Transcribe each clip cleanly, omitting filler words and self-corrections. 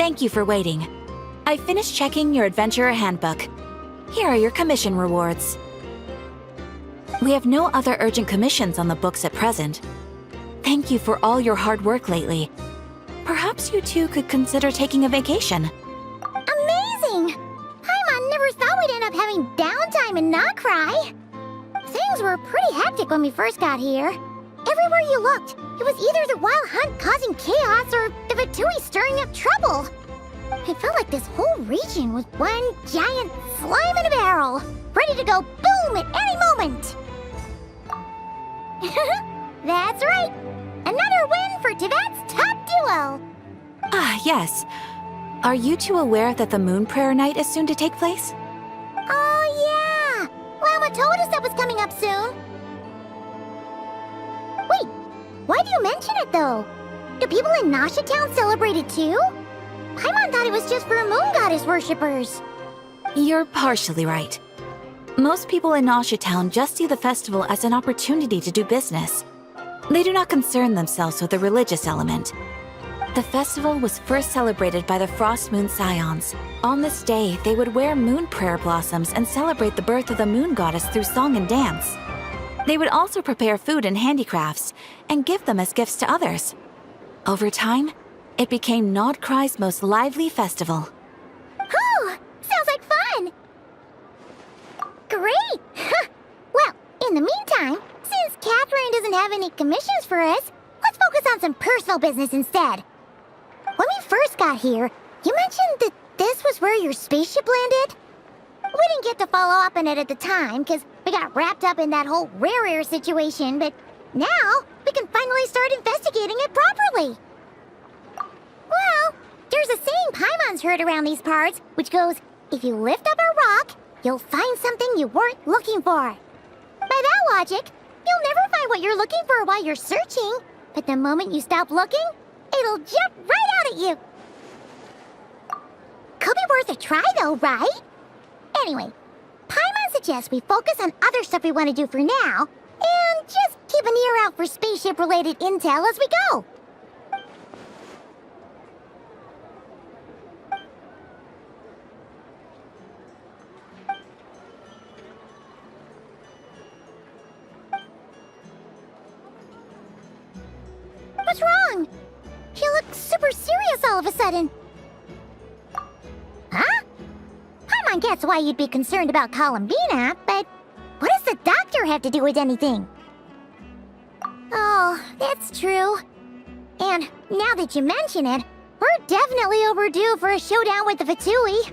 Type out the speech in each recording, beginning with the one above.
Thank you for waiting. I finished checking your adventurer handbook. Here are your commission rewards. We have no other urgent commissions on the books at present. Thank you for all your hard work lately. Perhaps you two could consider taking a vacation. Amazing! Paimon never thought we'd end up having downtime in Nod-Krai. Things were pretty hectic when we first got here. Everywhere you looked, it was either the Wild Hunt causing chaos or the Fatui stirring up trouble. It felt like this whole region was one giant slime in a barrel, ready to go boom at any moment. That's right! Another win for Tibet's top duo! Ah, yes. Are you two aware that the Moon Prayer Night is soon to take place? Oh, yeah! Lama told us that was coming up soon. Wait, why do you mention it, though? Do people in Nasha Town celebrate it, too? Paimon thought it was just for Moon Goddess worshippers. You're partially right. Most people in Nasha Town just see the festival as an opportunity to do business. They do not concern themselves with the religious element. The festival was first celebrated by the Frost Moon Scions. On this day, they would wear moon prayer blossoms and celebrate the birth of the moon goddess through song and dance. They would also prepare food and handicrafts and give them as gifts to others. Over time, it became Nod-Krai's most lively festival. Oh, sounds like fun! Great! Well, in the meantime, since Catherine doesn't have any commissions for us, let's focus on some personal business instead. When we first got here, you mentioned that this was where your spaceship landed? We didn't get to follow up on it at the time, because we got wrapped up in that whole rare air situation, but now we can finally start investigating it properly. Well, there's a saying Paimon's heard around these parts, which goes, if you lift up a rock, you'll find something you weren't looking for. By that logic, you'll never find what you're looking for while you're searching, but the moment you stop looking, it'll jump right out at you. Could be worth a try though, right? Anyway, Paimon suggests we focus on other stuff we want to do for now, and just keep an ear out for spaceship-related intel as we go. What's wrong? You look super serious all of a sudden. Huh? Paimon gets why you'd be concerned about Columbina, but what does the doctor have to do with anything? Oh, that's true. And now that you mention it, we're definitely overdue for a showdown with the Fatui.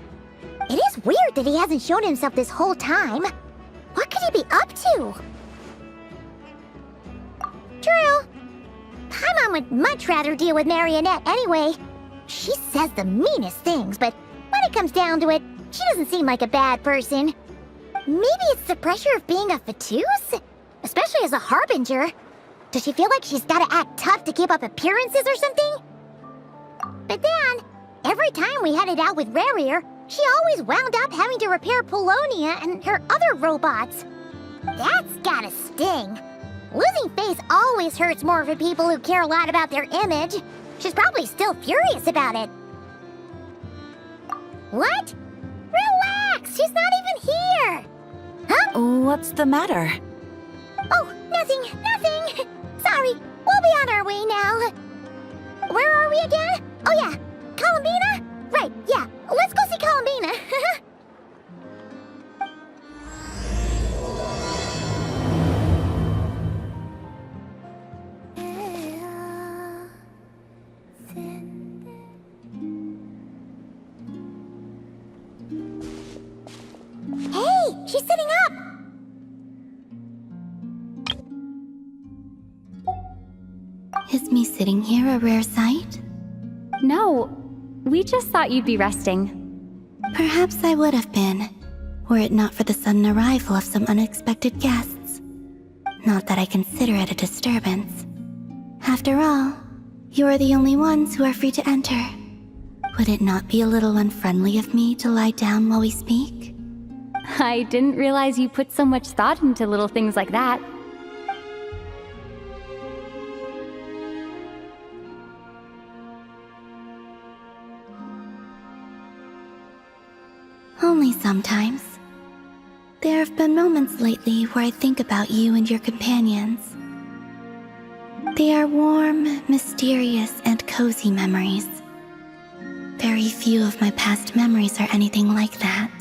It is weird that he hasn't shown himself this whole time. What could he be up to? True. Paimon would much rather deal with Marionette anyway. She says the meanest things, but when it comes down to it, she doesn't seem like a bad person. Maybe it's the pressure of being a Fatuse? Especially as a Harbinger. Does she feel like she's gotta act tough to keep up appearances or something? But then, every time we headed out with Rarier, she always wound up having to repair Polonia and her other robots. That's gotta sting. Losing face always hurts more for people who care a lot about their image. She's probably still furious about it. What? Relax! She's not even here! Huh? What's the matter? Oh, nothing. Sorry, we'll be on our way now. Where are we again? Oh yeah, Columbina? Right, yeah, let's go see Columbina. Hey, she's sitting up! Is me sitting here a rare sight? No, we just thought you'd be resting. Perhaps I would have been, were it not for the sudden arrival of some unexpected guests. Not that I consider it a disturbance. After all, you are the only ones who are free to enter. Would it not be a little unfriendly of me to lie down while we speak? I didn't realize you put so much thought into little things like that. Only sometimes. There have been moments lately where I think about you and your companions. They are warm, mysterious, and cozy memories. Very few of my past memories are anything like that.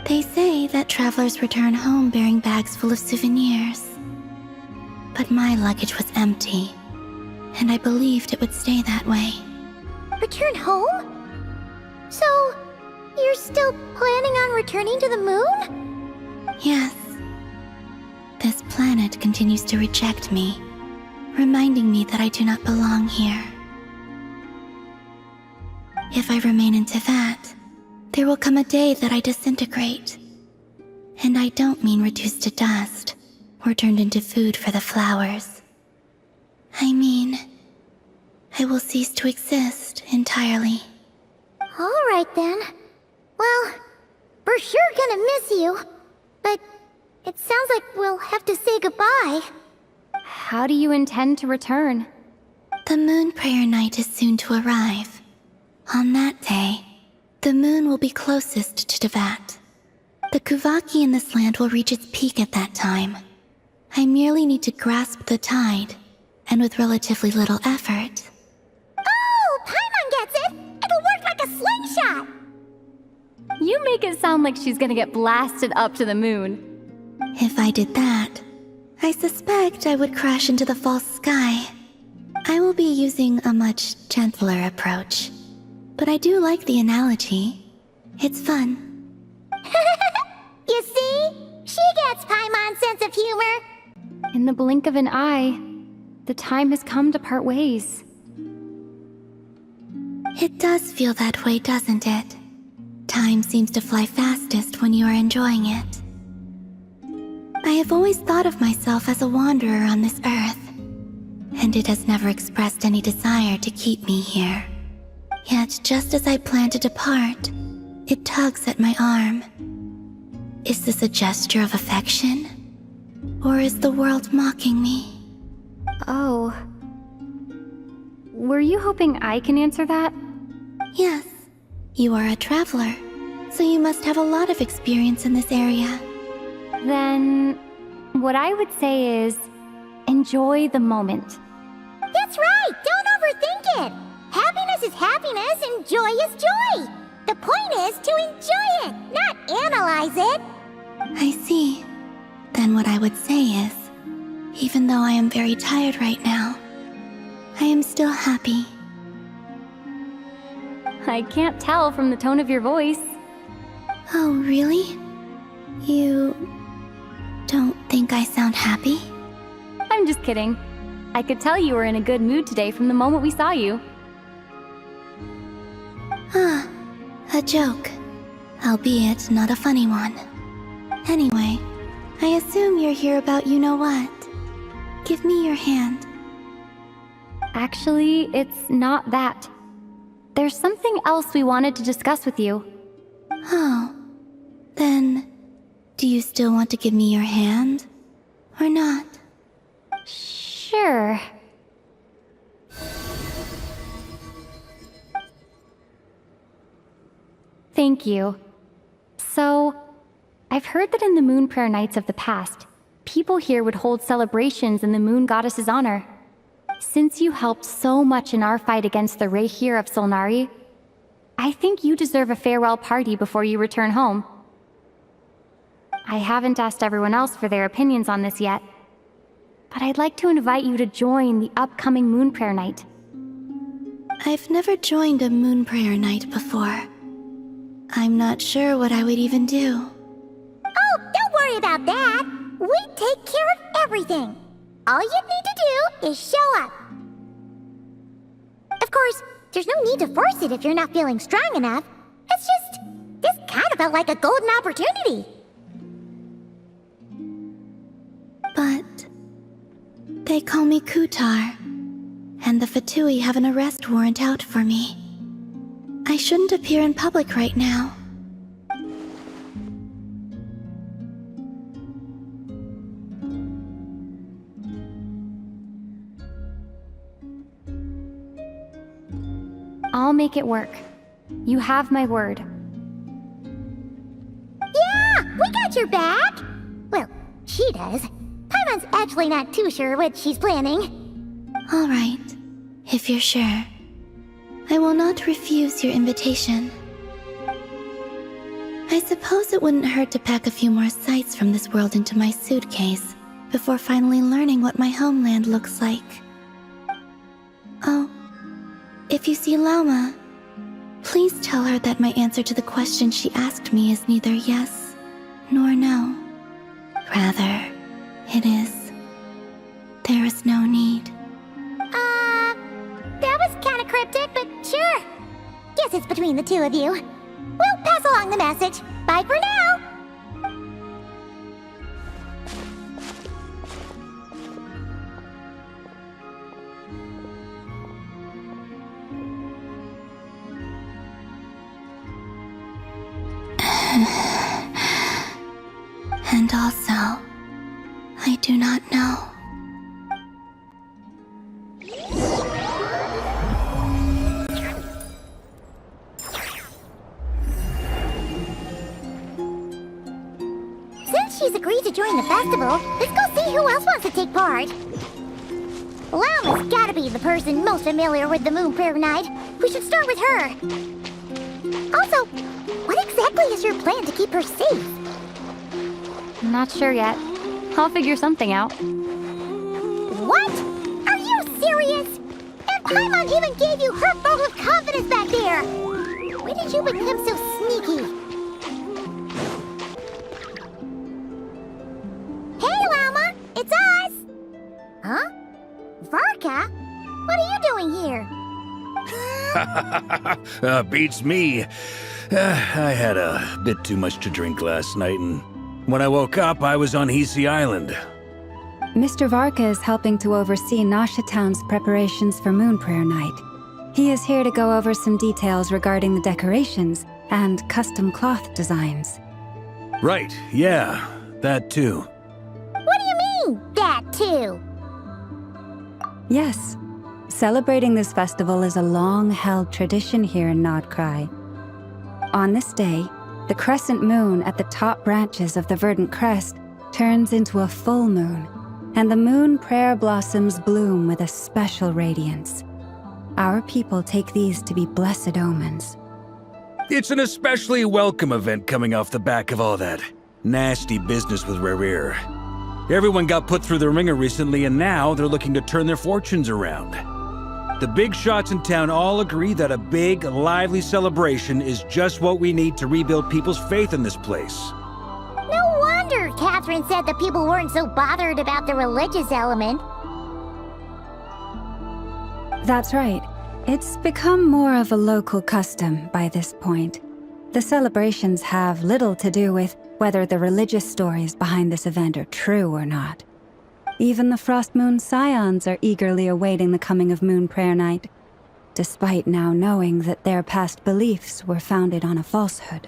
They say that travelers return home bearing bags full of souvenirs. But my luggage was empty, and I believed it would stay that way. Return home? So, you're still planning on returning to the moon? Yes. This planet continues to reject me, reminding me that I do not belong here. If I remain in Teyvat, there will come a day that I disintegrate. And I don't mean reduced to dust, or turned into food for the flowers. I mean, I will cease to exist entirely. Alright then. Well, we're sure gonna miss you. But it sounds like we'll have to say goodbye. How do you intend to return? The moon prayer night is soon to arrive. On that day, the moon will be closest to Teyvat. The Kuvaki in this land will reach its peak at that time. I merely need to grasp the tide, and with relatively little effort. Oh, Paimon gets it! It'll work like a slingshot! You make it sound like she's gonna get blasted up to the moon. If I did that, I suspect I would crash into the false sky. I will be using a much gentler approach. But I do like the analogy. It's fun. You see? She gets Paimon's sense of humor. In the blink of an eye, the time has come to part ways. It does feel that way, doesn't it? Time seems to fly fastest when you are enjoying it. I have always thought of myself as a wanderer on this earth, and it has never expressed any desire to keep me here. Yet, just as I plan to depart, it tugs at my arm. Is this a gesture of affection? Or is the world mocking me? Oh. Were you hoping I can answer that? Yes. You are a traveler, so you must have a lot of experience in this area. Then, what I would say is, enjoy the moment. That's right! Don't overthink it! Happiness is happiness and joy is joy! The point is to enjoy it, not analyze it! I see. Then what I would say is, even though I am very tired right now, I am still happy. I can't tell from the tone of your voice. Oh, really? You don't think I sound happy? I'm just kidding. I could tell you were in a good mood today from the moment we saw you. Ah, a joke. Albeit not a funny one. Anyway, I assume you're here about you-know-what. Give me your hand. Actually, it's not that. There's something else we wanted to discuss with you. Oh. Then, do you still want to give me your hand? Or not? Sure. Thank you. So, I've heard that in the moon prayer nights of the past, people here would hold celebrations in the moon goddess's honor. Since you helped so much in our fight against the Reihir of Solnari, I think you deserve a farewell party before you return home. I haven't asked everyone else for their opinions on this yet, but I'd like to invite you to join the upcoming moon prayer night. I've never joined a moon prayer night before. I'm not sure what I would even do. Oh, don't worry about that! We take care of everything! All you need to do is show up. Of course, there's no need to force it if you're not feeling strong enough. It's just, this kind of felt like a golden opportunity. But they call me Kutar, and the Fatui have an arrest warrant out for me. I shouldn't appear in public right now. I'll make it work. You have my word. Yeah, we got your back! Well, she does. Paimon's actually not too sure what she's planning. All right, if you're sure. I will not refuse your invitation. I suppose it wouldn't hurt to pack a few more sights from this world into my suitcase before finally learning what my homeland looks like. Oh, if you see Lauma, please tell her that my answer to the question she asked me is neither yes nor no. Rather, it is. There is no need. That was kinda cryptic, but sure. Guess it's between the two of you. We'll pass along the message. Bye for now! And also, I do not know. Since she's agreed to join the festival, let's go see who else wants to take part. Lauma's gotta be the person most familiar with the Moon Prayer Night. We should start with her. Also, what exactly is your plan to keep her safe? I'm not sure yet. I'll figure something out. What? Are you serious? And Paimon even gave you her vote of confidence back there! When did you become so sneaky? Hey, Lauma! It's us! Huh? Varka? What are you doing here? Beats me. I had a bit too much to drink last night, and when I woke up, I was on Hisi Island. Mr. Varka is helping to oversee Nasha Town's preparations for Moon Prayer Night. He is here to go over some details regarding the decorations and custom cloth designs. Right, yeah, that too. What do you mean, that too? Yes, celebrating this festival is a long-held tradition here in Nod-Krai. On this day, the crescent moon at the top branches of the verdant crest turns into a full moon, and the moon prayer blossoms bloom with a special radiance. Our people take these to be blessed omens. It's an especially welcome event coming off the back of all that nasty business with Rare. Everyone got put through the ringer recently, and now they're looking to turn their fortunes around. The big shots in town all agree that a big, lively celebration is just what we need to rebuild people's faith in this place. No wonder Catherine said that people weren't so bothered about the religious element. That's right. It's become more of a local custom by this point. The celebrations have little to do with whether the religious stories behind this event are true or not. Even the Frost Moon Scions are eagerly awaiting the coming of Moon Prayer Night, despite now knowing that their past beliefs were founded on a falsehood.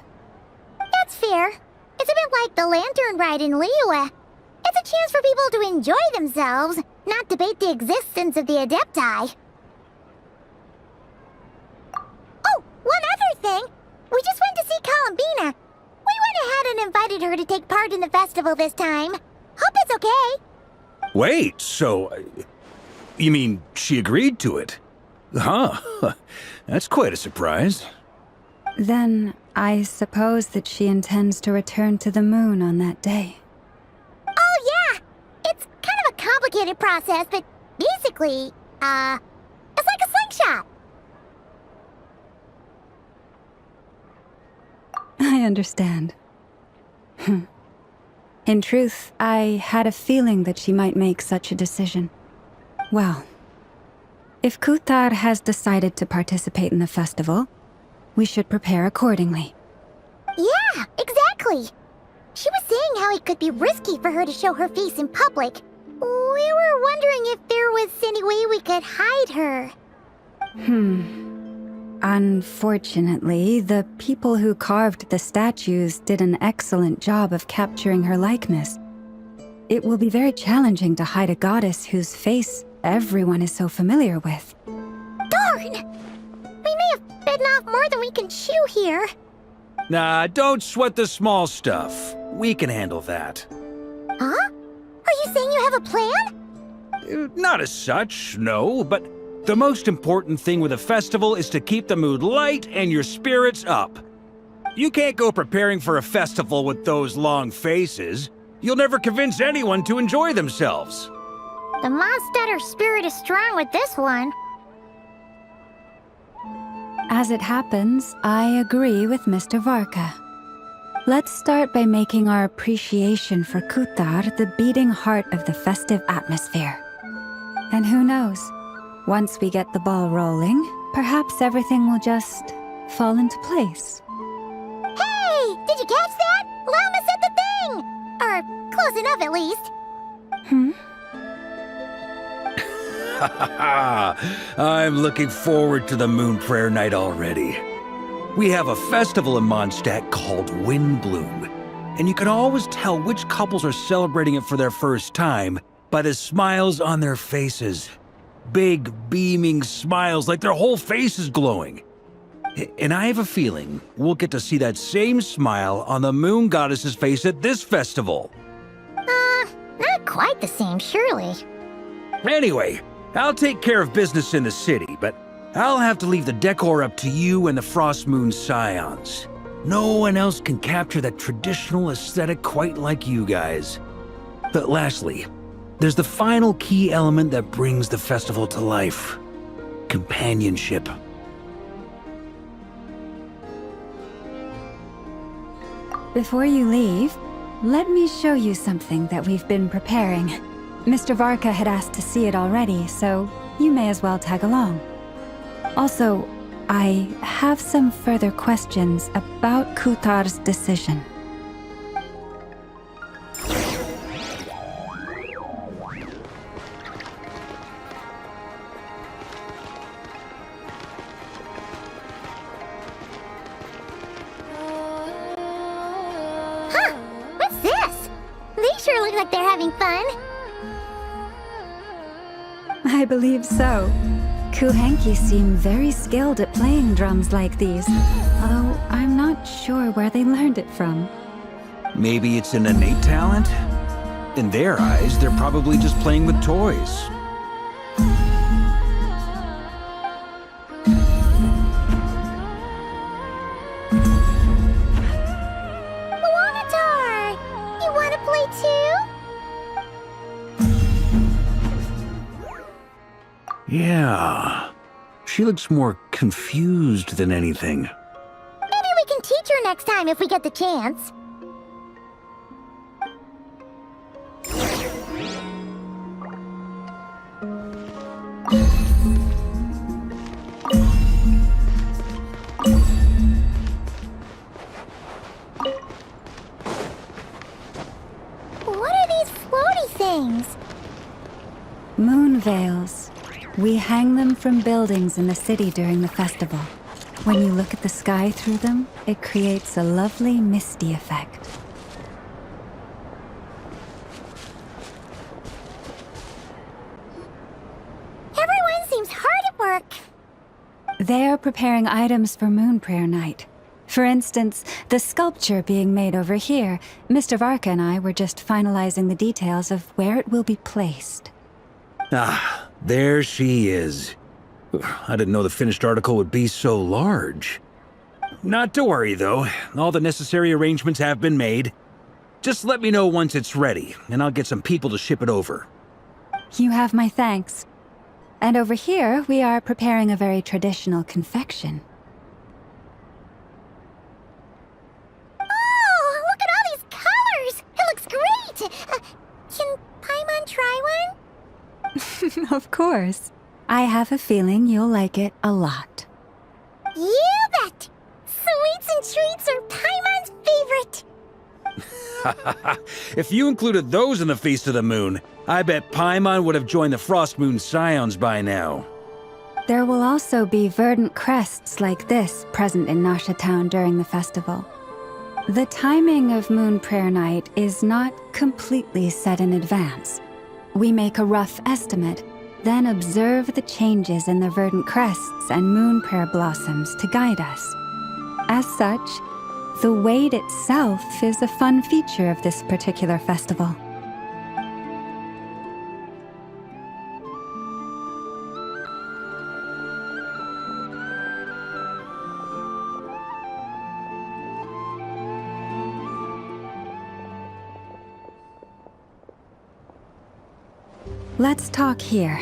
That's fair. It's a bit like the Lantern Ride in Liyue. It's a chance for people to enjoy themselves, not debate the existence of the Adepti. Oh, one other thing! We just went to see Columbina. We went ahead and invited her to take part in the festival this time. Hope it's okay. Wait, so... you mean she agreed to it? Huh. That's quite a surprise. Then, I suppose that she intends to return to the moon on that day. Oh yeah! It's kind of a complicated process, but basically, it's like a slingshot. I understand. In truth, I had a feeling that she might make such a decision. Well, if Kuthar has decided to participate in the festival, we should prepare accordingly. Yeah, exactly. She was saying how it could be risky for her to show her face in public. We were wondering if there was any way we could hide her. Unfortunately, the people who carved the statues did an excellent job of capturing her likeness. It will be very challenging to hide a goddess whose face everyone is so familiar with. Darn! We may have bitten off more than we can chew here. Nah, don't sweat the small stuff. We can handle that. Huh? Are you saying you have a plan? Not as such, no, but the most important thing with a festival is to keep the mood light and your spirits up. You can't go preparing for a festival with those long faces. You'll never convince anyone to enjoy themselves. The Mondstatter spirit is strong with this one. As it happens, I agree with Mr. Varka. Let's start by making our appreciation for Kutar the beating heart of the festive atmosphere. And who knows, once we get the ball rolling, perhaps everything will just fall into place. Hey! Did you catch that? Llama said the thing! Or close enough at least. I'm looking forward to the Moon Prayer Night already. We have a festival in Mondstadt called Windbloom, and you can always tell which couples are celebrating it for their first time by the smiles on their faces. Big, beaming smiles like their whole face is glowing. And I have a feeling we'll get to see that same smile on the Moon Goddess's face at this festival. Not quite the same, surely. Anyway, I'll take care of business in the city, but I'll have to leave the decor up to you and the Frost Moon Scions. No one else can capture that traditional aesthetic quite like you guys. But lastly, there's the final key element that brings the festival to life: companionship. Before you leave, let me show you something that we've been preparing. Mr. Varka had asked to see it already, so you may as well tag along. Also, I have some further questions about Kutar's decision. Huh! What's this? They sure look like they're having fun. I believe so. Kuhenki seem very skilled at playing drums like these, although I'm not sure where they learned it from. Maybe it's an innate talent? In their eyes, they're probably just playing with toys. Luanatar! You want to play too? Yeah. She looks more confused than anything. Maybe we can teach her next time if we get the chance. What are these floaty things? Moon veils. We hang them from buildings in the city during the festival. When you look at the sky through them, it creates a lovely misty effect. Everyone seems hard at work. They are preparing items for Moon Prayer Night. For instance, the sculpture being made over here, Mr. Varka and I were just finalizing the details of where it will be placed. Ah, there she is. I didn't know the finished article would be so large. Not to worry, though. All the necessary arrangements have been made. Just let me know once it's ready, and I'll get some people to ship it over. You have my thanks. And over here, we are preparing a very traditional confection. Oh, look at all these colors! It looks great! Can Paimon try one? Of course. I have a feeling you'll like it a lot. You bet! Sweets and treats are Paimon's favorite! If you included those in the Feast of the Moon, I bet Paimon would have joined the Frost Moon Scions by now. There will also be verdant crests like this present in Nasha Town during the festival. The timing of Moon Prayer Night is not completely set in advance. We make a rough estimate, then observe the changes in the verdant crests and moon prayer blossoms to guide us. As such, the wade itself is a fun feature of this particular festival. Let's talk here.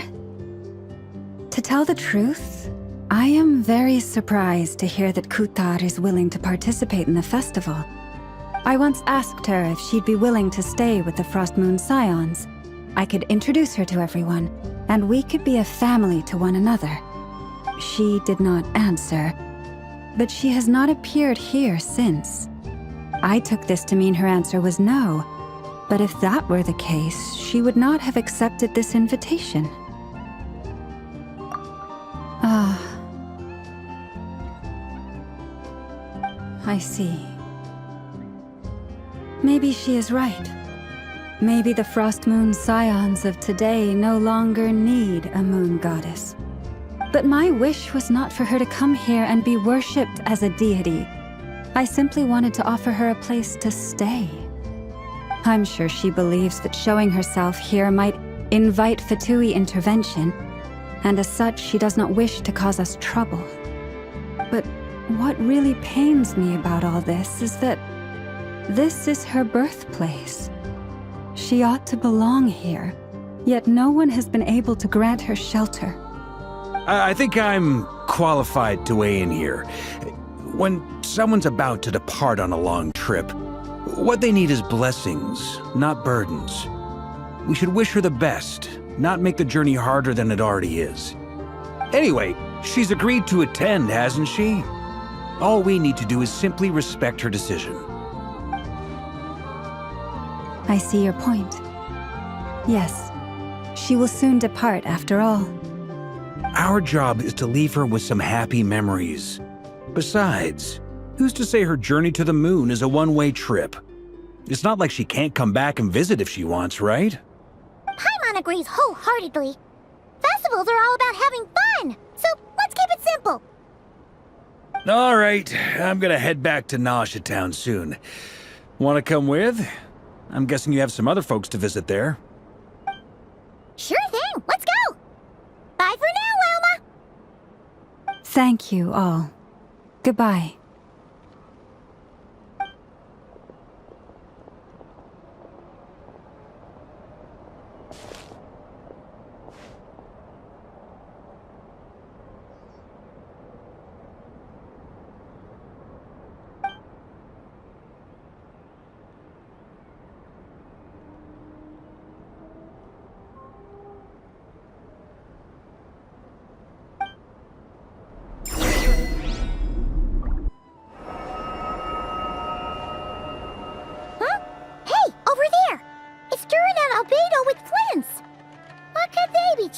To tell the truth, I am very surprised to hear that Kutar is willing to participate in the festival. I once asked her if she'd be willing to stay with the Frost Moon Scions. I could introduce her to everyone, and we could be a family to one another. She did not answer, but she has not appeared here since. I took this to mean her answer was no. But if that were the case, she would not have accepted this invitation. I see. Maybe she is right. Maybe the Frost Moon Scions of today no longer need a moon goddess. But my wish was not for her to come here and be worshipped as a deity. I simply wanted to offer her a place to stay. I'm sure she believes that showing herself here might invite Fatui intervention, and as such she does not wish to cause us trouble. But what really pains me about all this is that this is her birthplace. She ought to belong here, yet no one has been able to grant her shelter. I think I'm qualified to weigh in here. When someone's about to depart on a long trip, what they need is blessings, not burdens. We should wish her the best, not make the journey harder than it already is. Anyway, she's agreed to attend, hasn't she? All we need to do is simply respect her decision. I see your point. Yes, she will soon depart after all. Our job is to leave her with some happy memories. Besides, who's to say her journey to the moon is a one-way trip? It's not like she can't come back and visit if she wants, right? Paimon agrees wholeheartedly. Festivals are all about having fun, so let's keep it simple. All right, I'm gonna head back to Nausea Town soon. Wanna come with? I'm guessing you have some other folks to visit there. Sure thing, let's go! Bye for now, Wilma! Thank you all. Goodbye.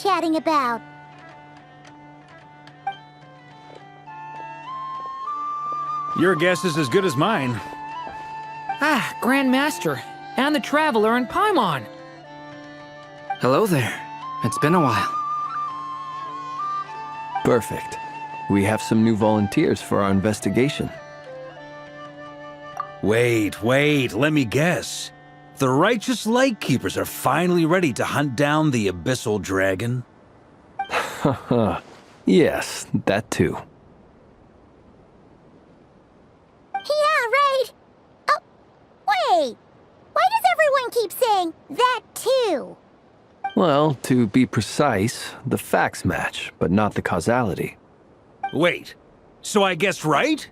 Chatting about? Your guess is as good as mine. Ah, Grand Master, and the Traveler and Paimon. Hello there. It's been a while. Perfect. We have some new volunteers for our investigation. Wait, let me guess. The righteous Lightkeepers are finally ready to hunt down the Abyssal Dragon? Haha. Yes, that too. Yeah, right. Oh, wait. Why does everyone keep saying that too? Well, to be precise, the facts match, but not the causality. Wait, so I guessed right?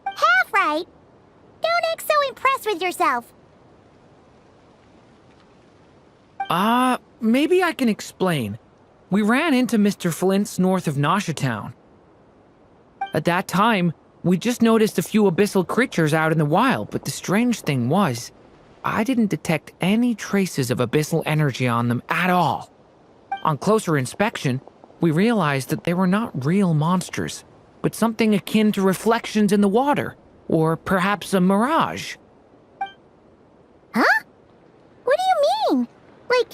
Half right. Don't act so impressed with yourself. Maybe I can explain. We ran into Mr. Flint's north of Nausea Town. At that time, we just noticed a few abyssal creatures out in the wild, but the strange thing was, I didn't detect any traces of abyssal energy on them at all. On closer inspection, we realized that they were not real monsters, but something akin to reflections in the water, or perhaps a mirage. Huh? What do you mean? Like,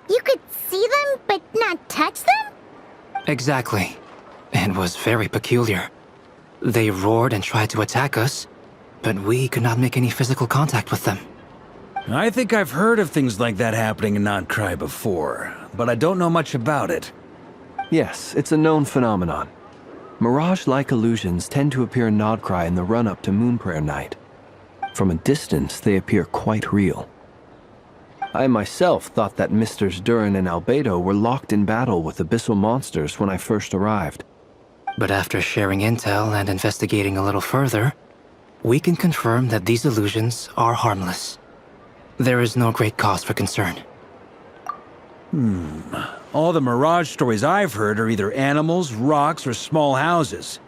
You could see them, but not touch them? Exactly. It was very peculiar. They roared and tried to attack us, but we could not make any physical contact with them. I think I've heard of things like that happening in Nod-Krai before, but I don't know much about it. Yes, it's a known phenomenon. Mirage-like illusions tend to appear in Nod-Krai in the run-up to Moonprayer Night. From a distance, they appear quite real. I myself thought that Misters Durin and Albedo were locked in battle with abyssal monsters when I first arrived. But after sharing intel and investigating a little further, we can confirm that these illusions are harmless. There is no great cause for concern. All the Mirage stories I've heard are either animals, rocks, or small houses.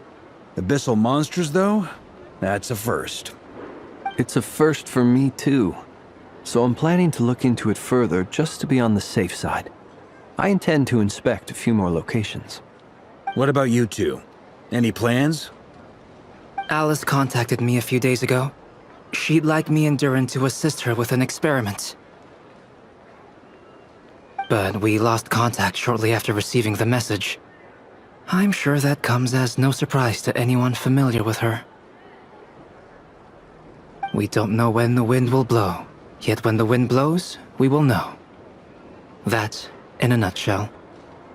Abyssal monsters, though? That's a first. It's a first for me, too. So I'm planning to look into it further just to be on the safe side. I intend to inspect a few more locations. What about you two? Any plans? Alice contacted me a few days ago. She'd like me and Durin to assist her with an experiment. But we lost contact shortly after receiving the message. I'm sure that comes as no surprise to anyone familiar with her. We don't know when the wind will blow, yet when the wind blows, we will know. That, in a nutshell,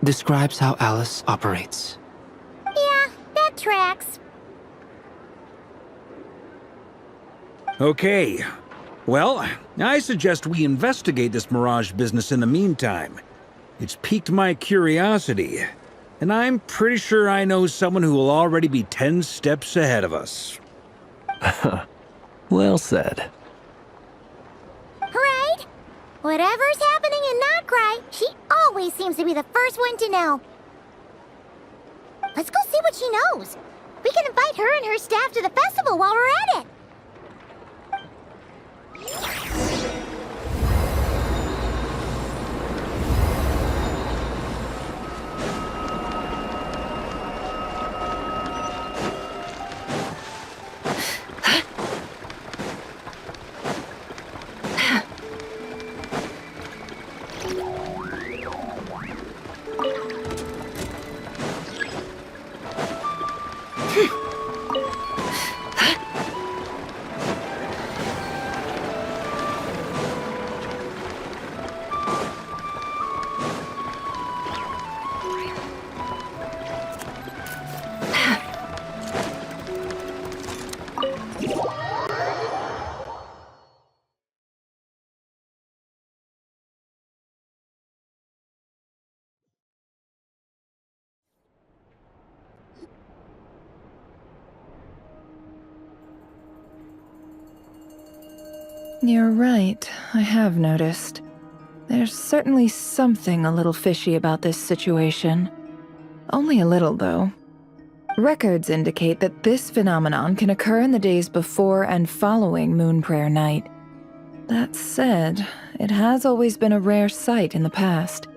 describes how Alice operates. Yeah, that tracks. Okay. Well, I suggest we investigate this Mirage business in the meantime. It's piqued my curiosity, and I'm pretty sure I know someone who will already be 10 steps ahead of us. Well said. Right? Whatever's happening in Nod-Krai, she always seems to be the first one to know. Let's go see what she knows. We can invite her and her staff to the festival while we're at it. You're right, I have noticed. There's certainly something a little fishy about this situation. Only a little, though. Records indicate that this phenomenon can occur in the days before and following Moonprayer Night. That said, it has always been a rare sight in the past.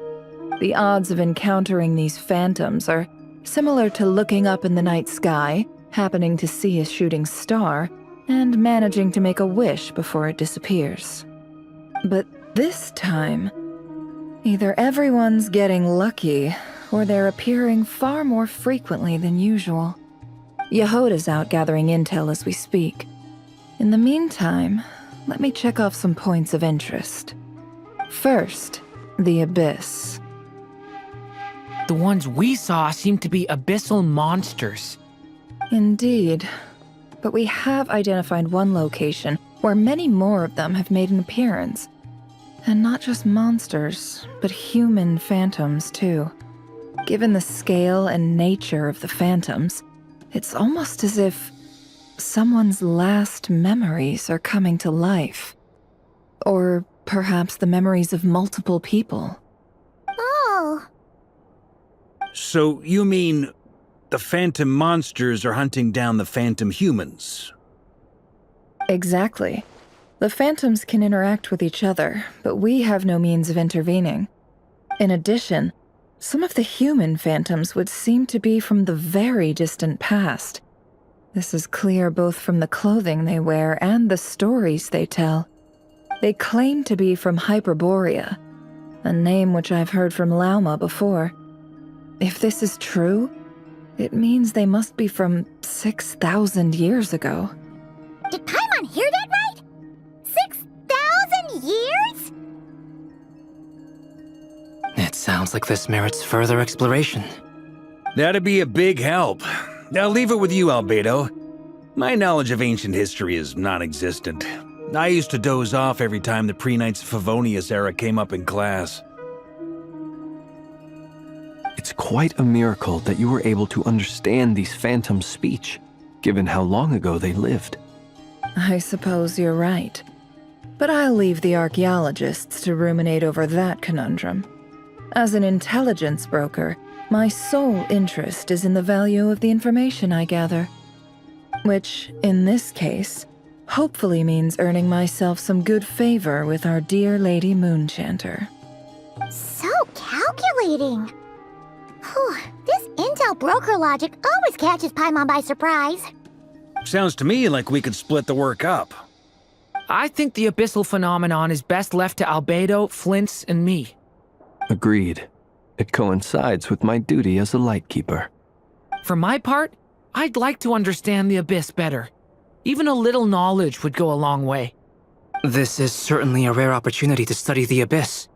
The odds of encountering these phantoms are similar to looking up in the night sky, happening to see a shooting star, and managing to make a wish before it disappears. But this time, either everyone's getting lucky, or they're appearing far more frequently than usual. Yehoda's out gathering intel as we speak. In the meantime, let me check off some points of interest. First, the Abyss. The ones we saw seem to be abyssal monsters. Indeed. But we have identified one location where many more of them have made an appearance. And not just monsters, but human phantoms, too. Given the scale and nature of the phantoms, it's almost as if someone's last memories are coming to life. Or perhaps the memories of multiple people. Oh. So you mean the phantom monsters are hunting down the phantom humans? Exactly. The phantoms can interact with each other, but we have no means of intervening. In addition, some of the human phantoms would seem to be from the very distant past. This is clear both from the clothing they wear and the stories they tell. They claim to be from Hyperborea, a name which I've heard from Lauma before. If this is true, it means they must be from 6,000 years ago. Did Paimon hear that right? 6,000 years? It sounds like this merits further exploration. That'd be a big help. I'll leave it with you, Albedo. My knowledge of ancient history is non-existent. I used to doze off every time the pre-Knights of Favonius era came up in class. It's quite a miracle that you were able to understand these phantoms' speech, given how long ago they lived. I suppose you're right. But I'll leave the archaeologists to ruminate over that conundrum. As an intelligence broker, my sole interest is in the value of the information I gather. Which, in this case, hopefully means earning myself some good favor with our dear Lady Moonchanter. So calculating. Whew, this intel broker logic always catches Paimon by surprise. Sounds to me like we could split the work up. I think the abyssal phenomenon is best left to Albedo, Flint's, and me. Agreed. It coincides with my duty as a lightkeeper. For my part, I'd like to understand the abyss better. Even a little knowledge would go a long way. This is certainly a rare opportunity to study the abyss.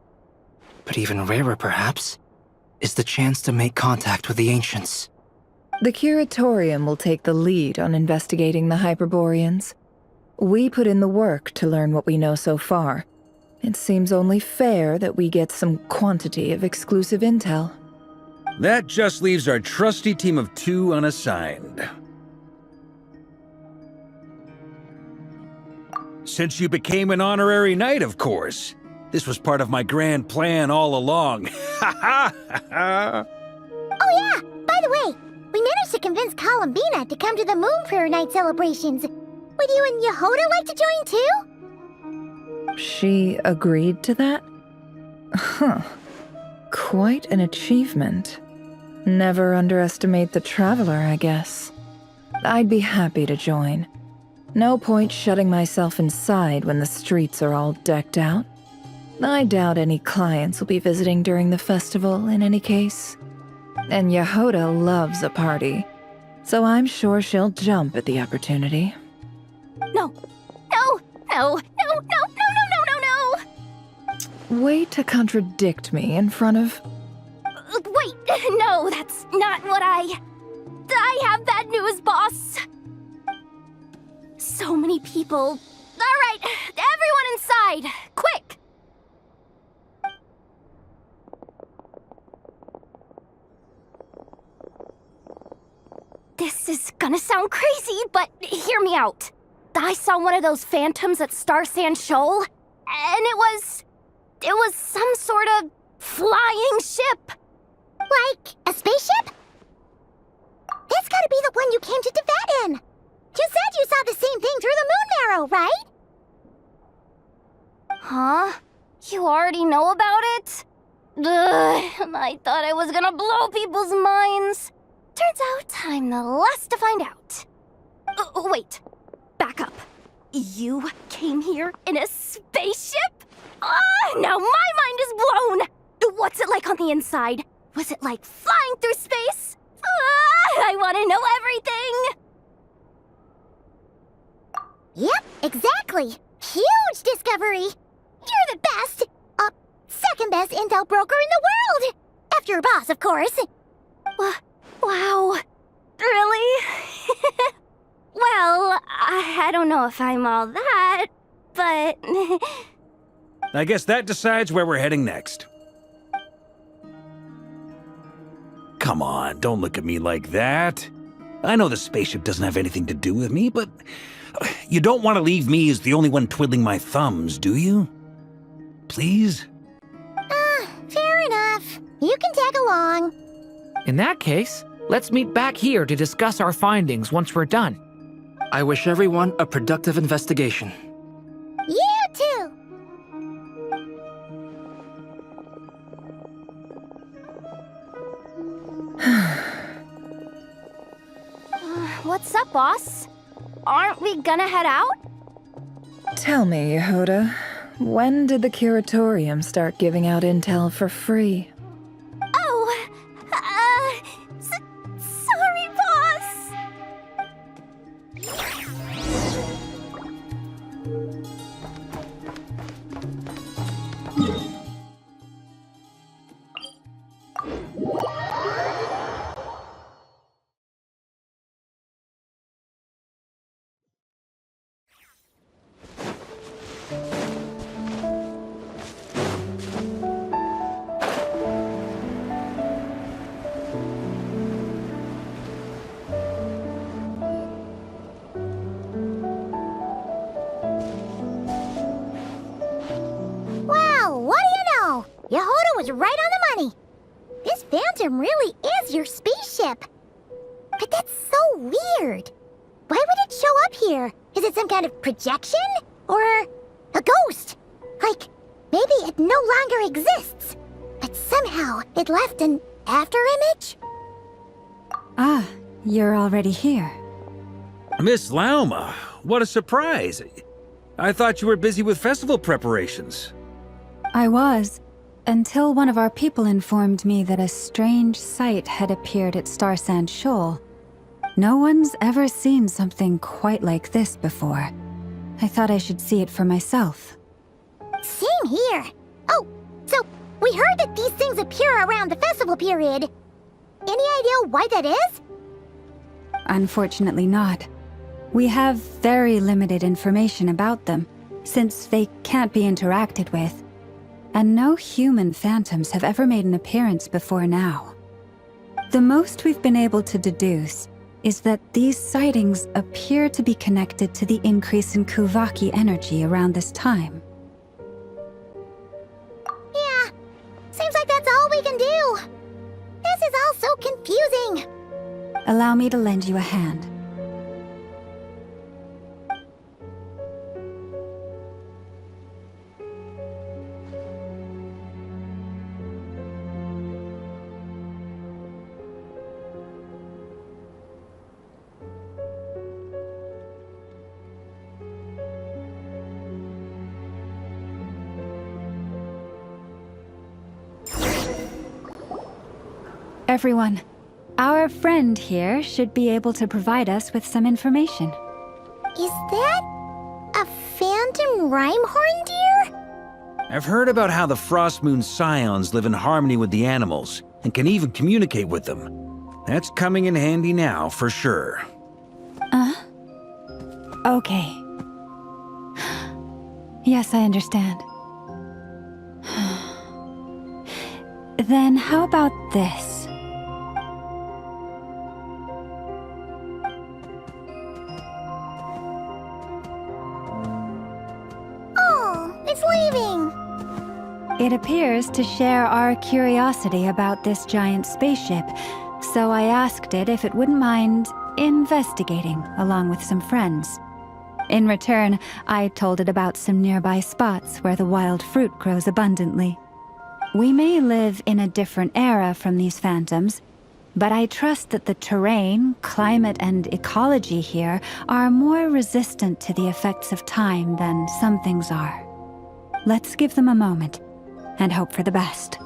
But even rarer, perhaps, is the chance to make contact with the ancients. The Curatorium will take the lead on investigating the Hyperboreans. We put in the work to learn what we know so far. It seems only fair that we get some quantity of exclusive intel. That just leaves our trusty team of 2 unassigned. Since you became an honorary knight, of course. This was part of my grand plan all along. Ha ha ha! Oh yeah, by the way, we managed to convince Columbina to come to the Moonprayer Night celebrations. Would you and Yehoda like to join too? She agreed to that? Huh. Quite an achievement. Never underestimate the traveler, I guess. I'd be happy to join. No point shutting myself inside when the streets are all decked out. I doubt any clients will be visiting during the festival in any case. And Yehoda loves a party, so I'm sure she'll jump at the opportunity. No. No. No. No. No. No. No. No. No. No. Way to contradict me in front of... Wait. No, that's not what I have bad news, boss. So many people. All right, everyone inside. Quick. This is gonna sound crazy, but hear me out. I saw one of those phantoms at Star Sand Shoal, and it was some sort of flying ship. Like a spaceship? That's gotta be the one you came to Tibet in. You said you saw the same thing through the moon marrow, right? Huh? You already know about it? Ugh, I thought I was gonna blow people's minds. Turns out I'm the last to find out. Wait, back up. You came here in a spaceship? Now my mind is blown! What's it like on the inside? Was it like flying through space? I want to know everything! Yep, exactly. Huge discovery. You're the best, second best intel broker in the world. After your boss, of course. Wow. Really? Well, I don't know if I'm all that, but... I guess that decides where we're heading next. Come on, don't look at me like that. I know the spaceship doesn't have anything to do with me, but you don't want to leave me as the only one twiddling my thumbs, do you? Please? Fair enough. You can tag along. In that case, let's meet back here to discuss our findings once we're done. I wish everyone a productive investigation. You too. What's up, boss? Aren't we gonna head out? Tell me, Yehoda, when did the curatorium start giving out intel for free? Oh, sorry, boss. Wow, what do you know? Yehoda was right on the money. This Phantom really is your spaceship. But that's so weird. Why would it show up here? Is it some kind of projection? Or a ghost? Like, maybe it no longer exists. But somehow it left an afterimage? Ah, you're already here. Miss Lauma, what a surprise. I thought you were busy with festival preparations. I was, until one of our people informed me that a strange sight had appeared at Starsand Shoal. No one's ever seen something quite like this before. I thought I should see it for myself. Same here. Oh, so we heard that these things appear around the festival period. Any idea why that is? Unfortunately not. We have very limited information about them, since they can't be interacted with. And no human phantoms have ever made an appearance before now. The most we've been able to deduce is that these sightings appear to be connected to the increase in Kuvaki energy around this time. Yeah, seems like that's all we can do. This is all so confusing. Allow me to lend you a hand. Everyone, our friend here should be able to provide us with some information. Is that a phantom rhymehorn deer? I've heard about how the Frost Moon Scions live in harmony with the animals and can even communicate with them. That's coming in handy now, for sure. Okay. Yes, I understand. Then how about this? Oh, it's leaving. It appears to share our curiosity about this giant spaceship, so I asked it if it wouldn't mind investigating along with some friends. In return, I told it about some nearby spots where the wild fruit grows abundantly. We may live in a different era from these phantoms, but I trust that the terrain, climate, and ecology here are more resistant to the effects of time than some things are. Let's give them a moment and hope for the best.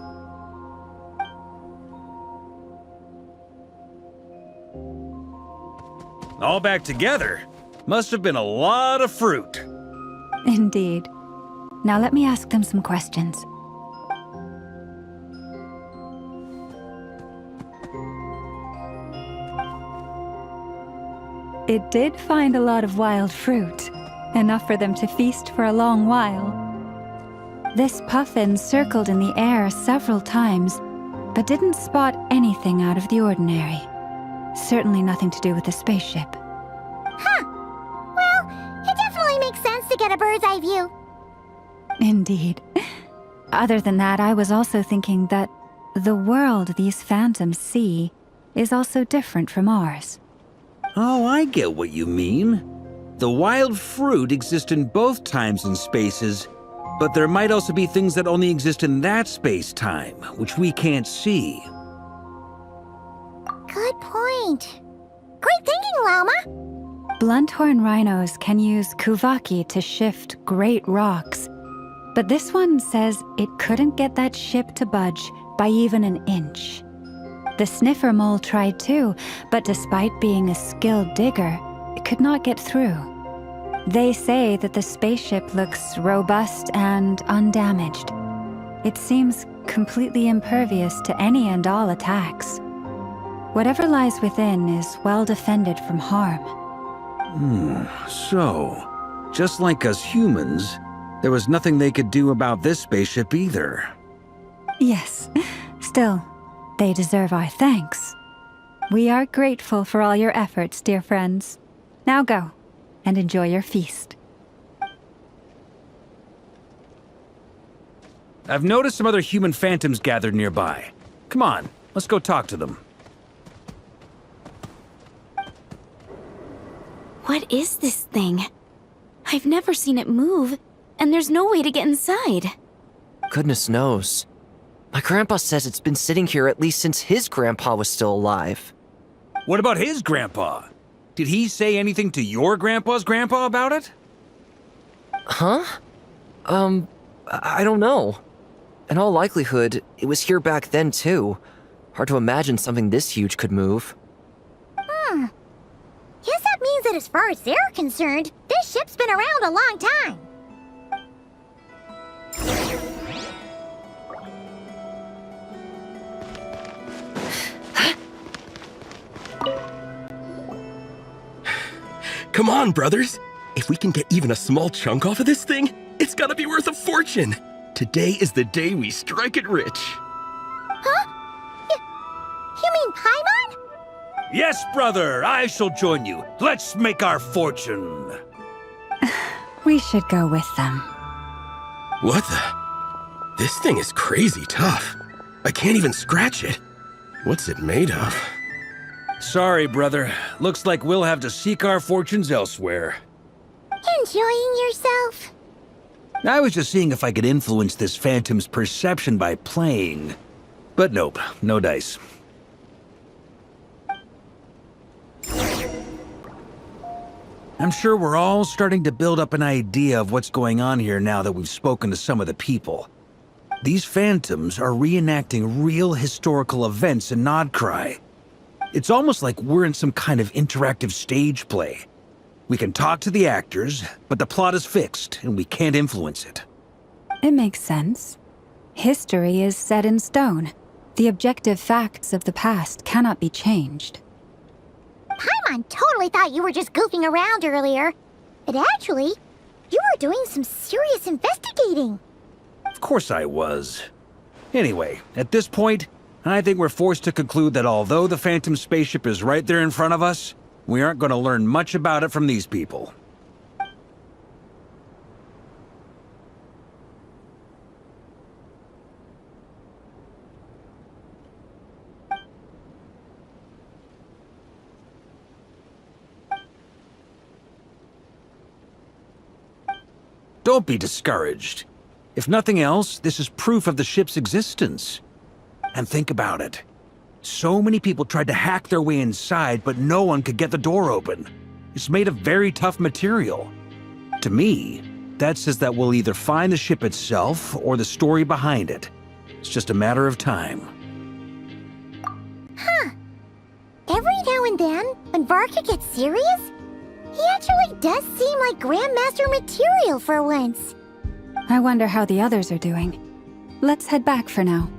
All back together? Must have been a lot of fruit. Indeed. Now let me ask them some questions. It did find a lot of wild fruit, enough for them to feast for a long while. This puffin circled in the air several times, but didn't spot anything out of the ordinary. Certainly nothing to do with the spaceship. Huh. Well, it definitely makes sense to get a bird's eye view. Indeed. Other than that, I was also thinking that the world these phantoms see is also different from ours. Oh, I get what you mean. The wild fruit exist in both times and spaces, but there might also be things that only exist in that space-time, which we can't see. Good point. Great thinking, Lauma. Blunthorn rhinos can use Kuvaki to shift great rocks. But this one says it couldn't get that ship to budge by even an inch. The sniffer mole tried too, but despite being a skilled digger, it could not get through. They say that the spaceship looks robust and undamaged. It seems completely impervious to any and all attacks. Whatever lies within is well defended from harm. So, just like us humans, there was nothing they could do about this spaceship either. Yes, still, they deserve our thanks. We are grateful for all your efforts, dear friends. Now go, and enjoy your feast. I've noticed some other human phantoms gathered nearby. Come on, let's go talk to them. What is this thing? I've never seen it move, and there's no way to get inside. Goodness knows. My grandpa says it's been sitting here at least since his grandpa was still alive. What about his grandpa? Did he say anything to your grandpa's grandpa about it? Huh? I don't know. In all likelihood, it was here back then too. Hard to imagine something this huge could move. Guess that means that as far as they're concerned, this ship's been around a long time. Come on, brothers! If we can get even a small chunk off of this thing, it's gotta be worth a fortune! Today is the day we strike it rich. Huh? You mean Paimon? Yes, brother, I shall join you. Let's make our fortune. We should go with them. What the? This thing is crazy tough. I can't even scratch it. What's it made of? Sorry, brother. Looks like we'll have to seek our fortunes elsewhere. Enjoying yourself? I was just seeing if I could influence this phantom's perception by playing. But nope, no dice. I'm sure we're all starting to build up an idea of what's going on here now that we've spoken to some of the people. These phantoms are reenacting real historical events in Nod-Krai. It's almost like we're in some kind of interactive stage play. We can talk to the actors, but the plot is fixed and we can't influence it. It makes sense. History is set in stone. The objective facts of the past cannot be changed. Paimon totally thought you were just goofing around earlier. But actually, you were doing some serious investigating. Of course I was. Anyway, at this point, I think we're forced to conclude that although the Phantom spaceship is right there in front of us, we aren't going to learn much about it from these people. Don't be discouraged. If nothing else, this is proof of the ship's existence. And think about it. So many people tried to hack their way inside, but no one could get the door open. It's made of very tough material. To me, that says that we'll either find the ship itself or the story behind it. It's just a matter of time. Huh. Every now and then, when Varka gets serious, he actually does seem like Grandmaster material for once. I wonder how the others are doing. Let's head back for now.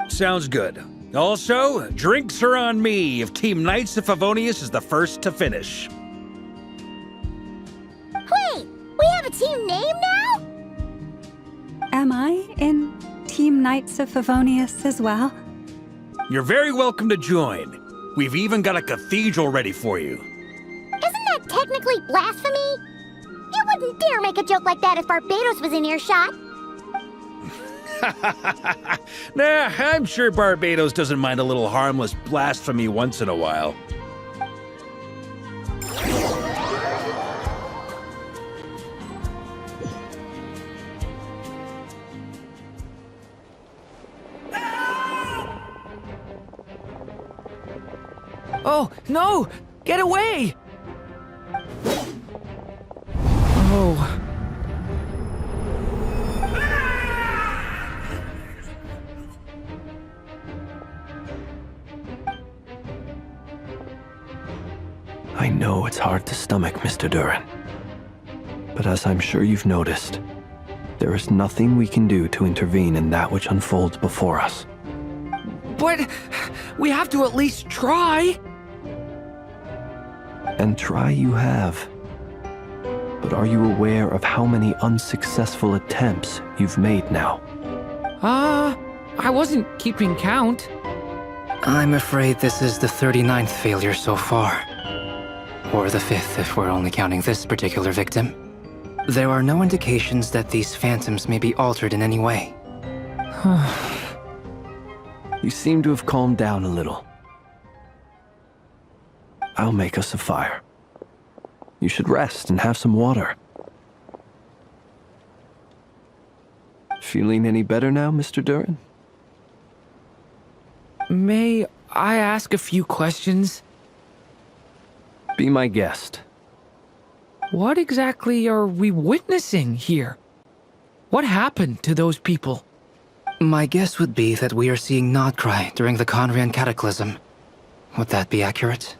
Sounds good. Also, drinks are on me if Team Knights of Favonius is the first to finish. Wait, we have a team name now? Am I in Team Knights of Favonius as well? You're very welcome to join. We've even got a cathedral ready for you. Isn't that technically blasphemy? You wouldn't dare make a joke like that if Barbados was in earshot. Nah, I'm sure Barbados doesn't mind a little harmless blasphemy once in a while. Oh, no! Get away! Oh. I know it's hard to stomach, Mr. Duran. But as I'm sure you've noticed, there is nothing we can do to intervene in that which unfolds before us. But we have to at least try. And try you have. But are you aware of how many unsuccessful attempts you've made now? I wasn't keeping count. I'm afraid this is the 39th failure so far. Or the 5th if we're only counting this particular victim. There are no indications that these phantoms may be altered in any way. You seem to have calmed down a little. I'll make us a fire. You should rest and have some water. Feeling any better now, Mr. Duran? May I ask a few questions? Be my guest. What exactly are we witnessing here? What happened to those people? My guess would be that we are seeing Nod-Krai during the Conrian Cataclysm. Would that be accurate?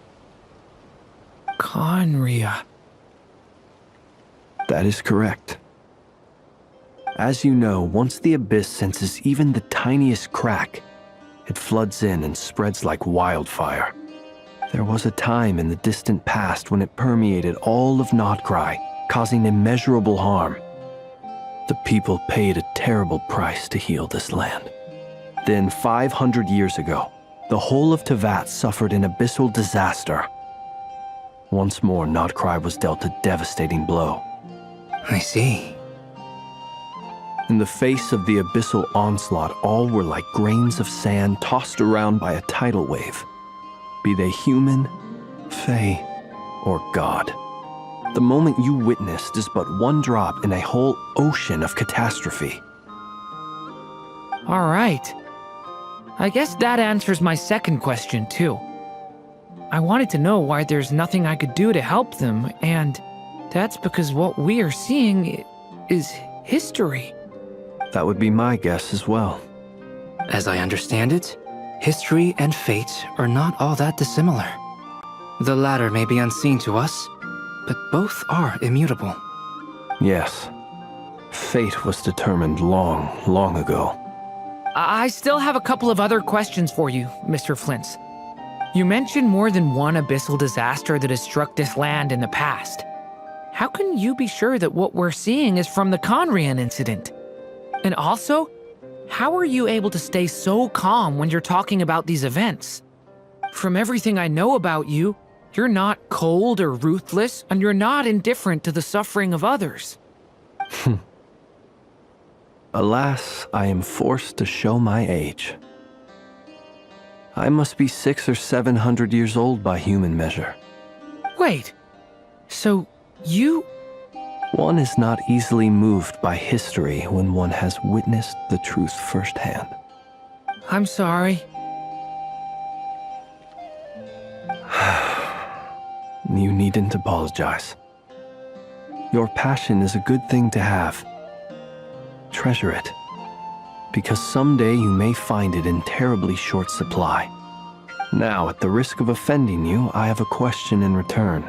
Conria. That is correct. As you know, once the Abyss senses even the tiniest crack, it floods in and spreads like wildfire. There was a time in the distant past when it permeated all of Nod-Krai, causing immeasurable harm. The people paid a terrible price to heal this land. Then, 500 years ago, the whole of Teyvat suffered an abyssal disaster. Once more, Nod-Krai was dealt a devastating blow. I see. In the face of the abyssal onslaught, all were like grains of sand tossed around by a tidal wave. Be they human, fae, or god. The moment you witnessed is but one drop in a whole ocean of catastrophe. All right. I guess that answers my second question, too. I wanted to know why there's nothing I could do to help them, and that's because what we are seeing is history. That would be my guess as well. As I understand it, history and fate are not all that dissimilar. The latter may be unseen to us, but both are immutable. Yes. Fate was determined long, long ago. I still have a couple of other questions for you, Mr. Flint's. You mentioned more than one abyssal disaster that has struck this land in the past. How can you be sure that what we're seeing is from the Conrian incident? And also, how are you able to stay so calm when you're talking about these events? From everything I know about you, you're not cold or ruthless, and you're not indifferent to the suffering of others. Alas, I am forced to show my age. I must be 600 or 700 years old by human measure. Wait, so you... One is not easily moved by history when one has witnessed the truth firsthand. I'm sorry. You needn't apologize. Your passion is a good thing to have. Treasure it, because someday you may find it in terribly short supply. Now, at the risk of offending you, I have a question in return.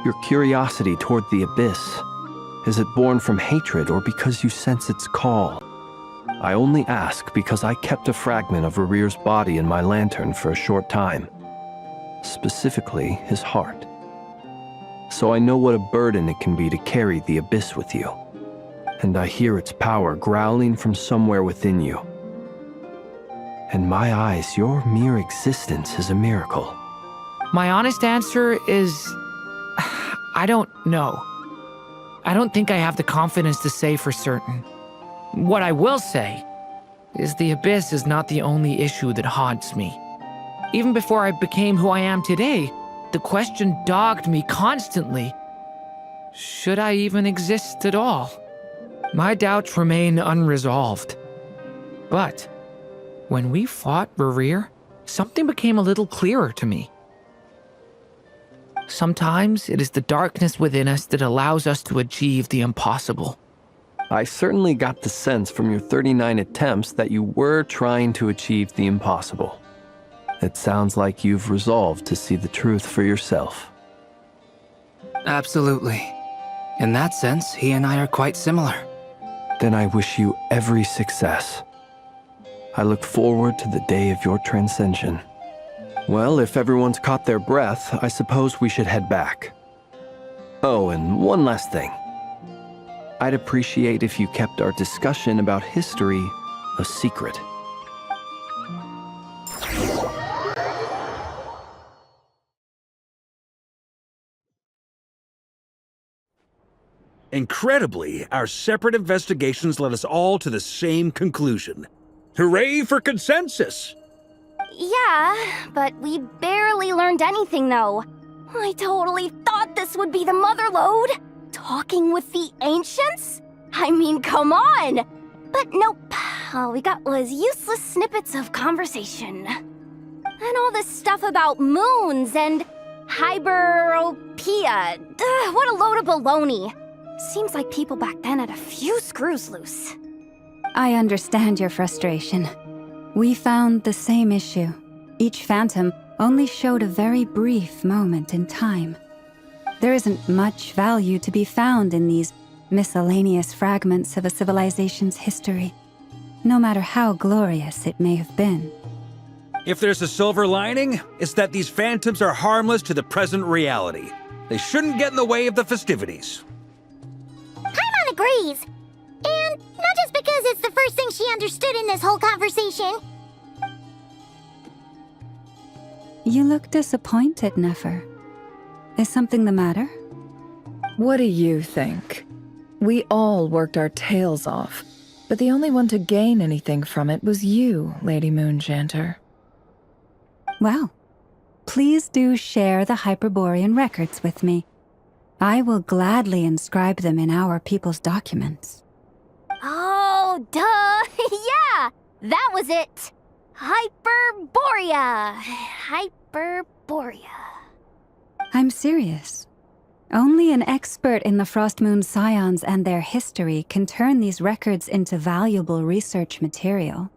Your curiosity toward the Abyss, is it born from hatred or because you sense its call? I only ask because I kept a fragment of Rarir's body in my lantern for a short time. Specifically, his heart. So I know what a burden it can be to carry the Abyss with you. And I hear its power growling from somewhere within you. In my eyes, your mere existence is a miracle. My honest answer is... I don't know. I don't think I have the confidence to say for certain. What I will say is the Abyss is not the only issue that haunts me. Even before I became who I am today, the question dogged me constantly. Should I even exist at all? My doubts remain unresolved. But when we fought Rarir, something became a little clearer to me. Sometimes it is the darkness within us that allows us to achieve the impossible. I certainly got the sense from your 39 attempts that you were trying to achieve the impossible. It sounds like you've resolved to see the truth for yourself. Absolutely. In that sense, he and I are quite similar. Then I wish you every success. I look forward to the day of your transcension. Well, if everyone's caught their breath, I suppose we should head back. Oh, and one last thing. I'd appreciate if you kept our discussion about history a secret. Incredibly, our separate investigations led us all to the same conclusion. Hooray for consensus! Yeah, but we barely learned anything, though. I totally thought this would be the mother lode. Talking with the ancients? I mean, come on! But nope, all we got was useless snippets of conversation. And all this stuff about moons and hyperopia. What a load of baloney. Seems like people back then had a few screws loose. I understand your frustration. We found the same issue. Each phantom only showed a very brief moment in time. There isn't much value to be found in these miscellaneous fragments of a civilization's history, no matter how glorious it may have been. If there's a silver lining, it's that these phantoms are harmless to the present reality. They shouldn't get in the way of the festivities. Paimon agrees. And not just because it's the first thing she understood in this whole conversation. You look disappointed, Nefer. Is something the matter? What do you think? We all worked our tails off, but the only one to gain anything from it was you, Lady Moonjanter. Well, please do share the Hyperborean records with me. I will gladly inscribe them in our people's documents. Oh, duh! Yeah! That was it! Hyperborea! Hyperborea. I'm serious. Only an expert in the Frostmoon Scions and their history can turn these records into valuable research material.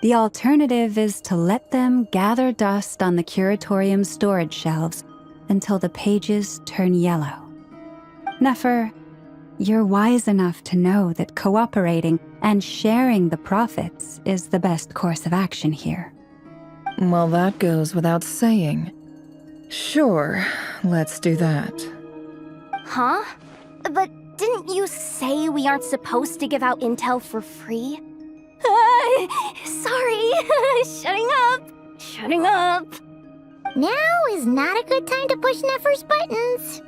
The alternative is to let them gather dust on the Curatorium's storage shelves until the pages turn yellow. Nefer, you're wise enough to know that cooperating and sharing the profits is the best course of action here. Well, that goes without saying. Sure, let's do that. Huh? But didn't you say we aren't supposed to give out intel for free? Sorry. Shutting up. Now is not a good time to push Nefer's buttons.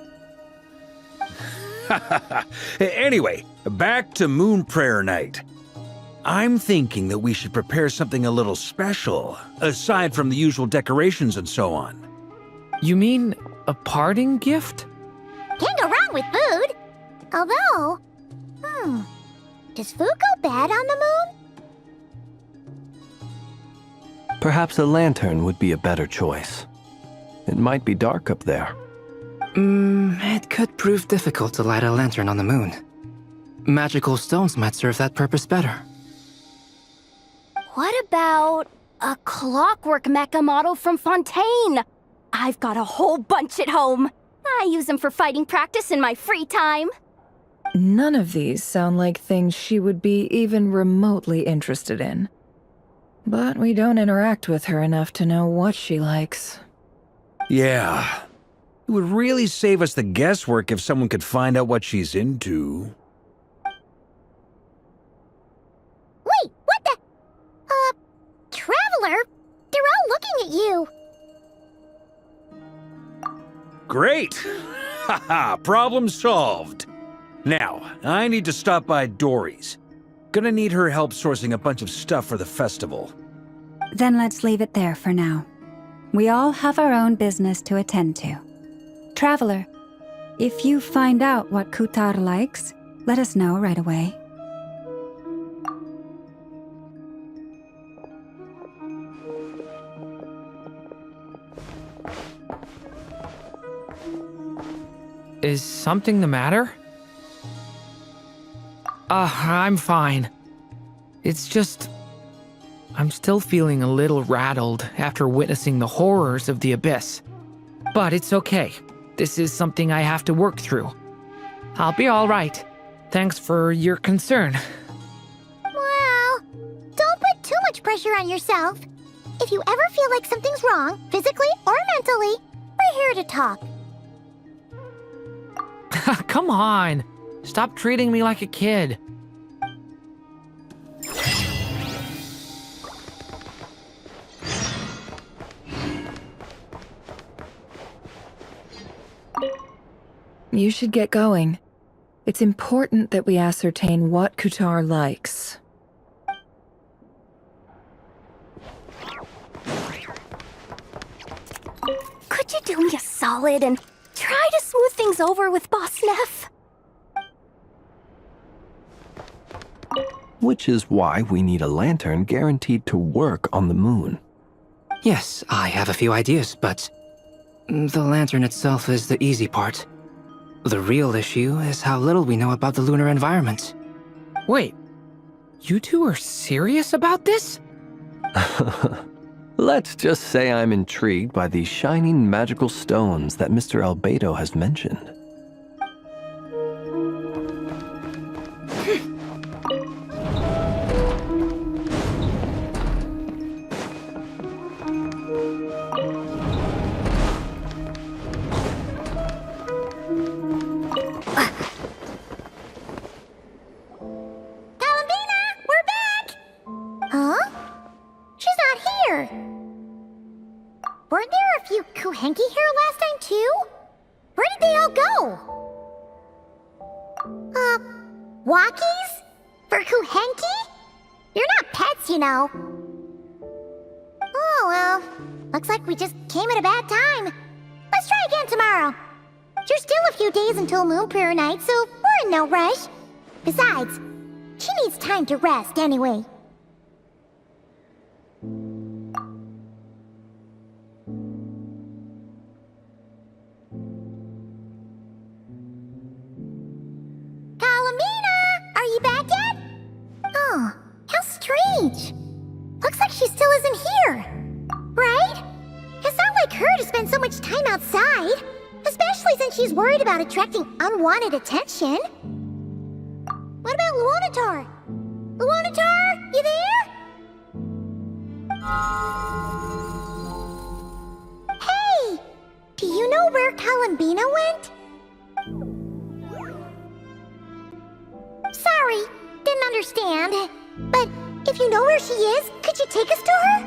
Anyway, back to Moon Prayer Night. I'm thinking that we should prepare something a little special, aside from the usual decorations and so on. You mean a parting gift? Can't go wrong with food. Although, does food go bad on the moon? Perhaps a lantern would be a better choice. It might be dark up there. It could prove difficult to light a lantern on the moon. Magical stones might serve that purpose better. What about a clockwork mecha model from Fontaine? I've got a whole bunch at home. I use them for fighting practice in my free time. None of these sound like things she would be even remotely interested in. But we don't interact with her enough to know what she likes. Yeah. It would really save us the guesswork if someone could find out what she's into. Wait, what the? Traveler? They're all looking at you. Great! Haha, problem solved. Now, I need to stop by Dory's. Gonna need her help sourcing a bunch of stuff for the festival. Then let's leave it there for now. We all have our own business to attend to. Traveler, if you find out what Kutar likes, let us know right away. Is something the matter? I'm fine. It's just... I'm still feeling a little rattled after witnessing the horrors of the abyss. But it's okay. This is something I have to work through. I'll be all right. Thanks for your concern. Well, don't put too much pressure on yourself. If you ever feel like something's wrong, physically or mentally, we're here to talk. Come on. Stop treating me like a kid. You should get going. It's important that we ascertain what Kutar likes. Could you do me a solid and try to smooth things over with Boss Neff? Which is why we need a lantern guaranteed to work on the moon. Yes, I have a few ideas, but the lantern itself is the easy part. The real issue is how little we know about the lunar environment. Wait, you two are serious about this? Let's just say I'm intrigued by these shining magical stones that Mr. Albedo has mentioned. Weren't there a few Kuhenki here last time, too? Where did they all go? Walkies? For Kuhenki? You're not pets, you know. Oh, well. Looks like we just came at a bad time. Let's try again tomorrow. There's still a few days until Moon Prayer Night, so we're in no rush. Besides, she needs time to rest anyway. Oh, how strange. Looks like she still isn't here. Right? It's not like her to spend so much time outside. Especially since she's worried about attracting unwanted attention. What about Luonatar? Luonatar, you there? Hey! Do you know where Kalambina went? Sorry. Didn't understand. But if you know where she is, could you take us to her?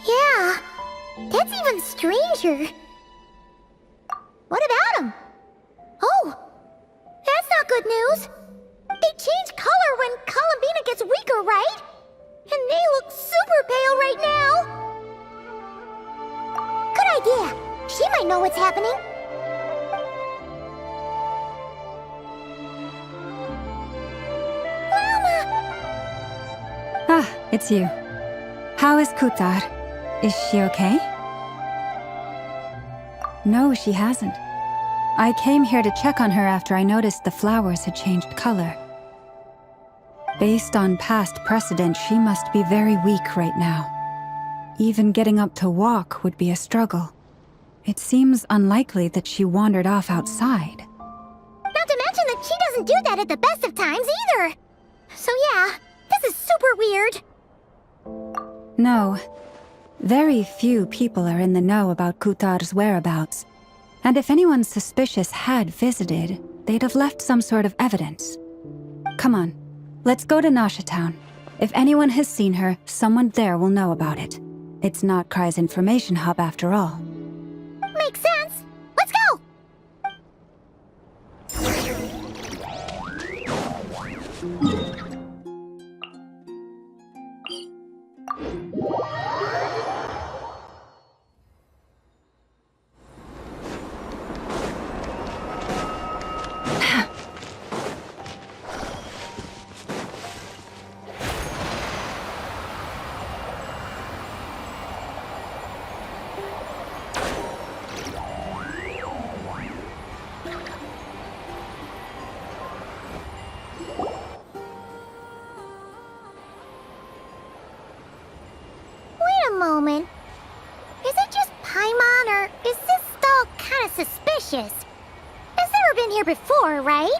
Yeah, that's even stranger. What about him? Oh, that's not good news. They change color when Kalambina gets weaker, right? And they look super pale right now. Good idea. She might know what's happening. Ah, it's you. How is Kutar? Is she okay? No, she hasn't. I came here to check on her after I noticed the flowers had changed color. Based on past precedent, she must be very weak right now. Even getting up to walk would be a struggle. It seems unlikely that she wandered off outside. Not to mention that she doesn't do that at the best of times either. So yeah, this is super weird. No. Very few people are in the know about Kutar's whereabouts. And if anyone suspicious had visited, they'd have left some sort of evidence. Come on, let's go to Nasha Town. If anyone has seen her, someone there will know about it. It's Nod-Krai's information hub after all. Makes sense. Let's go! human. Is it just Paimon, or is this doll kind of suspicious? It's never been here before, right?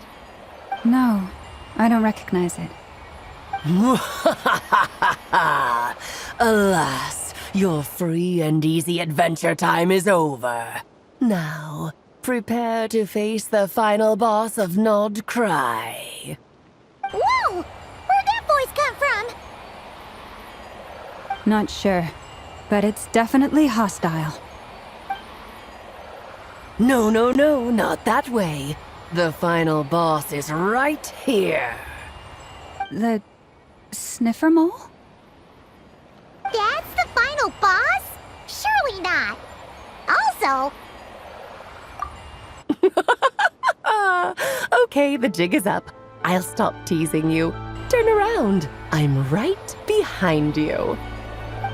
No, I don't recognize it. Alas, your free and easy adventure time is over. Now, prepare to face the final boss of Nod-Krai. Whoa! Where'd that voice come from? Not sure, but it's definitely hostile. No, not that way. The final boss is right here. The sniffer mole? That's the final boss? Surely not. Also... Okay, the jig is up. I'll stop teasing you. Turn around. I'm right behind you.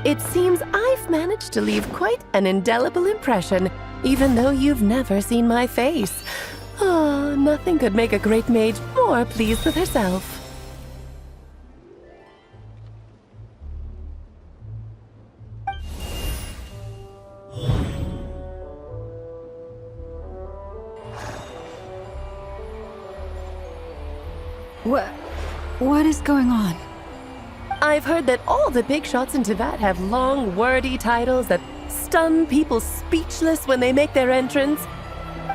It seems I've managed to leave quite an indelible impression, even though you've never seen my face. Ah, nothing could make a great mage more pleased with herself. What is going on? I've heard that all the big shots in Teyvat have long, wordy titles that stun people speechless when they make their entrance.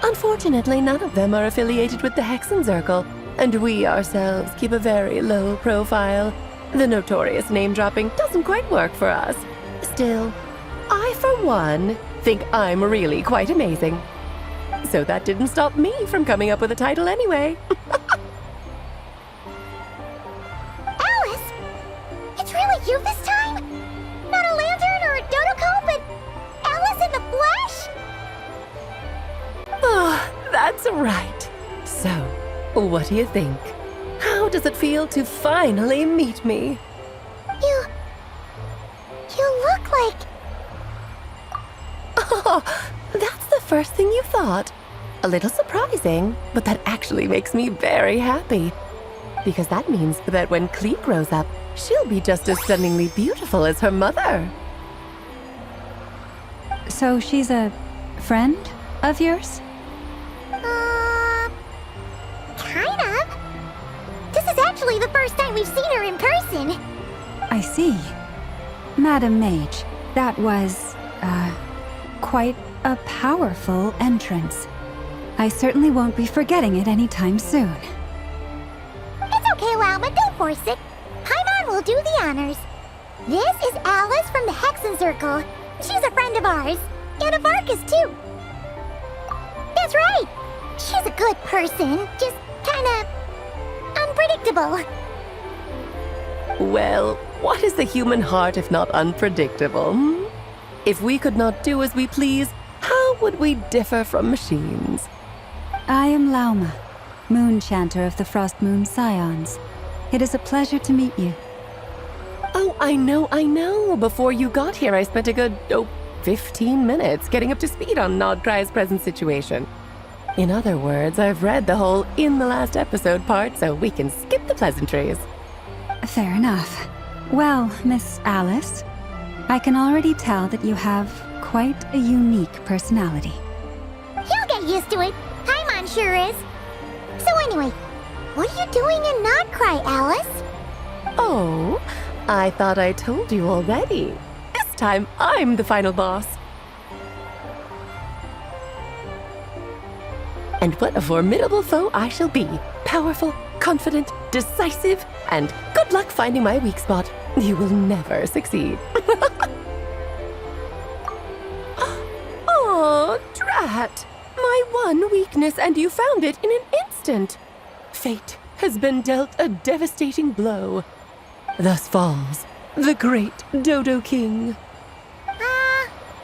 Unfortunately, none of them are affiliated with the Hexenzirkel, and we ourselves keep a very low profile. The notorious name-dropping doesn't quite work for us. Still, I, for one, think I'm really quite amazing. So that didn't stop me from coming up with a title anyway. Alice! It's really you this time? Not a lantern or a Dodoko, but Alice in the flesh? Oh, that's right. So, what do you think? How does it feel to finally meet me? You look like... Oh, that's the first thing you thought. A little surprising, but that actually makes me very happy. Because that means that when Klee grows up, she'll be just as stunningly beautiful as her mother. So she's a friend of yours? Kind of. This is actually the first time we've seen her in person. I see. Madam Mage, that was, quite a powerful entrance. I certainly won't be forgetting it anytime soon. It's okay, Lauma, don't force it. Paimon will do the honors. This is Alice from the Hexenzirkel. She's a friend of ours. And of Arcus, too. That's right. She's a good person, just kinda... unpredictable. Well, what is the human heart if not unpredictable? Hmm? If we could not do as we please, how would we differ from machines? I am Lauma, Moon Chanter of the Frost Moon Scions. It is a pleasure to meet you. Oh, I know. Before you got here, I spent a good, 15 minutes getting up to speed on Nod-Krai's present situation. In other words, I've read the whole in the last episode part, so we can skip the pleasantries. Fair enough. Well, Miss Alice, I can already tell that you have quite a unique personality. He'll get used to it. Paimon sure is. So anyway, what are you doing in Nod-Krai, Alice? Oh, I thought I told you already. This time, I'm the final boss. And what a formidable foe I shall be. Powerful, confident, decisive, and good luck finding my weak spot. You will never succeed. Oh, drat! My one weakness, and you found it in an instant. Fate has been dealt a devastating blow. Thus falls the great Dodo King.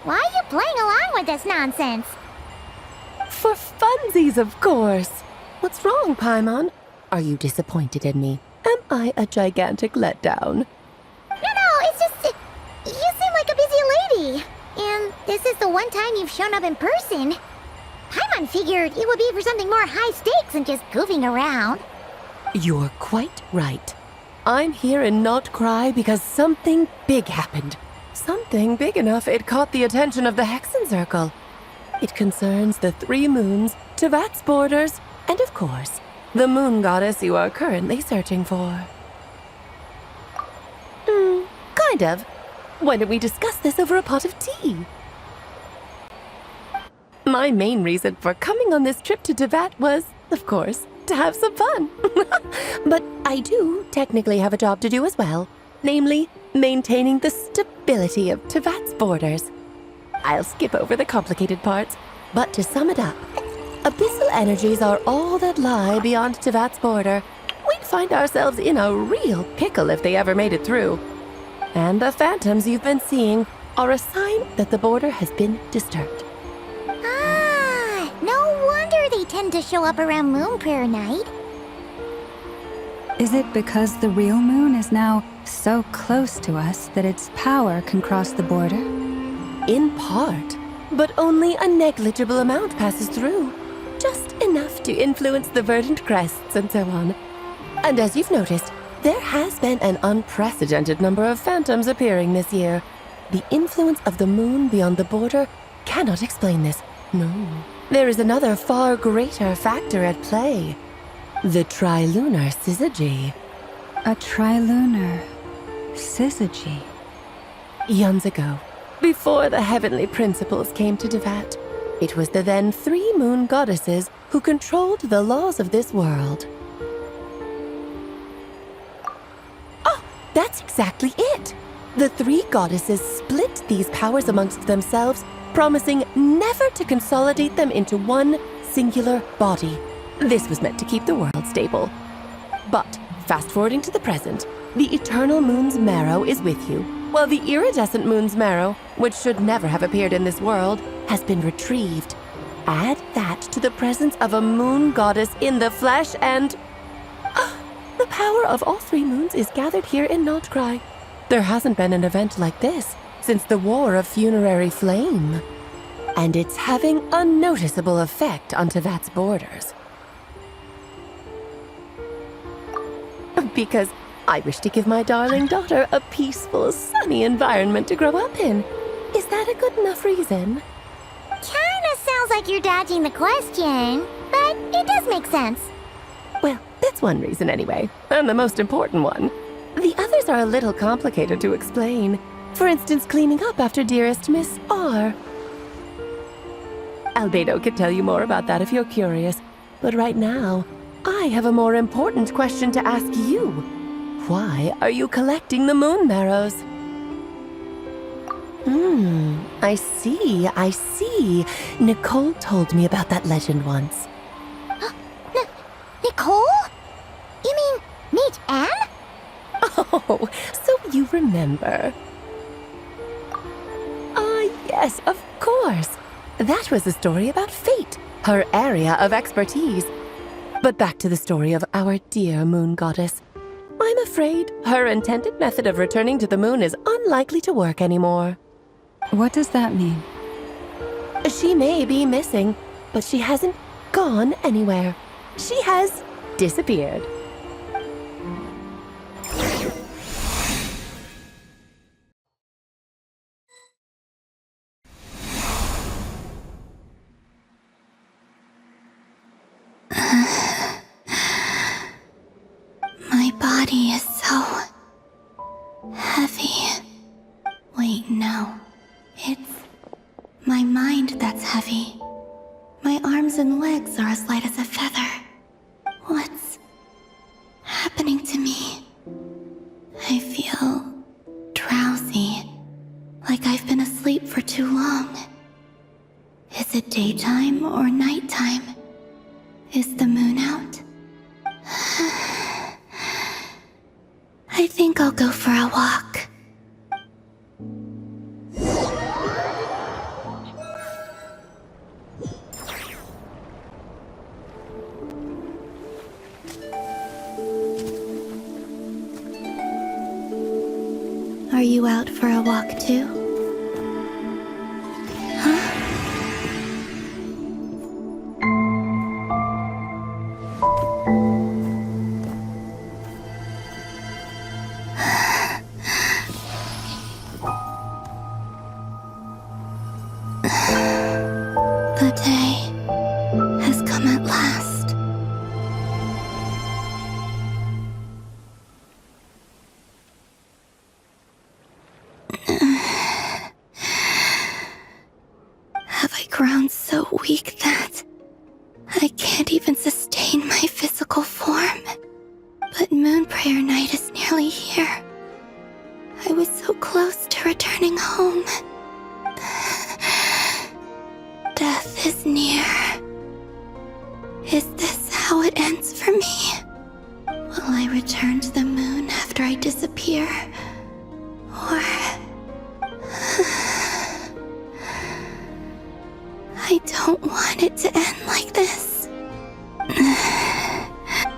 Why are you playing along with this nonsense? For funsies, of course. What's wrong, Paimon? Are you disappointed in me? Am I a gigantic letdown? No, it's just... you seem like a busy lady. And this is the one time you've shown up in person. Paimon figured it would be for something more high stakes than just goofing around. You're quite right. I'm here in Nocturne because something big happened. something big enough it caught the attention of the Hexen Circle. It concerns the 3 moons, Tevat's borders, and of course, the moon goddess you are currently searching for. Kind of. Why don't we discuss this over a pot of tea? My main reason for coming on this trip to Tevat was, of course, to have some fun. But I do technically have a job to do as well, namely, maintaining the stability of Tevat's borders. I'll skip over the complicated parts, but to sum it up, abyssal energies are all that lie beyond Tevat's border. We'd find ourselves in a real pickle if they ever made it through. And the phantoms you've been seeing are a sign that the border has been disturbed. Ah, no wonder they tend to show up around Moon Prayer Night. Is it because the real moon is now so close to us that its power can cross the border? In part, but only a negligible amount passes through. Just enough to influence the verdant crests and so on. And as you've noticed, there has been an unprecedented number of phantoms appearing this year. The influence of the moon beyond the border cannot explain this. No. There is another far greater factor at play. The trilunar syzygy. A trilunar syzygy? Eons ago, before the heavenly principles came to Tevat, it was the then 3 moon goddesses who controlled the laws of this world. That's exactly it. The 3 goddesses split these powers amongst themselves, promising never to consolidate them into one singular body. This was meant to keep the world stable. But, fast-forwarding to the present, the eternal moon's marrow is with you, while the iridescent moon's marrow, which should never have appeared in this world, has been retrieved. Add that to the presence of a moon goddess in the flesh and... the power of all 3 moons is gathered here in Nod-Krai. There hasn't been an event like this since the War of Funerary Flame. And it's having a noticeable effect on Tevat's borders. Because I wish to give my darling daughter a peaceful, sunny environment to grow up in. Is that a good enough reason? Kinda sounds like you're dodging the question, but it does make sense. Well, that's one reason anyway, and the most important one. The others are a little complicated to explain. For instance, cleaning up after dearest Miss R. Albedo could tell you more about that if you're curious, but right now, I have a more important question to ask you. Why are you collecting the moon marrows? I see. Nicole told me about that legend once. Nicole? You mean meet Anne? Oh, so you remember. Yes, of course. That was a story about fate, her area of expertise. But back to the story of our dear moon goddess. I'm afraid her intended method of returning to the moon is unlikely to work anymore. What does that mean? She may be missing, but she hasn't gone anywhere. She has disappeared. My body is so heavy. Wait, no. It's my mind that's heavy. My arms and legs are as light as a feather. What's happening to me? I feel drowsy, like I've been asleep for too long. Is it daytime or nighttime? Is the moon out? I think I'll go for a walk. Are you out for a walk too? grown so weak that I can't even sustain my physical form. But Moon Prayer Night is nearly here. I was so close to returning home. Death is near. Is this how it ends for me? Will I return to the moon after I disappear? Or... I don't want it to end like this.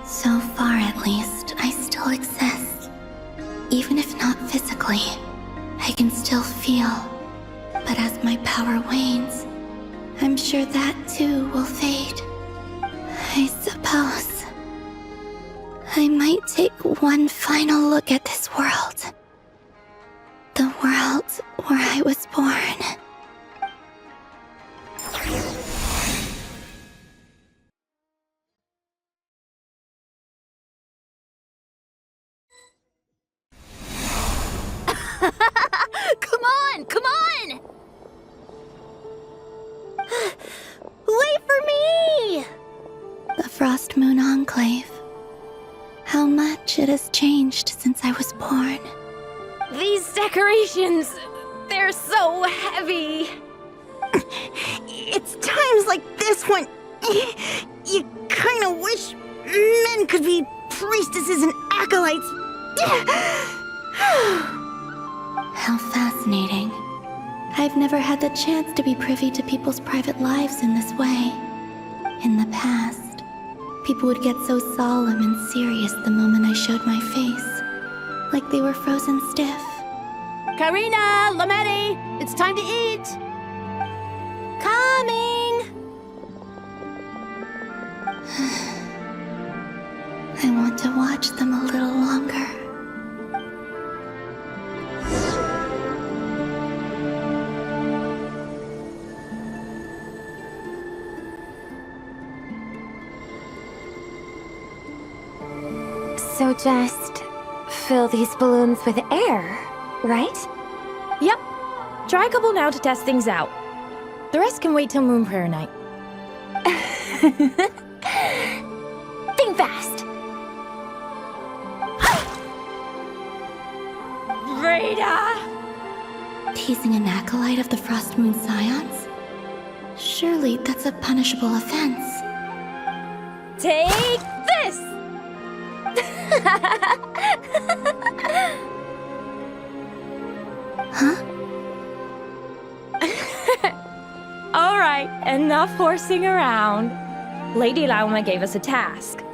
So far, at least, I still exist. Even if not physically, I can still feel. But as my power wanes, I'm sure that too will fade. I suppose I might take one final look at this world. The world where I was born. Come on! Come on! Wait for me! The Frost Moon Enclave. How much it has changed since I was born. These decorations, they're so heavy. It's times like this when you kind of wish men could be priestesses and acolytes. How fascinating. I've never had the chance to be privy to people's private lives in this way. In the past, people would get so solemn and serious the moment I showed my face, like they were frozen stiff. Karina, Lametti, it's time to eat. Coming! I want to watch them a little longer. So just fill these balloons with air, right? Yep. Try a couple now to test things out. The rest can wait till Moon Prayer Night. Think fast. Rita! Teasing an acolyte of the Frost Moon Scions? Surely that's a punishable offense. Take this! Huh? Alright, enough horsing around. Lady Lauma gave us a task.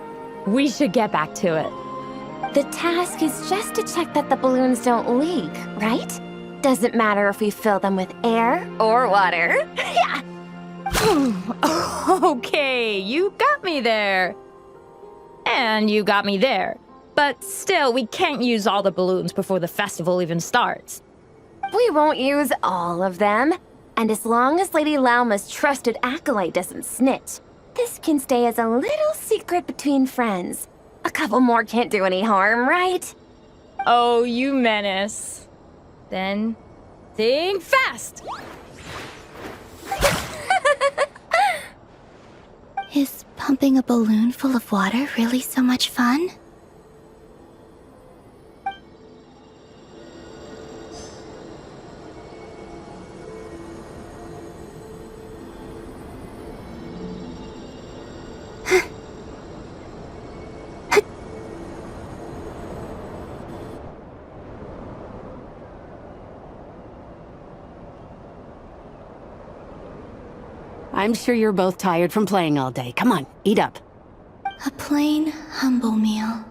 We should get back to it. The task is just to check that the balloons don't leak, right? Doesn't matter if we fill them with air or water. Yeah. Okay, you got me there. And you got me there. But still, we can't use all the balloons before the festival even starts. We won't use all of them. And as long as Lady Lauma's trusted acolyte doesn't snitch, this can stay as a little secret between friends. A couple more can't do any harm, right? Oh, you menace. Then, think fast! Is pumping a balloon full of water really so much fun? I'm sure you're both tired from playing all day. Come on, eat up. A plain, humble meal.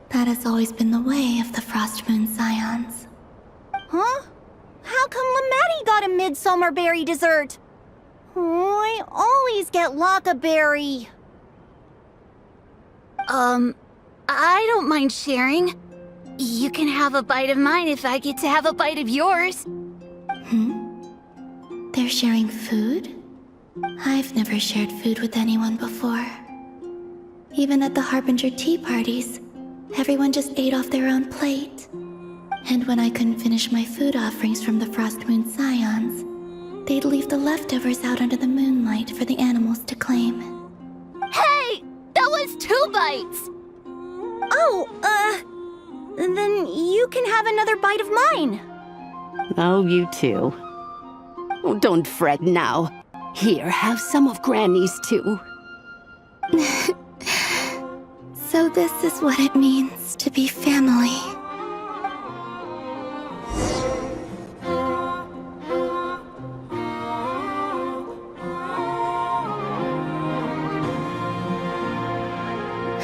That has always been the way of the Frost Moon Scions. Huh? How come Lametti got a midsummer berry dessert? Oh, I always get Lockaberry. I don't mind sharing. You can have a bite of mine if I get to have a bite of yours. They're sharing food? I've never shared food with anyone before. Even at the Harbinger tea parties, everyone just ate off their own plate. And when I couldn't finish my food offerings from the Frost Moon Scions, they'd leave the leftovers out under the moonlight for the animals to claim. Hey! That was 2 bites! Then you can have another bite of mine. Oh, you too. Oh, don't fret now. Here, have some of Granny's too. So this is what it means to be family.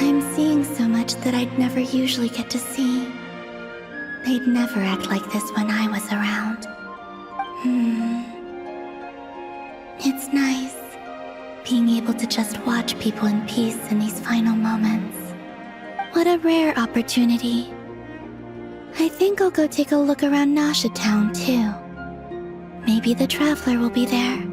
I'm seeing so much that I'd never usually get to see. They'd never act like this when I was around. It's nice, being able to just watch people in peace in these final moments. What a rare opportunity. I think I'll go take a look around Nasha Town, too. Maybe the Traveler will be there.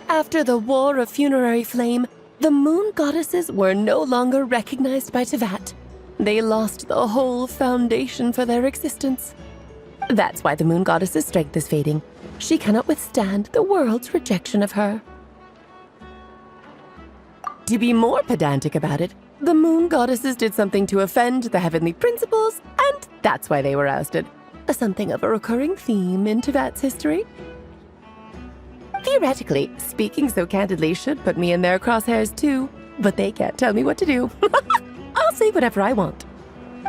After the War of Funerary Flame, the moon goddesses were no longer recognized by Tevat. They lost the whole foundation for their existence. That's why the moon goddess's strength is fading. She cannot withstand the world's rejection of her. To be more pedantic about it, the moon goddesses did something to offend the heavenly principles, and that's why they were ousted. Something of a recurring theme in Tevat's history. Theoretically, speaking so candidly should put me in their crosshairs too, but they can't tell me what to do. I'll say whatever I want.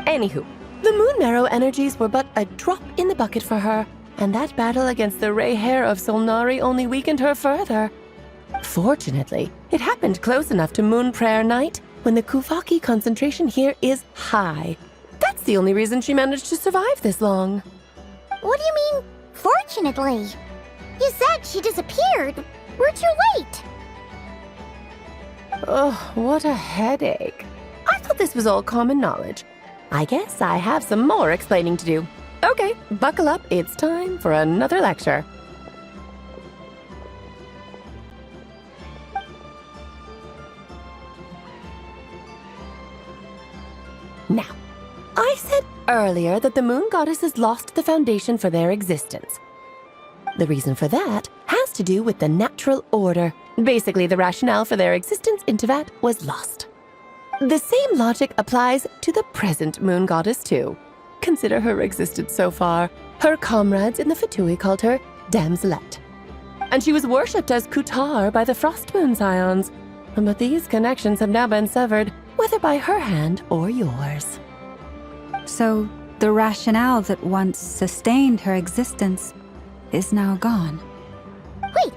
Anywho, the Moon Marrow energies were but a drop in the bucket for her, and that battle against the Ray Hair of Solnari only weakened her further. Fortunately, it happened close enough to Moon Prayer Night when the Kuvaki concentration here is high. That's the only reason she managed to survive this long. What do you mean, fortunately? You said she disappeared. We're too late. Oh, what a headache. I thought this was all common knowledge. I guess I have some more explaining to do. Okay, buckle up. It's time for another lecture. Now, I said earlier that the moon goddesses lost the foundation for their existence. The reason for that has to do with the natural order. Basically, the rationale for their existence in Tevat was lost. The same logic applies to the present moon goddess too. Consider her existence so far. Her comrades in the Fatui called her Damselette. And she was worshipped as Kutar by the Frost Moon Scions. But these connections have now been severed, whether by her hand or yours. So, the rationale that once sustained her existence is now gone. Wait,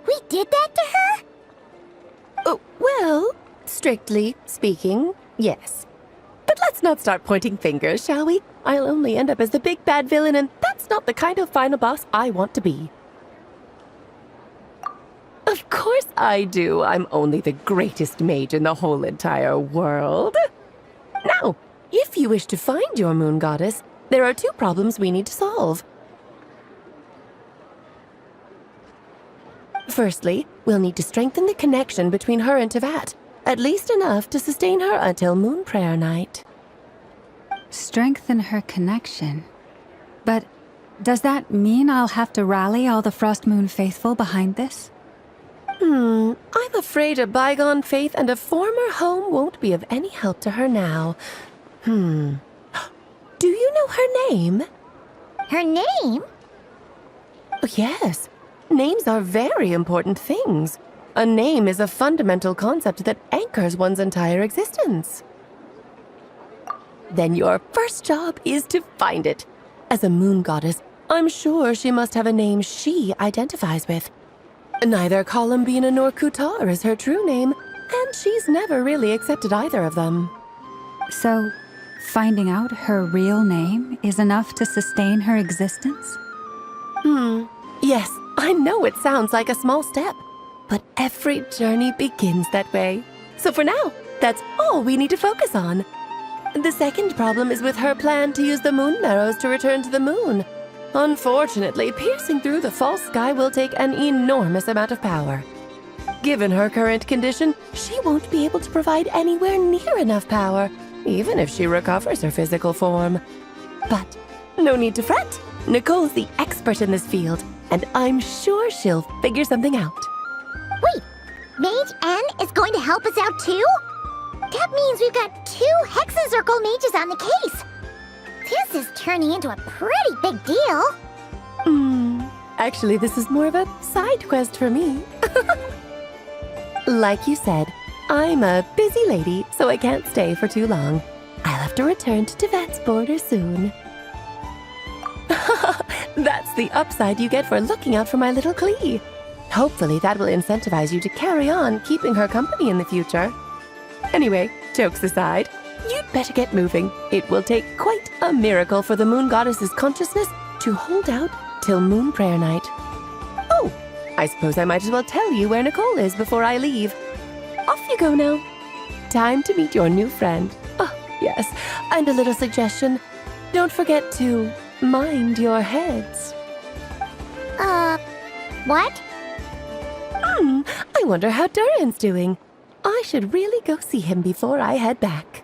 we did that to her? Oh, well, strictly speaking, yes. But let's not start pointing fingers, shall we? I'll only end up as the big bad villain, and that's not the kind of final boss I want to be. Of course I do. I'm only the greatest mage in the whole entire world. Now, if you wish to find your moon goddess, there are 2 problems we need to solve. Firstly, we'll need to strengthen the connection between her and Tevat, at least enough to sustain her until Moon Prayer Night. Strengthen her connection. But does that mean I'll have to rally all the Frost Moon faithful behind this? I'm afraid a bygone faith and a former home won't be of any help to her now. Do you know her name? Her name? Oh, yes. Names are very important things. A name is a fundamental concept that anchors one's entire existence. Then your first job is to find it. As a moon goddess, I'm sure she must have a name she identifies with. Neither Columbina nor Kutar is her true name, and she's never really accepted either of them. So, finding out her real name is enough to sustain her existence? Yes, I know it sounds like a small step, but every journey begins that way. So for now, that's all we need to focus on. The second problem is with her plan to use the moon marrows to return to the moon. Unfortunately, piercing through the false sky will take an enormous amount of power. Given her current condition, she won't be able to provide anywhere near enough power, even if she recovers her physical form. But no need to fret. Nicole's the expert in this field, and I'm sure she'll figure something out. Wait, Mage N is going to help us out too? That means we've got 2 Hexacircle mages on the case. This is turning into a pretty big deal. Actually, this is more of a side quest for me. Like you said, I'm a busy lady, so I can't stay for too long. I'll have to return to Tibet's border soon. That's the upside you get for looking out for my little Klee. Hopefully that will incentivize you to carry on keeping her company in the future. Anyway, jokes aside, you'd better get moving. It will take quite a miracle for the Moon Goddess's consciousness to hold out till Moon Prayer Night. Oh, I suppose I might as well tell you where Nicole is before I leave. Off you go now. Time to meet your new friend. Oh, yes, and a little suggestion. Don't forget to mind your heads. What? I wonder how Durin's doing. I should really go see him before I head back.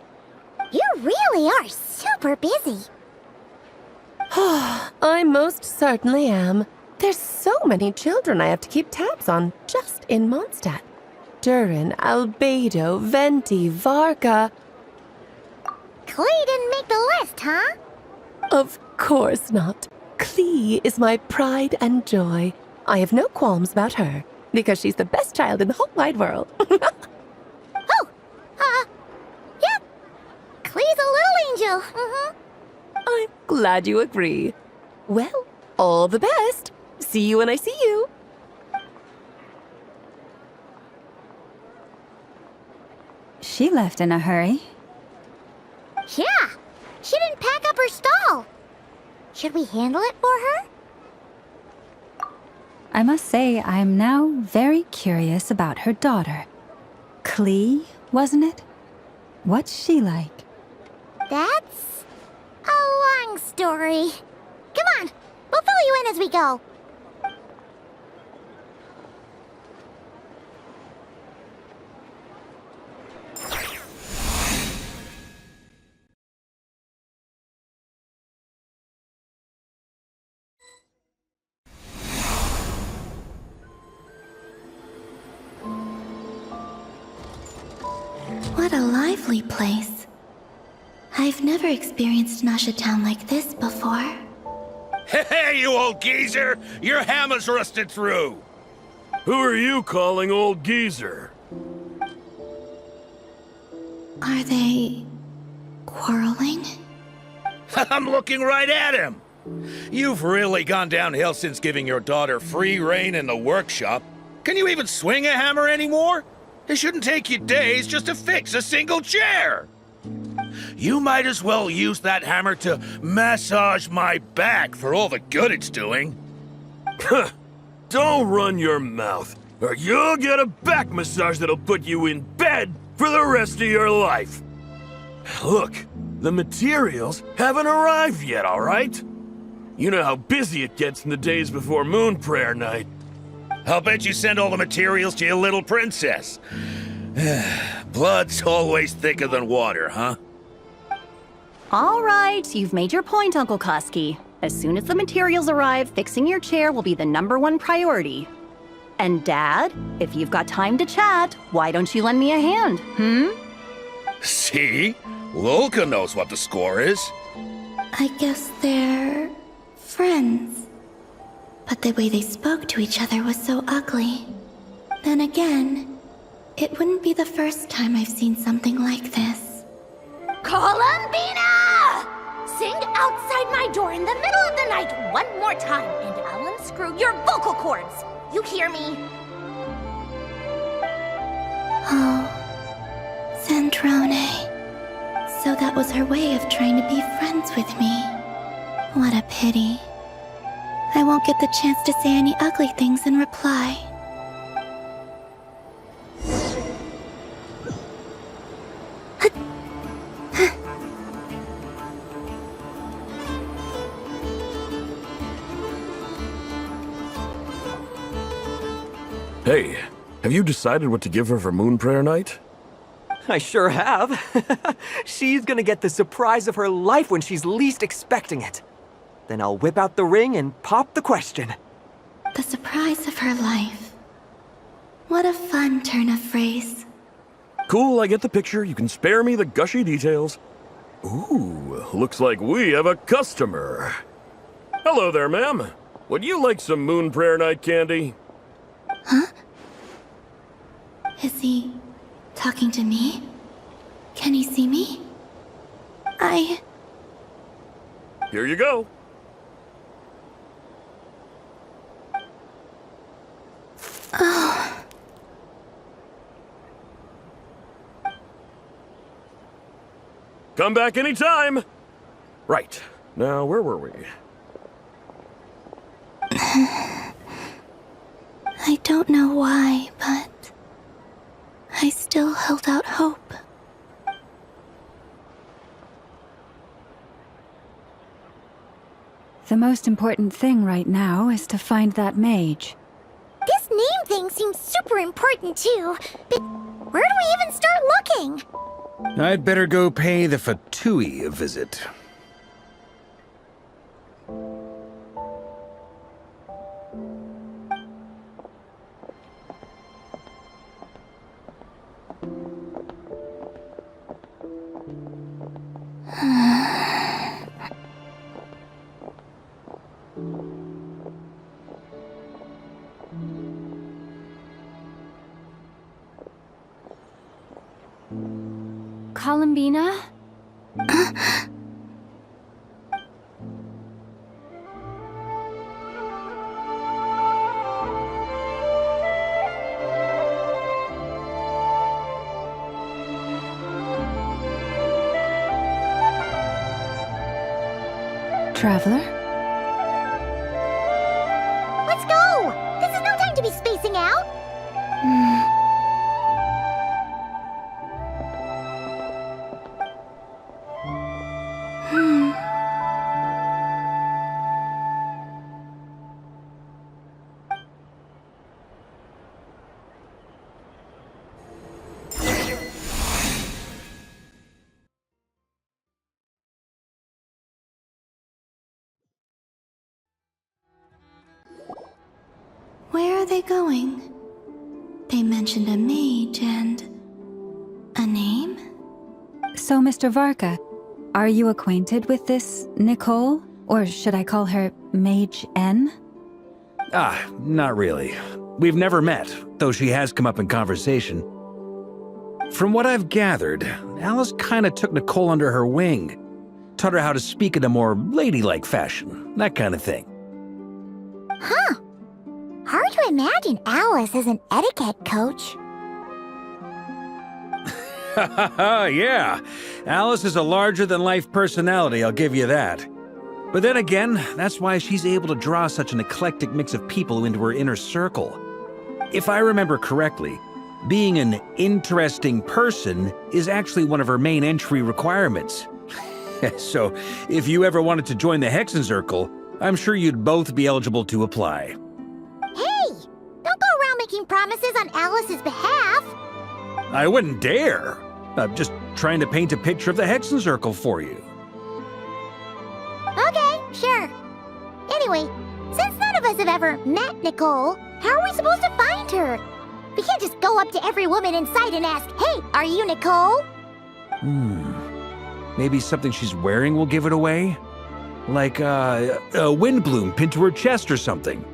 You really are super busy. I most certainly am. There's so many children I have to keep tabs on just in Mondstadt. Durin, Albedo, Venti, Varka. Klee didn't make the list, huh? Of course not. Klee is my pride and joy. I have no qualms about her, because she's the best child in the whole wide world. Yep. Klee's a little angel. I'm glad you agree. Well, all the best. See you when I see you. She left in a hurry. Yeah, she didn't pack up her stall. Should we handle it for her? I must say, I'm now very curious about her daughter. Klee, wasn't it? What's she like? That's a long story. Come on, we'll fill you in as we go. What a lively place. I've never experienced Nasha Town like this before. Hey, you old geezer! Your hammer's rusted through! Who are you calling old geezer? Are they quarreling? I'm looking right at him! You've really gone downhill since giving your daughter free rein in the workshop. Can you even swing a hammer anymore? It shouldn't take you days just to fix a single chair! You might as well use that hammer to massage my back for all the good it's doing. Don't run your mouth, or you'll get a back massage that'll put you in bed for the rest of your life. Look, the materials haven't arrived yet, all right? You know how busy it gets in the days before Moon Prayer Night. I'll bet you send all the materials to your little princess. Blood's always thicker than water, huh? All right, you've made your point, Uncle Koski. As soon as the materials arrive, fixing your chair will be the #1 priority. And Dad, if you've got time to chat, why don't you lend me a hand, See? Lolka knows what the score is. I guess they're friends. But the way they spoke to each other was so ugly. Then again, it wouldn't be the first time I've seen something like this. Columbina! Sing outside my door in the middle of the night one more time, and I'll unscrew your vocal cords. You hear me? Oh, Zandrone. So that was her way of trying to be friends with me. What a pity. I won't get the chance to say any ugly things in reply. Hey, Have you decided what to give her for Moon Prayer Night? I sure have. She's gonna get the surprise of her life when she's least expecting it. Then I'll whip out the ring and pop the question. The surprise of her life. What a fun turn of phrase. Cool, I get the picture. You can spare me the gushy details. Ooh, looks like we have a customer. Hello there, ma'am. Would you like some Moon Prayer Night candy? Huh? Is he talking to me? Can he see me? Here you go. Oh. Come back anytime. Right. Now, where were we? I don't know why, but I still held out hope. The most important thing right now is to find that mage. This name thing seems super important too, but where do we even start looking? I'd better go pay the Fatui a visit. Columbina? Traveler? Let's go! This is no time to be spacing out! Where are they going? They mentioned a mage and a name? So, Mr. Varka, are you acquainted with this Nicole? Or should I call her Mage N? Not really. We've never met, though she has come up in conversation. From what I've gathered, Alice kinda took Nicole under her wing. Taught her how to speak in a more ladylike fashion, that kind of thing. Huh. Hard to imagine Alice as an etiquette coach. Yeah, Alice is a larger-than-life personality, I'll give you that. But then again, that's why she's able to draw such an eclectic mix of people into her inner circle. If I remember correctly, being an interesting person is actually one of her main entry requirements. So, if you ever wanted to join the Hexenzirkel, I'm sure you'd both be eligible to apply. Hey! Don't go around making promises on Alice's behalf! I wouldn't dare. I'm just trying to paint a picture of the Hexenzirkel for you. Okay, sure. Anyway, since none of us have ever met Nicole, how are we supposed to find her? We can't just go up to every woman in sight and ask, "Hey, are you Nicole?" Maybe something she's wearing will give it away? Like, a windbloom pinned to her chest or something.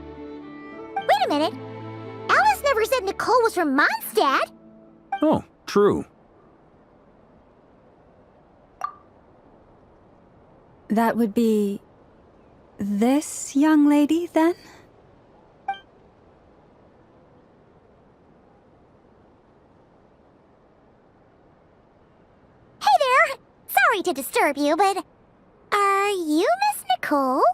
Wait a minute. Alice never said Nicole was from Mondstadt. Oh, true. That would be... this young lady, then? Hey there! Sorry to disturb you, but... are you Miss Nicole?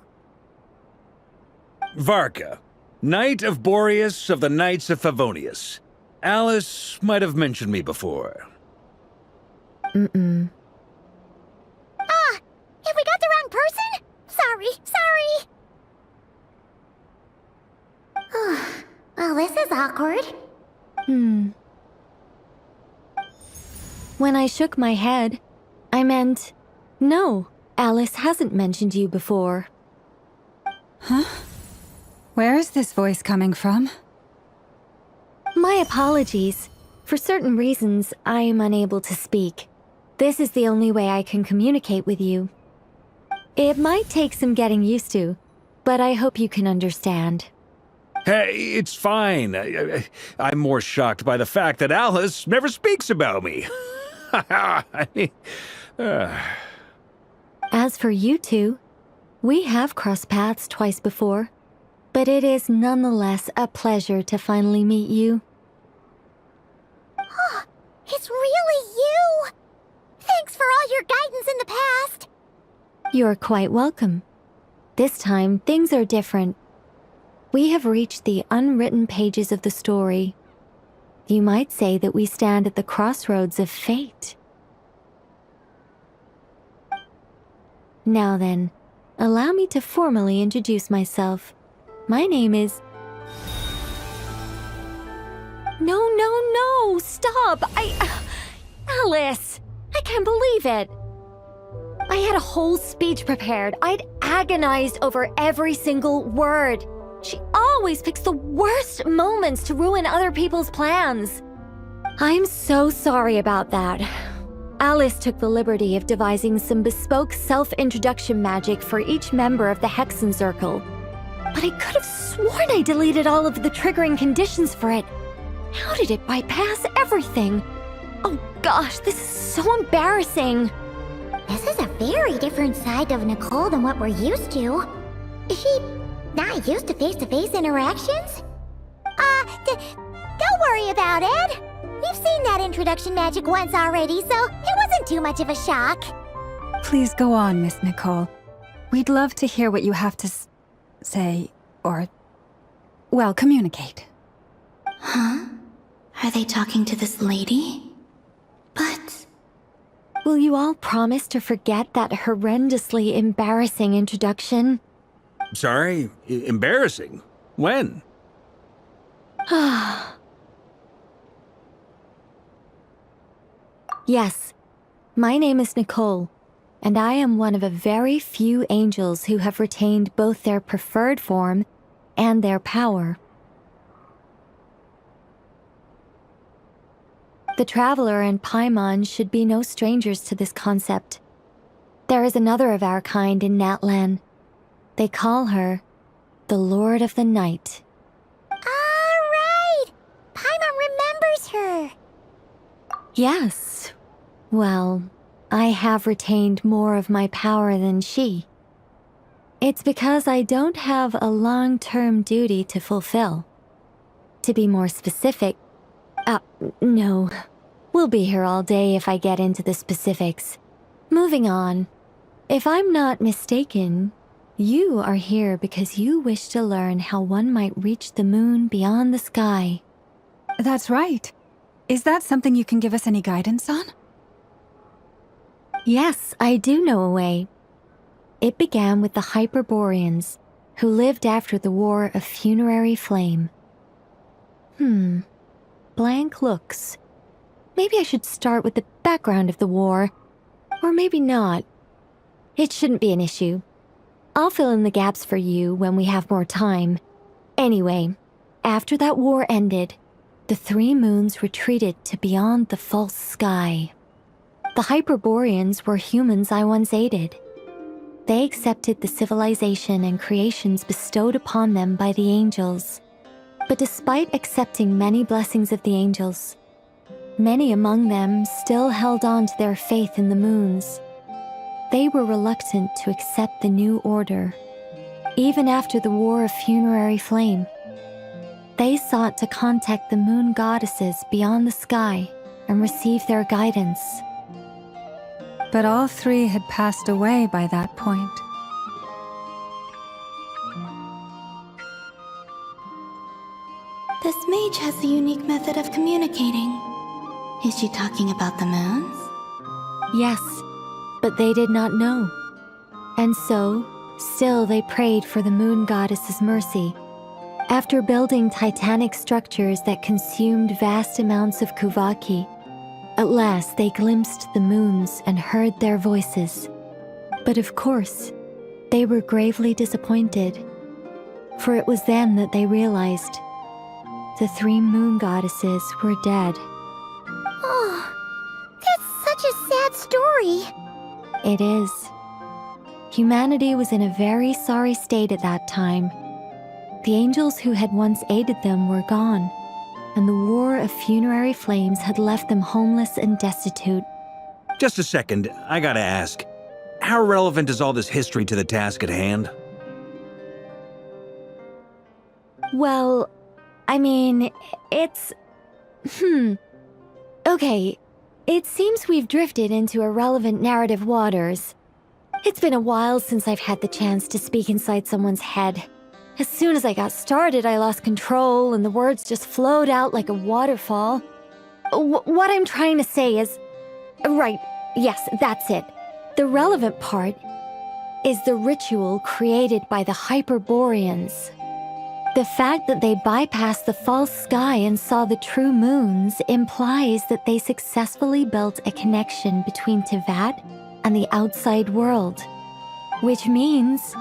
Varka, Knight of Boreas of the Knights of Favonius. Alice might have mentioned me before. Have we got the wrong person? Sorry. Well, this is awkward. When I shook my head, I meant, no, Alice hasn't mentioned you before. Huh? Where is this voice coming from? My apologies. For certain reasons, I am unable to speak. This is the only way I can communicate with you. It might take some getting used to, but I hope you can understand. Hey, it's fine. I'm more shocked by the fact that Alice never speaks about me. As for you two, we have crossed paths twice before, but it is nonetheless a pleasure to finally meet you. Oh, it's really you! Thanks for all your guidance in the past! You're quite welcome. This time, things are different. We have reached the unwritten pages of the story. You might say that we stand at the crossroads of fate. Now then, allow me to formally introduce myself. My name is... No, stop! Alice! I can't believe it! I had a whole speech prepared. I'd agonized over every single word. She always picks the worst moments to ruin other people's plans. I'm so sorry about that. Alice took the liberty of devising some bespoke self-introduction magic for each member of the Hexen Circle. But I could have sworn I deleted all of the triggering conditions for it. How did it bypass everything? Oh gosh, this is so embarrassing. This is a very different side of Nicole than what we're used to. Is she not used to face-to-face interactions? Don't worry about it. We've seen that introduction magic once already, so it wasn't too much of a shock. Please go on, Miss Nicole. We'd love to hear what you have to say, or, well, communicate. Huh? Are they talking to this lady? But... Will you all promise to forget that horrendously embarrassing introduction? Sorry? Embarrassing? When? Yes, my name is Nicole, and I am one of a very few angels who have retained both their preferred form and their power. The Traveler and Paimon should be no strangers to this concept. There is another of our kind in Natlan. They call her the Lord of the Night. Alright! Paimon remembers her! Yes. Well, I have retained more of my power than she. It's because I don't have a long-term duty to fulfill. To be more specific, no. We'll be here all day if I get into the specifics. Moving on. If I'm not mistaken, you are here because you wish to learn how one might reach the moon beyond the sky. That's right. Is that something you can give us any guidance on? Yes, I do know a way. It began with the Hyperboreans, who lived after the War of Funerary Flame. Blank looks. Maybe I should start with the background of the war. Or maybe not. It shouldn't be an issue. I'll fill in the gaps for you when we have more time. Anyway, after that war ended, the three moons retreated to beyond the false sky. The Hyperboreans were humans I once aided. They accepted the civilization and creations bestowed upon them by the angels. But despite accepting many blessings of the angels, many among them still held on to their faith in the moons. They were reluctant to accept the new order. Even after the War of Funerary Flame, they sought to contact the moon goddesses beyond the sky and receive their guidance. But all three had passed away by that point. This mage has a unique method of communicating. Is she talking about the moons? Yes, but they did not know. And so, still they prayed for the moon goddess's mercy. After building titanic structures that consumed vast amounts of Kuvaki, at last they glimpsed the moons and heard their voices. But of course, they were gravely disappointed, for it was then that they realized the 3 moon goddesses were dead. Oh, that's such a sad story. It is. Humanity was in a very sorry state at that time. The angels who had once aided them were gone, and the war of funerary flames had left them homeless and destitute. Just a second, I gotta ask. How relevant is all this history to the task at hand? Well, I mean, it's... Okay, it seems we've drifted into irrelevant narrative waters. It's been a while since I've had the chance to speak inside someone's head. As soon as I got started, I lost control and the words just flowed out like a waterfall. What I'm trying to say is... Right, yes, that's it. The relevant part is the ritual created by the Hyperboreans. The fact that they bypassed the false sky and saw the true moons implies that they successfully built a connection between Teyvat and the outside world. Which means,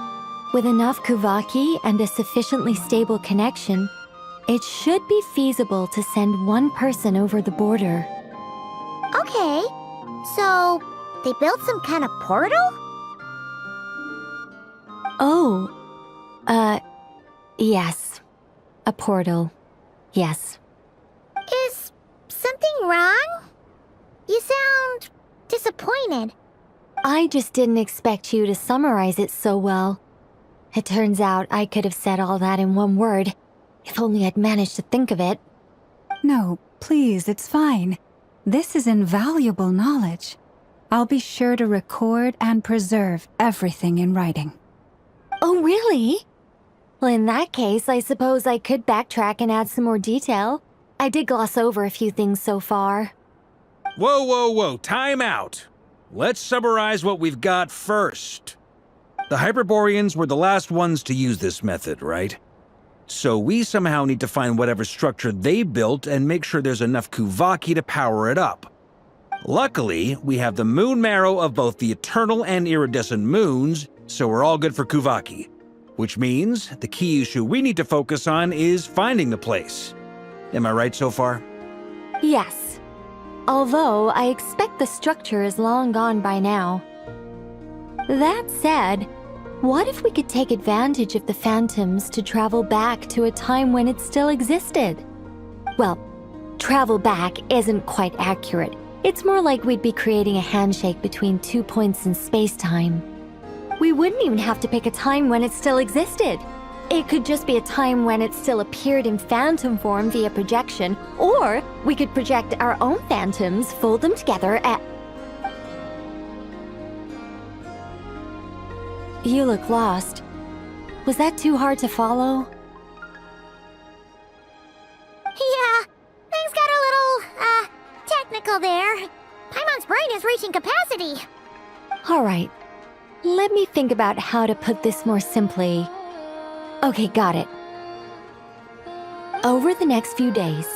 with enough Kuvaki and a sufficiently stable connection, it should be feasible to send one person over the border. Okay, so they built some kind of portal? Oh, yes. A portal. Yes. Is something wrong? You sound disappointed. I just didn't expect you to summarize it so well. It turns out I could have said all that in one word, if only I'd managed to think of it. No, please, it's fine. This is invaluable knowledge. I'll be sure to record and preserve everything in writing. Oh, really? Well, in that case, I suppose I could backtrack and add some more detail. I did gloss over a few things so far. Whoa, whoa, whoa, time out. Let's summarize what we've got first. The Hyperboreans were the last ones to use this method, right? So we somehow need to find whatever structure they built and make sure there's enough Kuvaki to power it up. Luckily, we have the moon marrow of both the eternal and iridescent moons, so we're all good for Kuvaki. Which means the key issue we need to focus on is finding the place. Am I right so far? Yes. Although I expect the structure is long gone by now. That said, what if we could take advantage of the phantoms to travel back to a time when it still existed? Well, travel back isn't quite accurate. It's more like we'd be creating a handshake between 2 points in space-time. We wouldn't even have to pick a time when it still existed. It could just be a time when it still appeared in phantom form via projection, or we could project our own phantoms, fold them together at... You look lost. Was that too hard to follow? Yeah, things got a little, technical there. Paimon's brain is reaching capacity. All right. Let me think about how to put this more simply. Okay, got it. Over the next few days,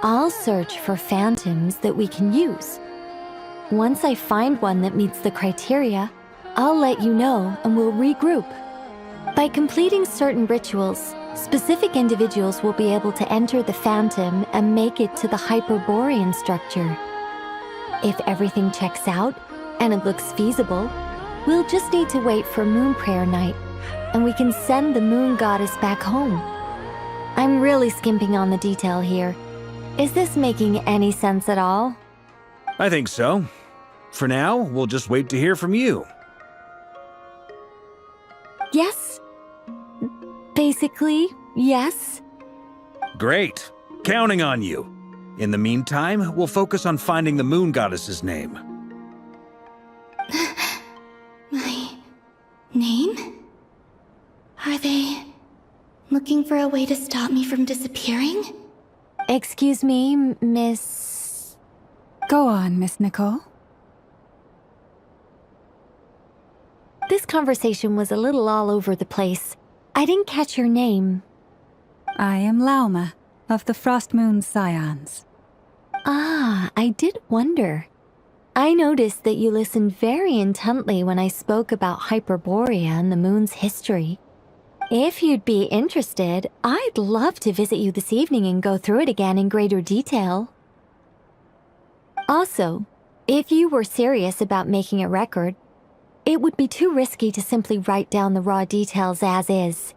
I'll search for phantoms that we can use. Once I find one that meets the criteria, I'll let you know and we'll regroup. By completing certain rituals, specific individuals will be able to enter the phantom and make it to the Hyperborean structure. If everything checks out and it looks feasible, we'll just need to wait for Moon Prayer Night, and we can send the Moon Goddess back home. I'm really skimping on the detail here. Is this making any sense at all? I think so. For now, we'll just wait to hear from you. Yes. Basically, yes. Great. Counting on you. In the meantime, we'll focus on finding the Moon Goddess's name. My name? Are they looking for a way to stop me from disappearing? Excuse me, Miss... Go on, Miss Nicole. This conversation was a little all over the place. I didn't catch your name. I am Lauma, of the Frost Moon Scions. Ah, I did wonder. I noticed that you listened very intently when I spoke about Hyperborea and the moon's history. If you'd be interested, I'd love to visit you this evening and go through it again in greater detail. Also, if you were serious about making a record, it would be too risky to simply write down the raw details as is.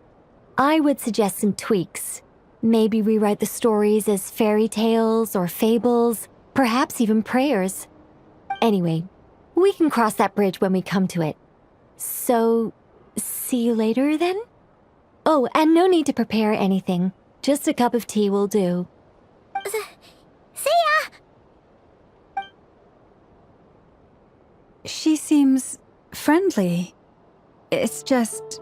I would suggest some tweaks. Maybe rewrite the stories as fairy tales or fables, perhaps even prayers. Anyway, we can cross that bridge when we come to it. So, see you later then? Oh, and no need to prepare anything. Just a cup of tea will do. See ya! She seems friendly. It's just...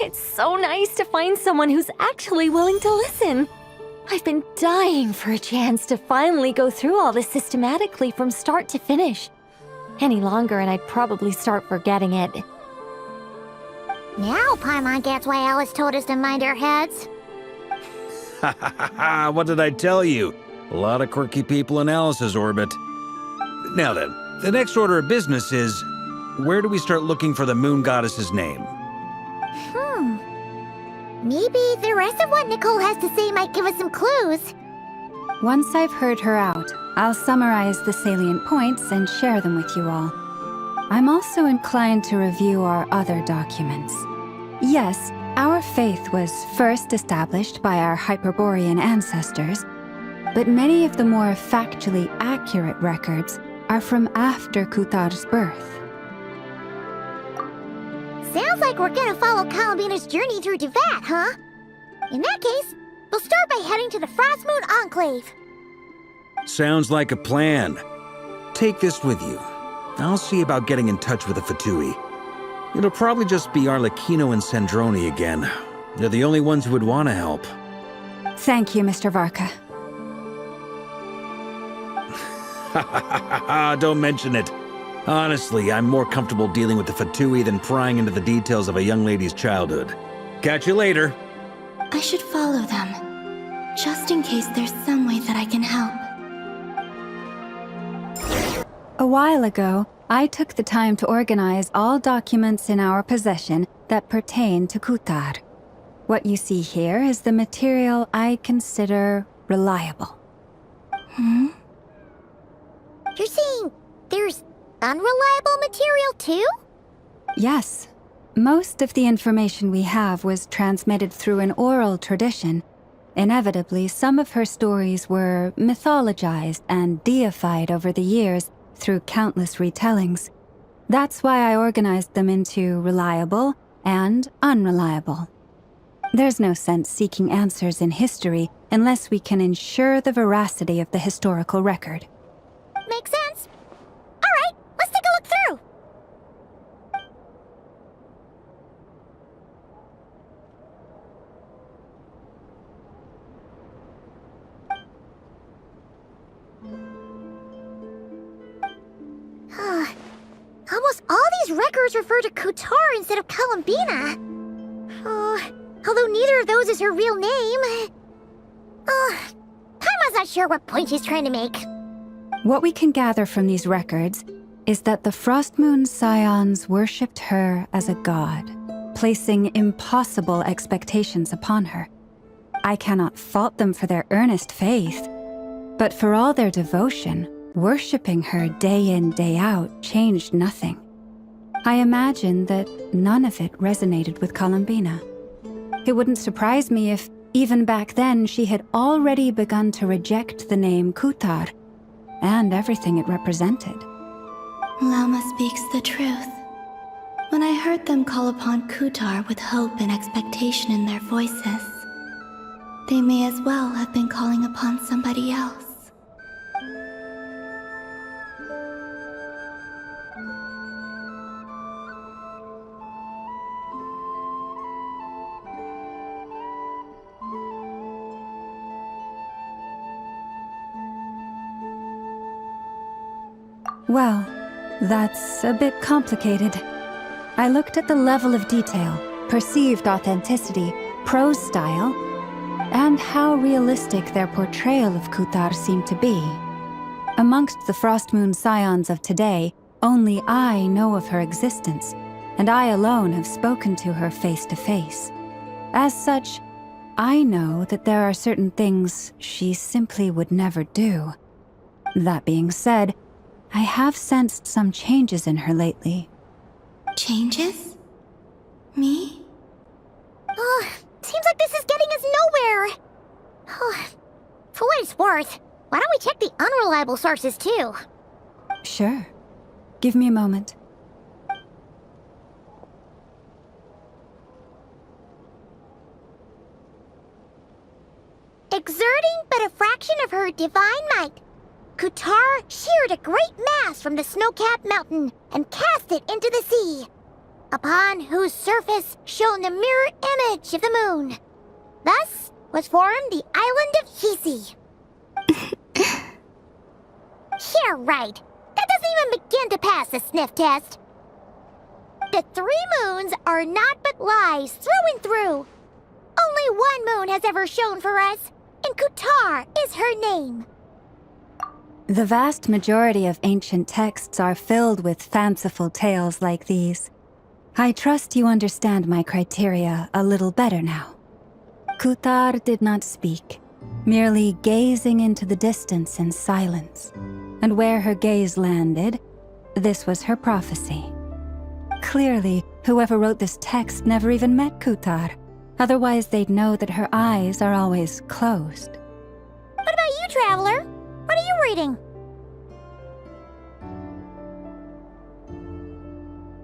It's so nice to find someone who's actually willing to listen. I've been dying for a chance to finally go through all this systematically from start to finish. Any longer and I'd probably start forgetting it. Now Paimon gets why Alice told us to mind our heads. Ha ha ha ha! What did I tell you? A lot of quirky people in Alice's orbit. Now then, the next order of business is, where do we start looking for the moon goddess's name? Maybe the rest of what Nicole has to say might give us some clues. Once I've heard her out, I'll summarize the salient points and share them with you all. I'm also inclined to review our other documents. Yes, our faith was first established by our Hyperborean ancestors, but many of the more factually accurate records are from after Kuthar's birth. Sounds like we're gonna follow Columbina's journey through Teyvat, huh? In that case, we'll start by heading to the Frost Moon Enclave. Sounds like a plan. Take this with you. I'll see about getting in touch with the Fatui. It'll probably just be Arlecchino and Sandroni again. They're the only ones who would want to help. Thank you, Mr. Varka. Don't mention it. Honestly, I'm more comfortable dealing with the Fatui than prying into the details of a young lady's childhood. Catch you later. I should follow them, just in case there's some way that I can help. A while ago, I took the time to organize all documents in our possession that pertain to Kuthar. What you see here is the material I consider reliable. You're saying there's unreliable material too? Yes. Most of the information we have was transmitted through an oral tradition. Inevitably, some of her stories were mythologized and deified over the years through countless retellings. That's why I organized them into reliable and unreliable. There's no sense seeking answers in history unless we can ensure the veracity of the historical record. Makes sense. All right, let's take a look through. Almost all these records refer to Kuthar instead of Columbina. Although neither of those is her real name. Paimon's not sure what point she's trying to make. What we can gather from these records is that the Frost Moon Scions worshipped her as a god, placing impossible expectations upon her. I cannot fault them for their earnest faith, but for all their devotion, worshipping her day in, day out changed nothing. I imagine that none of it resonated with Columbina. It wouldn't surprise me if, even back then, she had already begun to reject the name Kuthar and everything it represented. Lauma speaks the truth. When I heard them call upon Kuthar with hope and expectation in their voices, they may as well have been calling upon somebody else. Well, that's a bit complicated. I looked at the level of detail, perceived authenticity, prose style, and how realistic their portrayal of Kuthar seemed to be. Amongst the Frostmoon scions of today, only I know of her existence, and I alone have spoken to her face to face. As such, I know that there are certain things she simply would never do. That being said, I have sensed some changes in her lately. Changes? Me? Oh, seems like this is getting us nowhere. Oh, for what it's worth, why don't we check the unreliable sources too? Sure. Give me a moment. Exerting but a fraction of her divine might, Kuthar sheared a great mass from the snow-capped mountain and cast it into the sea, upon whose surface shone the mirror image of the moon. Thus was formed the island of Hisi. Yeah, right. That doesn't even begin to pass the sniff test. The 3 moons are naught but lies through and through. Only one moon has ever shone for us, and Kuthar is her name. The vast majority of ancient texts are filled with fanciful tales like these. I trust you understand my criteria a little better now. Kuthar did not speak, merely gazing into the distance in silence. And where her gaze landed, this was her prophecy. Clearly, whoever wrote this text never even met Kuthar. Otherwise, they'd know that her eyes are always closed. What about you, Traveler? What are you reading?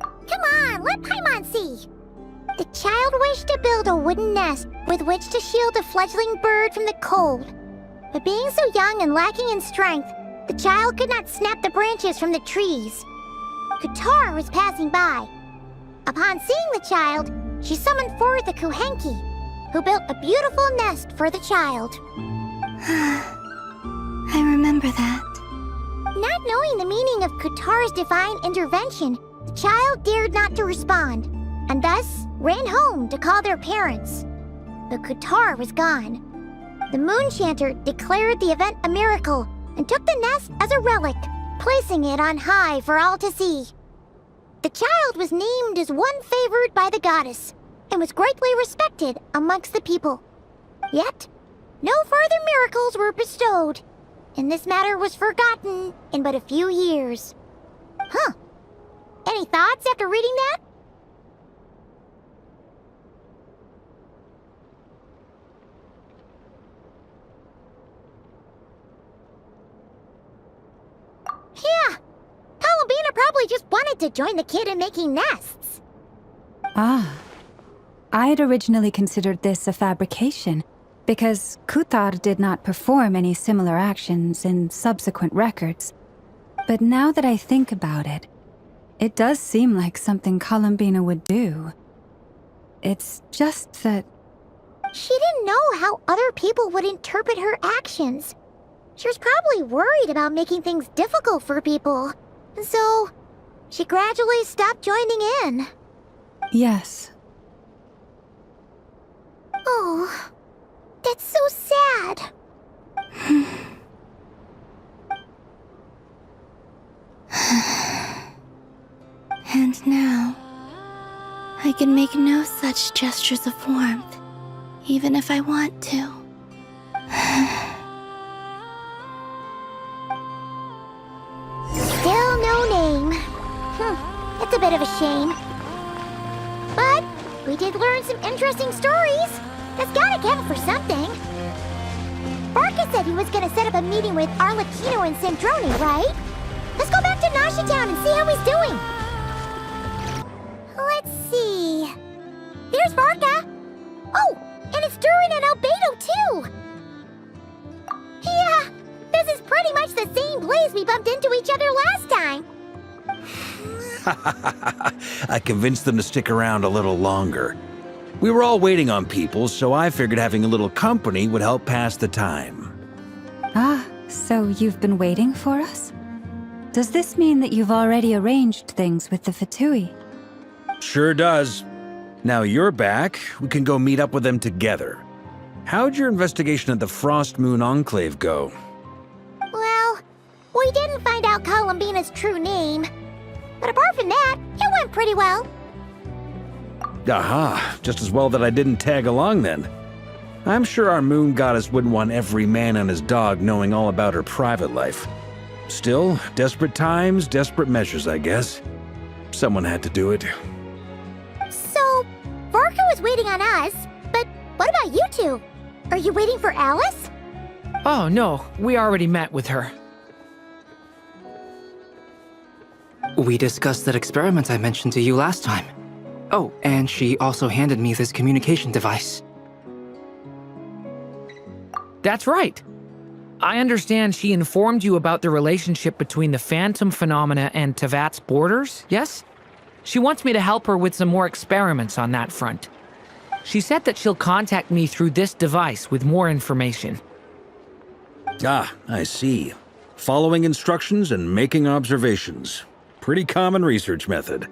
Come on, let Paimon see. The child wished to build a wooden nest with which to shield a fledgling bird from the cold. But being so young and lacking in strength, the child could not snap the branches from the trees. Kuthar was passing by. Upon seeing the child, she summoned forth a Kuhenki, who built a beautiful nest for the child. I remember that. Not knowing the meaning of Kuthar's divine intervention, the child dared not to respond, and thus ran home to call their parents. But Kuthar was gone. The moon chanter declared the event a miracle and took the nest as a relic, placing it on high for all to see. The child was named as one favored by the goddess, and was greatly respected amongst the people. Yet, no further miracles were bestowed, and this matter was forgotten in but a few years. Huh. Any thoughts after reading that? Yeah. Columbina probably just wanted to join the kid in making nests. Ah. I'd originally considered this a fabrication, because Kuthar did not perform any similar actions in subsequent records. But now that I think about it, it does seem like something Columbina would do. It's just that... She didn't know how other people would interpret her actions. She was probably worried about making things difficult for people. And so, she gradually stopped joining in. Yes. Oh, that's so sad. And now, I can make no such gestures of warmth, even if I want to. Still no name. It's a bit of a shame. But we did learn some interesting stories. That's gotta count for something. Barca said he was gonna set up a meeting with Arlecchino and Sandrone, right? Let's go back to Nashi Town and see how he's doing. Let's see. There's Barca. Oh, and it's Durin and Albedo too. Yeah, this is pretty much the same place we bumped into each other last time. I convinced them to stick around a little longer. We were all waiting on people, so I figured having a little company would help pass the time. Ah, so you've been waiting for us? Does this mean that you've already arranged things with the Fatui? Sure does. Now you're back, we can go meet up with them together. How'd your investigation at the Frost Moon Enclave go? Well, we didn't find out Columbina's true name. But apart from that, it went pretty well. Aha, just as well that I didn't tag along then. I'm sure our moon goddess wouldn't want every man and his dog knowing all about her private life. Still, desperate times, desperate measures, I guess. Someone had to do it. So, Varka was waiting on us, but what about you two? Are you waiting for Alice? Oh, no, we already met with her. We discussed that experiment I mentioned to you last time. Oh, and she also handed me this communication device. That's right. I understand she informed you about the relationship between the phantom phenomena and Tevat's borders, yes? She wants me to help her with some more experiments on that front. She said that she'll contact me through this device with more information. Ah, I see. Following instructions and making observations. Pretty common research method.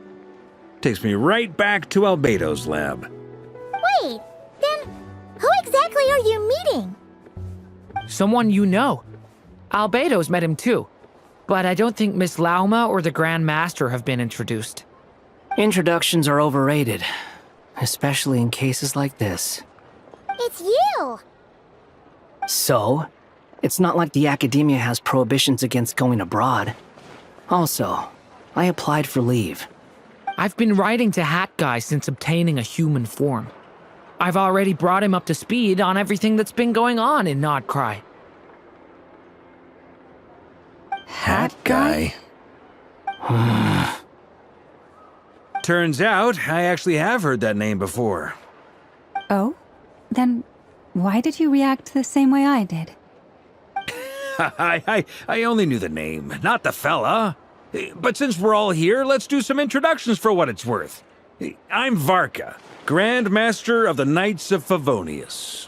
Takes me right back to Albedo's lab. Wait, then who exactly are you meeting? Someone you know. Albedo's met him too. But I don't think Miss Lauma or the Grand Master have been introduced. Introductions are overrated, especially in cases like this. It's you! So, it's not like the Academia has prohibitions against going abroad. Also, I applied for leave. I've been writing to Hat Guy since obtaining a human form. I've already brought him up to speed on everything that's been going on in Nod-Krai. Hat Guy? Turns out, I actually have heard that name before. Oh? Then why did you react the same way I did? I only knew the name, not the fella. But since we're all here, let's do some introductions for what it's worth. I'm Varka, Grand Master of the Knights of Favonius.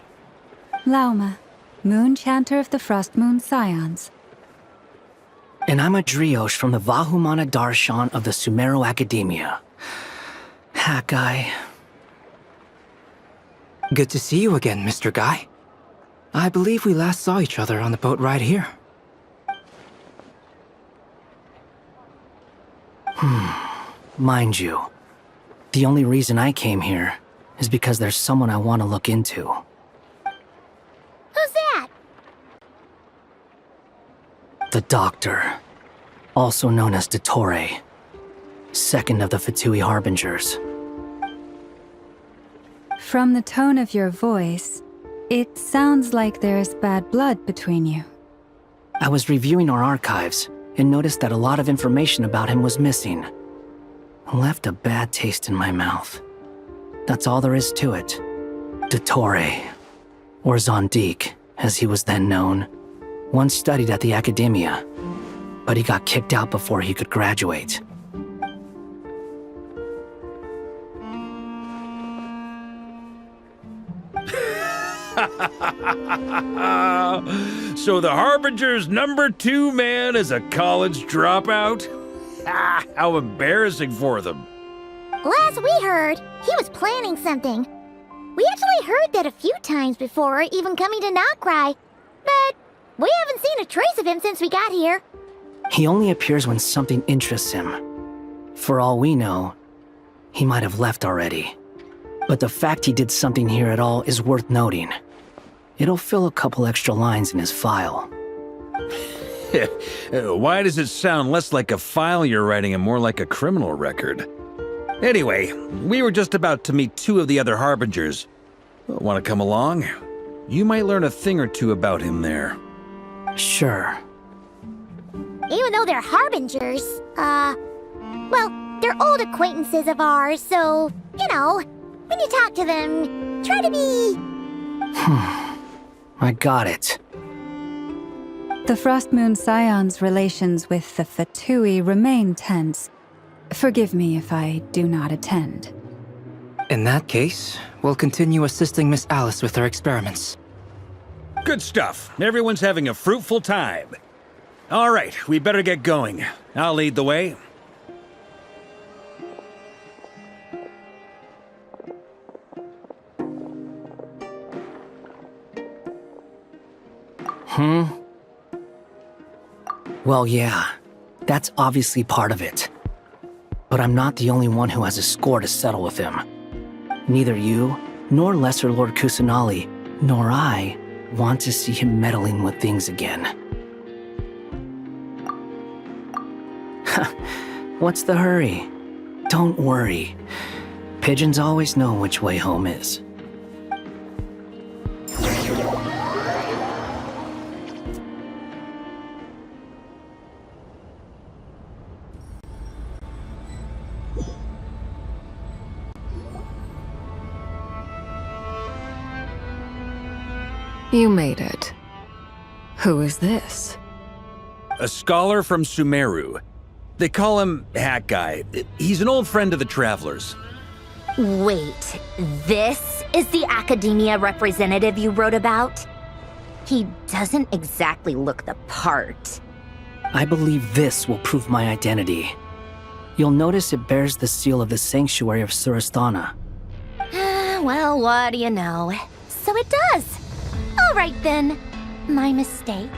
Lauma, Moon Chanter of the Frost Moon Scions. And I'm a Driosh from the Vahumana Darshan of the Sumero Academia. Hat Guy. Good to see you again, Mr. Guy. I believe we last saw each other on the boat ride here. Mind you, the only reason I came here is because there's someone I want to look into. Who's that? The Doctor, also known as Dottore, second of the Fatui Harbingers. From the tone of your voice, it sounds like there's bad blood between you. I was reviewing our archives and noticed that a lot of information about him was missing. Left a bad taste in my mouth. That's all there is to it. Dottore, or Zondik, as he was then known, once studied at the Academia, but he got kicked out before he could graduate. So the Harbinger's #2 man is a college dropout? Ah, how embarrassing for them. Last we heard, he was planning something. We actually heard that a few times before, even coming to Nocturne, but we haven't seen a trace of him since we got here. He only appears when something interests him. For all we know, he might have left already. But the fact he did something here at all is worth noting. It'll fill a couple extra lines in his file. Why does it sound less like a file you're writing and more like a criminal record? Anyway, we were just about to meet 2 of the other Harbingers. Want to come along? You might learn a thing or two about him there. Sure. Even though they're Harbingers, well, they're old acquaintances of ours, so, you know, when you talk to them, try to be... I got it. The Frost Moon Scions' relations with the Fatui remain tense. Forgive me if I do not attend. In that case, we'll continue assisting Miss Alice with her experiments. Good stuff. Everyone's having a fruitful time. All right, we better get going. I'll lead the way. Well, yeah, that's obviously part of it. But I'm not the only one who has a score to settle with him. Neither you, nor Lesser Lord Kusanali, nor I want to see him meddling with things again. What's the hurry? Don't worry. Pigeons always know which way home is. You made it. Who is this? A scholar from Sumeru. They call him Hat Guy. He's an old friend of the Travelers. Wait, this is the academia representative you wrote about? He doesn't exactly look the part. I believe this will prove my identity. You'll notice it bears the seal of the Sanctuary of Surasthana. Well, what do you know? So it does. All right then. My mistake.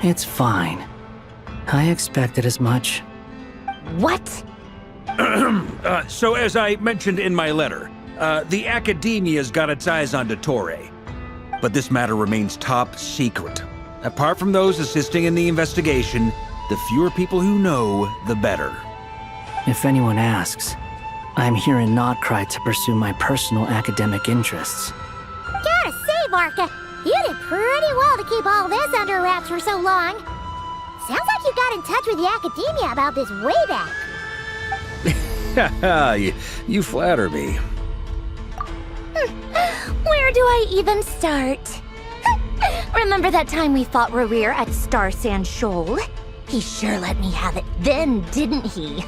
It's fine. I expected as much. What? So as I mentioned in my letter, the Academia's got its eyes on Dottore. But this matter remains top secret. Apart from those assisting in the investigation, the fewer people who know, the better. If anyone asks, I'm here in Nod-Krai to pursue my personal academic interests. Gotta say, Barca, you did pretty well to keep all this under wraps for so long. Sounds like you got in touch with the Academia about this way back. you flatter me. Where do I even start? Remember that time we fought Rerir at Star Sand Shoal? He sure let me have it then, didn't he?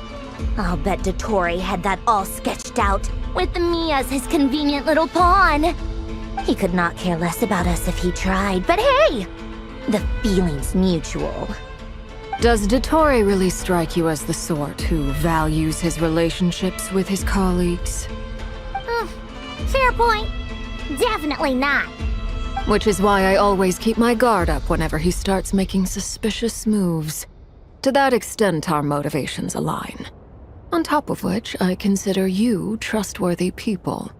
I'll bet Dottore had that all sketched out, with me as his convenient little pawn. He could not care less about us if he tried, but hey! The feeling's mutual. Does Dottore really strike you as the sort who values his relationships with his colleagues? Fair point. Definitely not. Which is why I always keep my guard up whenever he starts making suspicious moves. To that extent, our motivations align. On top of which, I consider you trustworthy people.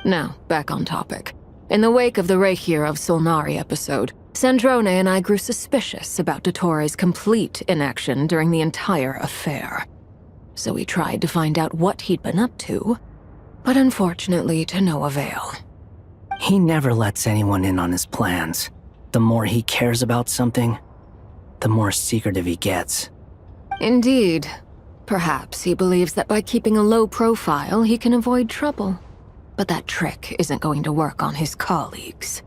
Now, back on topic. In the wake of the Reikir of Solnari episode, Sandrone and I grew suspicious about Dottore's complete inaction during the entire affair. So we tried to find out what he'd been up to, but unfortunately to no avail. He never lets anyone in on his plans. The more he cares about something, the more secretive he gets. Indeed. Perhaps he believes that by keeping a low profile, he can avoid trouble. But that trick isn't going to work on his colleagues.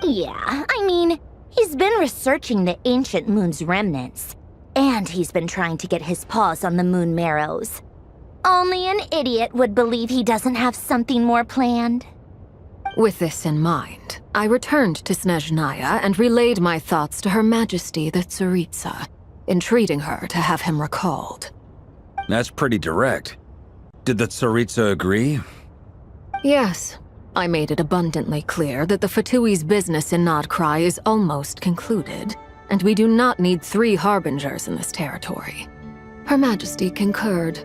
Yeah, I mean, he's been researching the ancient moon's remnants. And he's been trying to get his paws on the moon marrows. Only an idiot would believe he doesn't have something more planned. With this in mind, I returned to Snezhnaya and relayed my thoughts to Her Majesty the Tsaritsa, entreating her to have him recalled. That's pretty direct. Did the Tsaritsa agree? Yes. I made it abundantly clear that the Fatui's business in Nod-Krai is almost concluded, and we do not need 3 harbingers in this territory. Her Majesty concurred.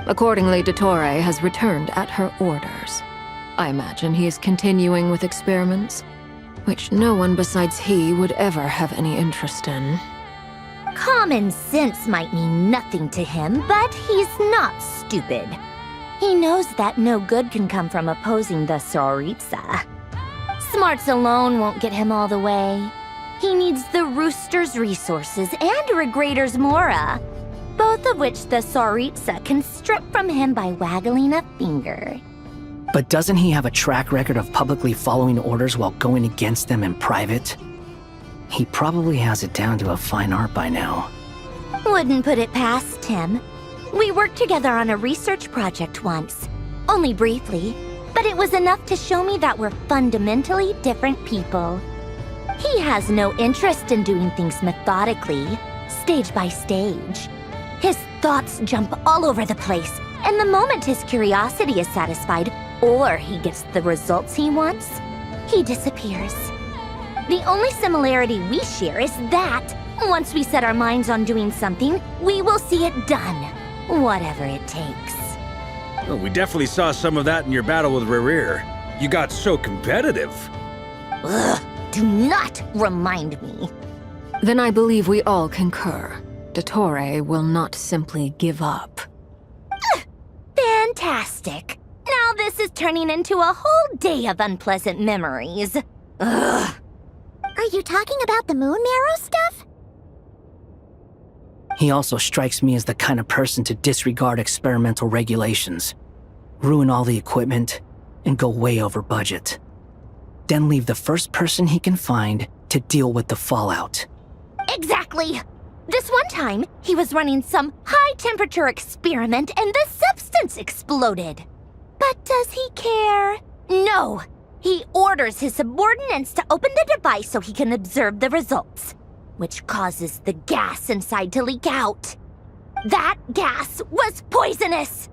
Accordingly, Dottore has returned at her orders. I imagine he is continuing with experiments, which no one besides he would ever have any interest in. Common sense might mean nothing to him, but he's not stupid. He knows that no good can come from opposing the Tsaritsa. Smarts alone won't get him all the way. He needs the Rooster's resources and Regrator's Mora, both of which the Tsaritsa can strip from him by waggling a finger. But doesn't he have a track record of publicly following orders while going against them in private? He probably has it down to a fine art by now. Wouldn't put it past him. We worked together on a research project once. Only briefly, but it was enough to show me that we're fundamentally different people. He has no interest in doing things methodically, stage by stage. His thoughts jump all over the place, and the moment his curiosity is satisfied, or he gets the results he wants, he disappears. The only similarity we share is that, once we set our minds on doing something, we will see it done. Whatever it takes. Well, we definitely saw some of that in your battle with Rerir. You got so competitive. Ugh, do not remind me. Then I believe we all concur. Dottore will not simply give up. Fantastic. Now this is turning into a whole day of unpleasant memories. Ugh. Are you talking about the moon marrow stuff? He also strikes me as the kind of person to disregard experimental regulations, ruin all the equipment, and go way over budget. Then leave the first person he can find to deal with the fallout. Exactly. This one time, he was running some high-temperature experiment and the substance exploded. But does he care? No. He orders his subordinates to open the device so he can observe the results, which causes the gas inside to leak out. That gas was poisonous.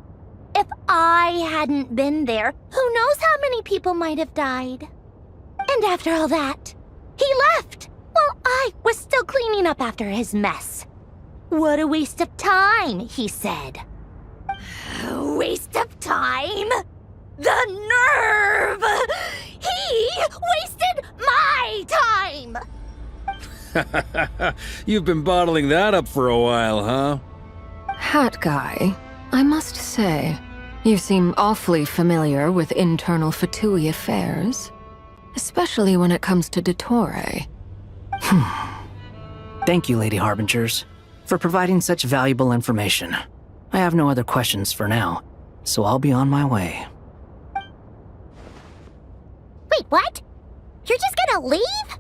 If I hadn't been there, who knows how many people might have died. And after all that, he left while I was still cleaning up after his mess. What a waste of time, he said. Waste of time? The nerve! He wasted my time! You've been bottling that up for a while, huh? Hat guy, I must say, you seem awfully familiar with internal Fatui affairs. Especially when it comes to Dottore. Thank you, Lady Harbingers, for providing such valuable information. I have no other questions for now, so I'll be on my way. Wait, what? You're just gonna leave?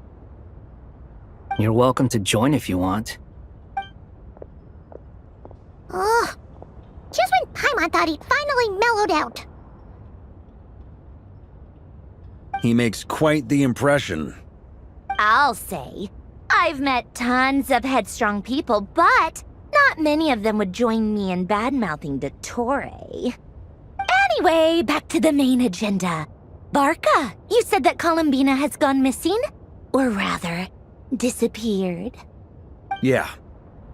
You're welcome to join if you want. Ugh. Just when Paimon thought he'd finally mellowed out. He makes quite the impression. I'll say. I've met tons of headstrong people, but not many of them would join me in bad-mouthing Dottore. Anyway, back to the main agenda. Barca, you said that Columbina has gone missing? Or rather, disappeared. Yeah.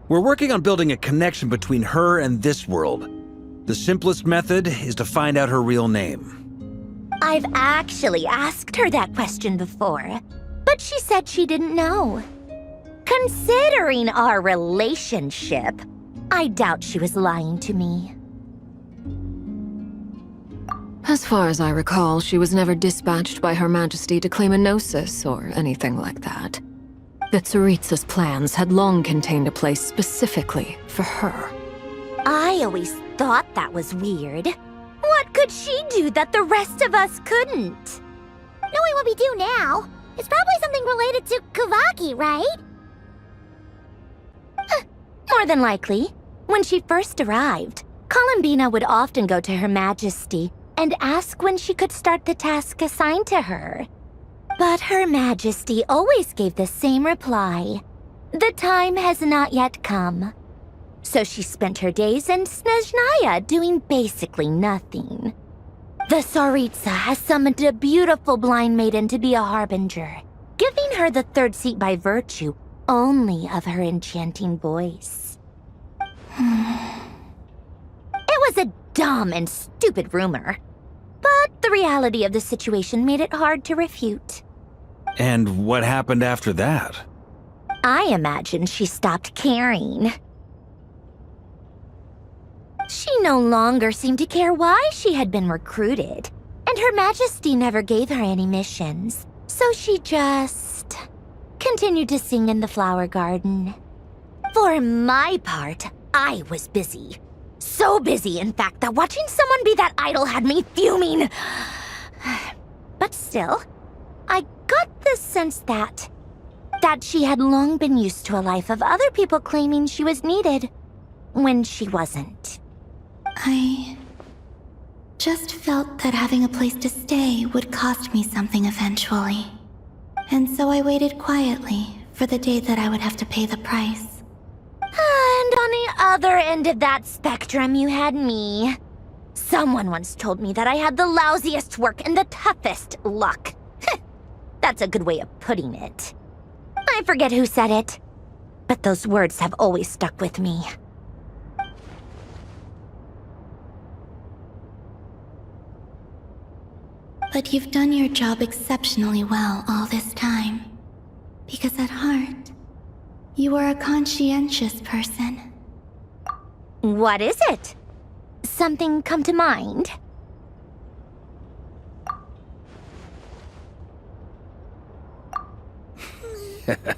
We're working on building a connection between her and this world. The simplest method is to find out her real name. I've actually asked her that question before, but she said she didn't know. Considering our relationship, I doubt she was lying to me. As far as I recall, she was never dispatched by Her Majesty to claim a gnosis or anything like that. The Tsaritsa's plans had long contained a place specifically for her. I always thought that was weird. What could she do that the rest of us couldn't? Knowing what we do now, it's probably something related to Kavaki, right? More than likely. When she first arrived, Columbina would often go to Her Majesty and ask when she could start the task assigned to her. But Her Majesty always gave the same reply. The time has not yet come. So she spent her days in Snezhnaya doing basically nothing. The Tsaritsa has summoned a beautiful blind maiden to be a harbinger, giving her the third seat by virtue only of her enchanting voice. It was a dumb and stupid rumor, but the reality of the situation made it hard to refute. And what happened after that? I imagine she stopped caring. She no longer seemed to care why she had been recruited, and Her Majesty never gave her any missions, so she just continued to sing in the flower garden. For my part, I was busy. So busy, in fact, that watching someone be that idol had me fuming. But still, I got the sense that she had long been used to a life of other people claiming she was needed when she wasn't. I just felt that having a place to stay would cost me something eventually. And so I waited quietly for the day that I would have to pay the price. And on the other end of that spectrum, you had me. Someone once told me that I had the lousiest work and the toughest luck. That's a good way of putting it. I forget who said it, but those words have always stuck with me. But you've done your job exceptionally well all this time. Because at heart, you are a conscientious person. What is it? Something come to mind?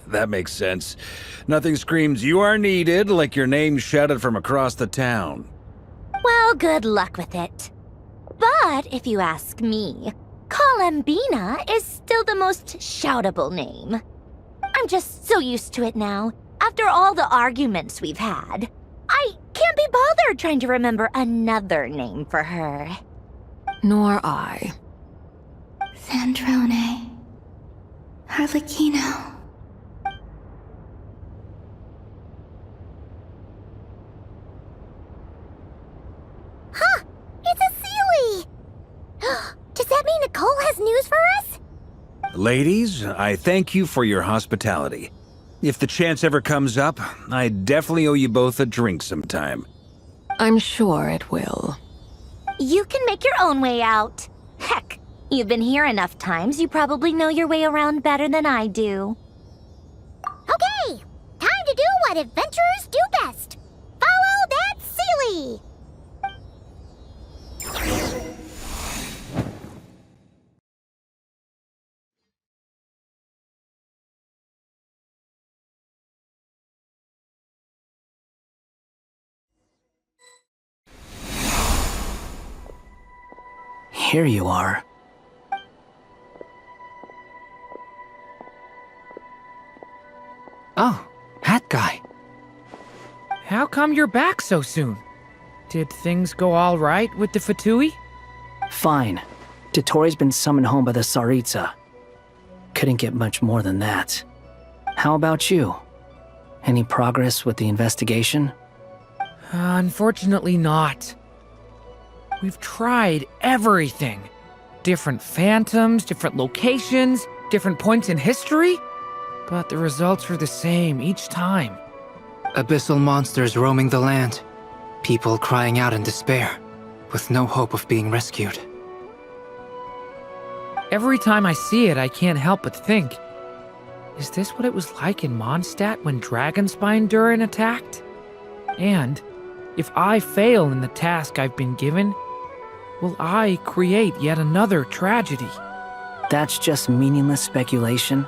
That makes sense. Nothing screams you are needed like your name shouted from across the town. Well, good luck with it. But if you ask me, Kalambina is still the most shoutable name. I'm just so used to it now, after all the arguments we've had. I can't be bothered trying to remember another name for her. Nor I. Sandrone. Harlequino. Huh! It's a Sealy! Does that mean Nicole has news for us? Ladies, I thank you for your hospitality. If the chance ever comes up, I definitely owe you both a drink sometime. I'm sure it will. You can make your own way out. Heck, you've been here enough times, you probably know your way around better than I do. Okay, time to do what adventurers do best. Follow that Sealy! Here you are. Oh, hat guy. How come you're back so soon? Did things go all right with the Fatui? Fine. Dotori's been summoned home by the Tsaritsa. Couldn't get much more than that. How about you? Any progress with the investigation? Unfortunately not. We've tried everything. Different phantoms, different locations, different points in history. But the results are the same each time. Abyssal monsters roaming the land. People crying out in despair, with no hope of being rescued. Every time I see it, I can't help but think, is this what it was like in Mondstadt when Dragonspine Durin attacked? And if I fail in the task I've been given, will I create yet another tragedy? That's just meaningless speculation.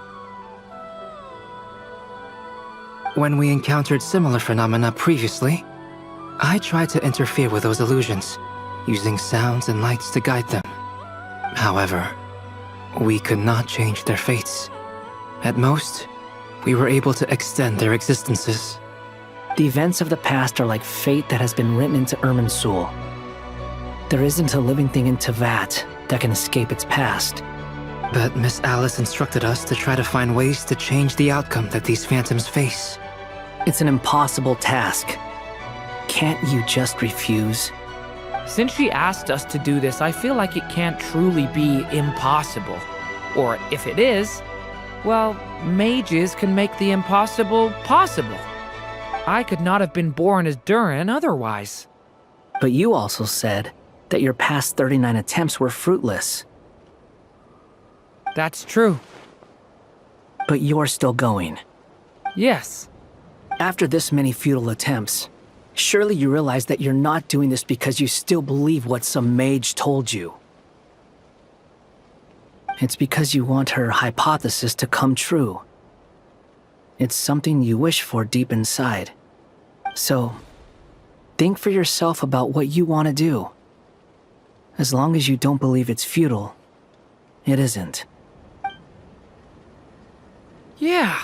When we encountered similar phenomena previously, I tried to interfere with those illusions, using sounds and lights to guide them. However, we could not change their fates. At most, we were able to extend their existences. The events of the past are like fate that has been written into Irminsul. There isn't a living thing in Teyvat that can escape its past. But Miss Alice instructed us to try to find ways to change the outcome that these phantoms face. It's an impossible task. Can't you just refuse? Since she asked us to do this, I feel like it can't truly be impossible. Or if it is, well, mages can make the impossible possible. I could not have been born as Durin otherwise. But you also said that your past 39 attempts were fruitless. That's true. But you're still going. Yes. After this many futile attempts, surely you realize that you're not doing this because you still believe what some mage told you. It's because you want her hypothesis to come true. It's something you wish for deep inside. So, think for yourself about what you want to do. As long as you don't believe it's futile, it isn't. Yeah.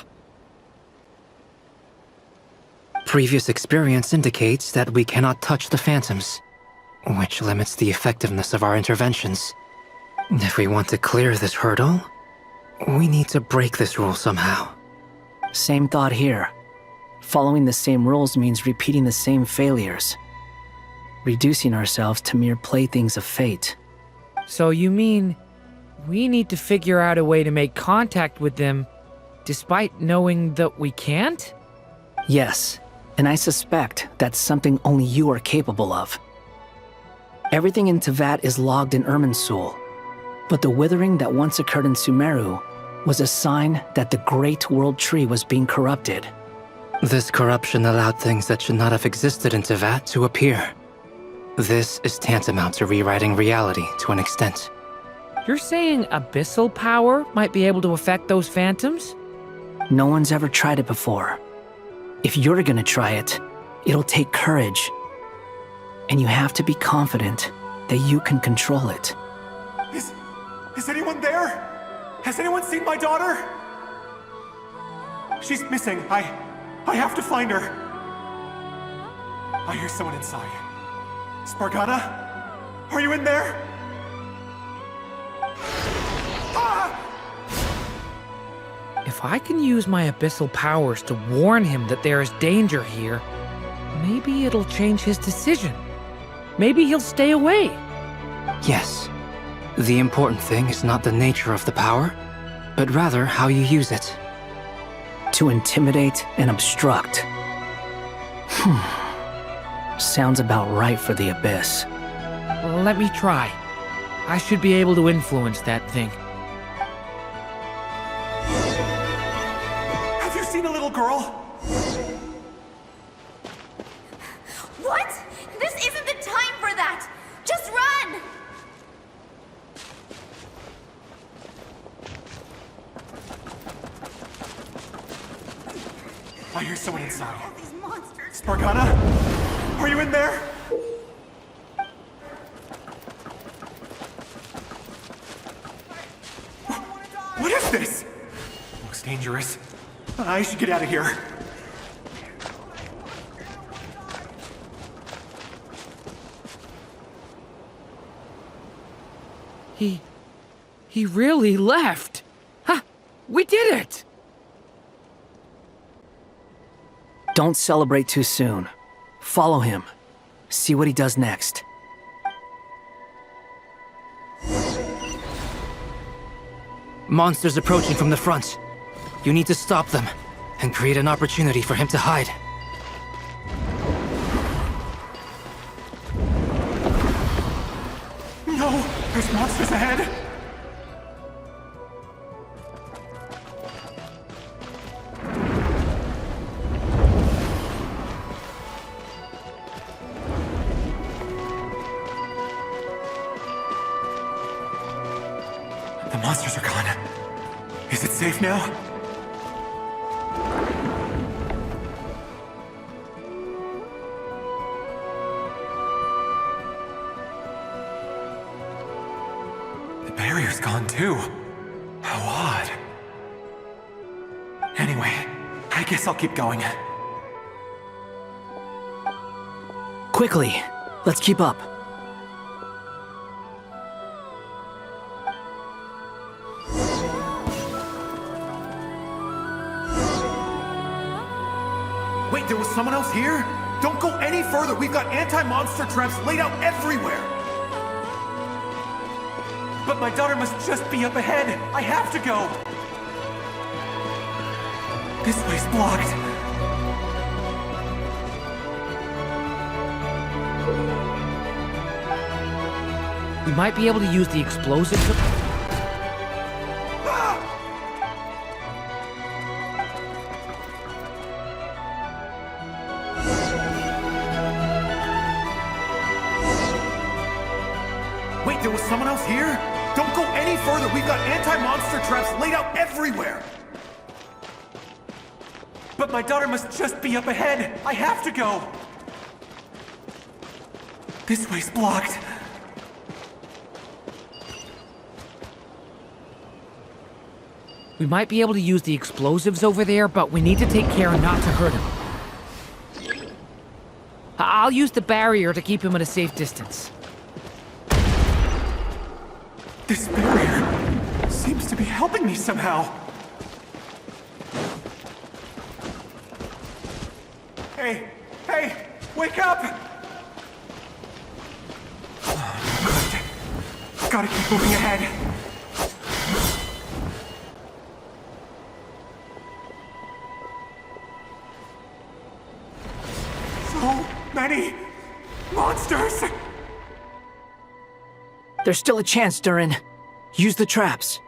Previous experience indicates that we cannot touch the phantoms, which limits the effectiveness of our interventions. If we want to clear this hurdle, we need to break this rule somehow. Same thought here. Following the same rules means repeating the same failures. Reducing ourselves to mere playthings of fate. So you mean we need to figure out a way to make contact with them, despite knowing that we can't? Yes, and I suspect that's something only you are capable of. Everything in Tevat is logged in Irminsul, but the withering that once occurred in Sumeru was a sign that the Great World Tree was being corrupted. This corruption allowed things that should not have existed in Tevat to appear. This is tantamount to rewriting reality to an extent. You're saying abyssal power might be able to affect those phantoms? No one's ever tried it before. If you're gonna try it, it'll take courage. And you have to be confident that you can control it. Is anyone there? Has anyone seen my daughter? She's missing. I have to find her. I hear someone inside. Spargana? Are you in there? If I can use my abyssal powers to warn him that there is danger here, maybe it'll change his decision. Maybe he'll stay away. Yes. The important thing is not the nature of the power, but rather how you use it. To intimidate and obstruct. Sounds about right for the Abyss. Let me try. I should be able to influence that thing. Have you seen a little girl? What? This isn't the time for that! Just run! I hear someone inside. Spargana? Are you in there? What is this? Looks dangerous. I should get out of here. He really left. Ha! We did it! Don't celebrate too soon. Follow him. See what he does next. Monsters approaching from the front. You need to stop them and create an opportunity for him to hide. No! There's monsters ahead! The monsters are gone. Is it safe now? The barrier's gone too. How odd. Anyway, I guess I'll keep going. Quickly, let's keep up. Wait, there was someone else here? Don't go any further. We've got anti-monster traps laid out everywhere. But my daughter must just be up ahead. I have to go. This way's blocked. We might be able to use the explosives. Wait, there was someone else here? Don't go any further. We've got anti-monster traps laid out everywhere. But my daughter must just be up ahead. I have to go. This way's blocked. We might be able to use the explosives over there, but we need to take care not to hurt him. I'll use the barrier to keep him at a safe distance. This barrier seems to be helping me somehow. Hey, wake up! Good. Gotta keep moving ahead. There's still a chance, Durin. Use the traps.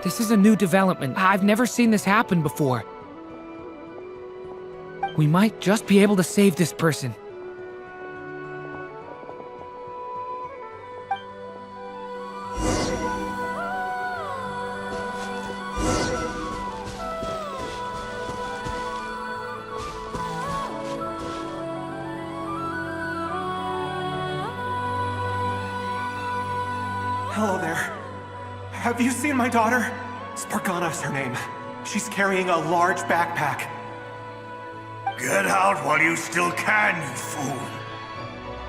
This is a new development. I've never seen this happen before. We might just be able to save this person. Hello there. Have you seen my daughter? Spargana's her name. She's carrying a large backpack. Get out while you still can, you fool.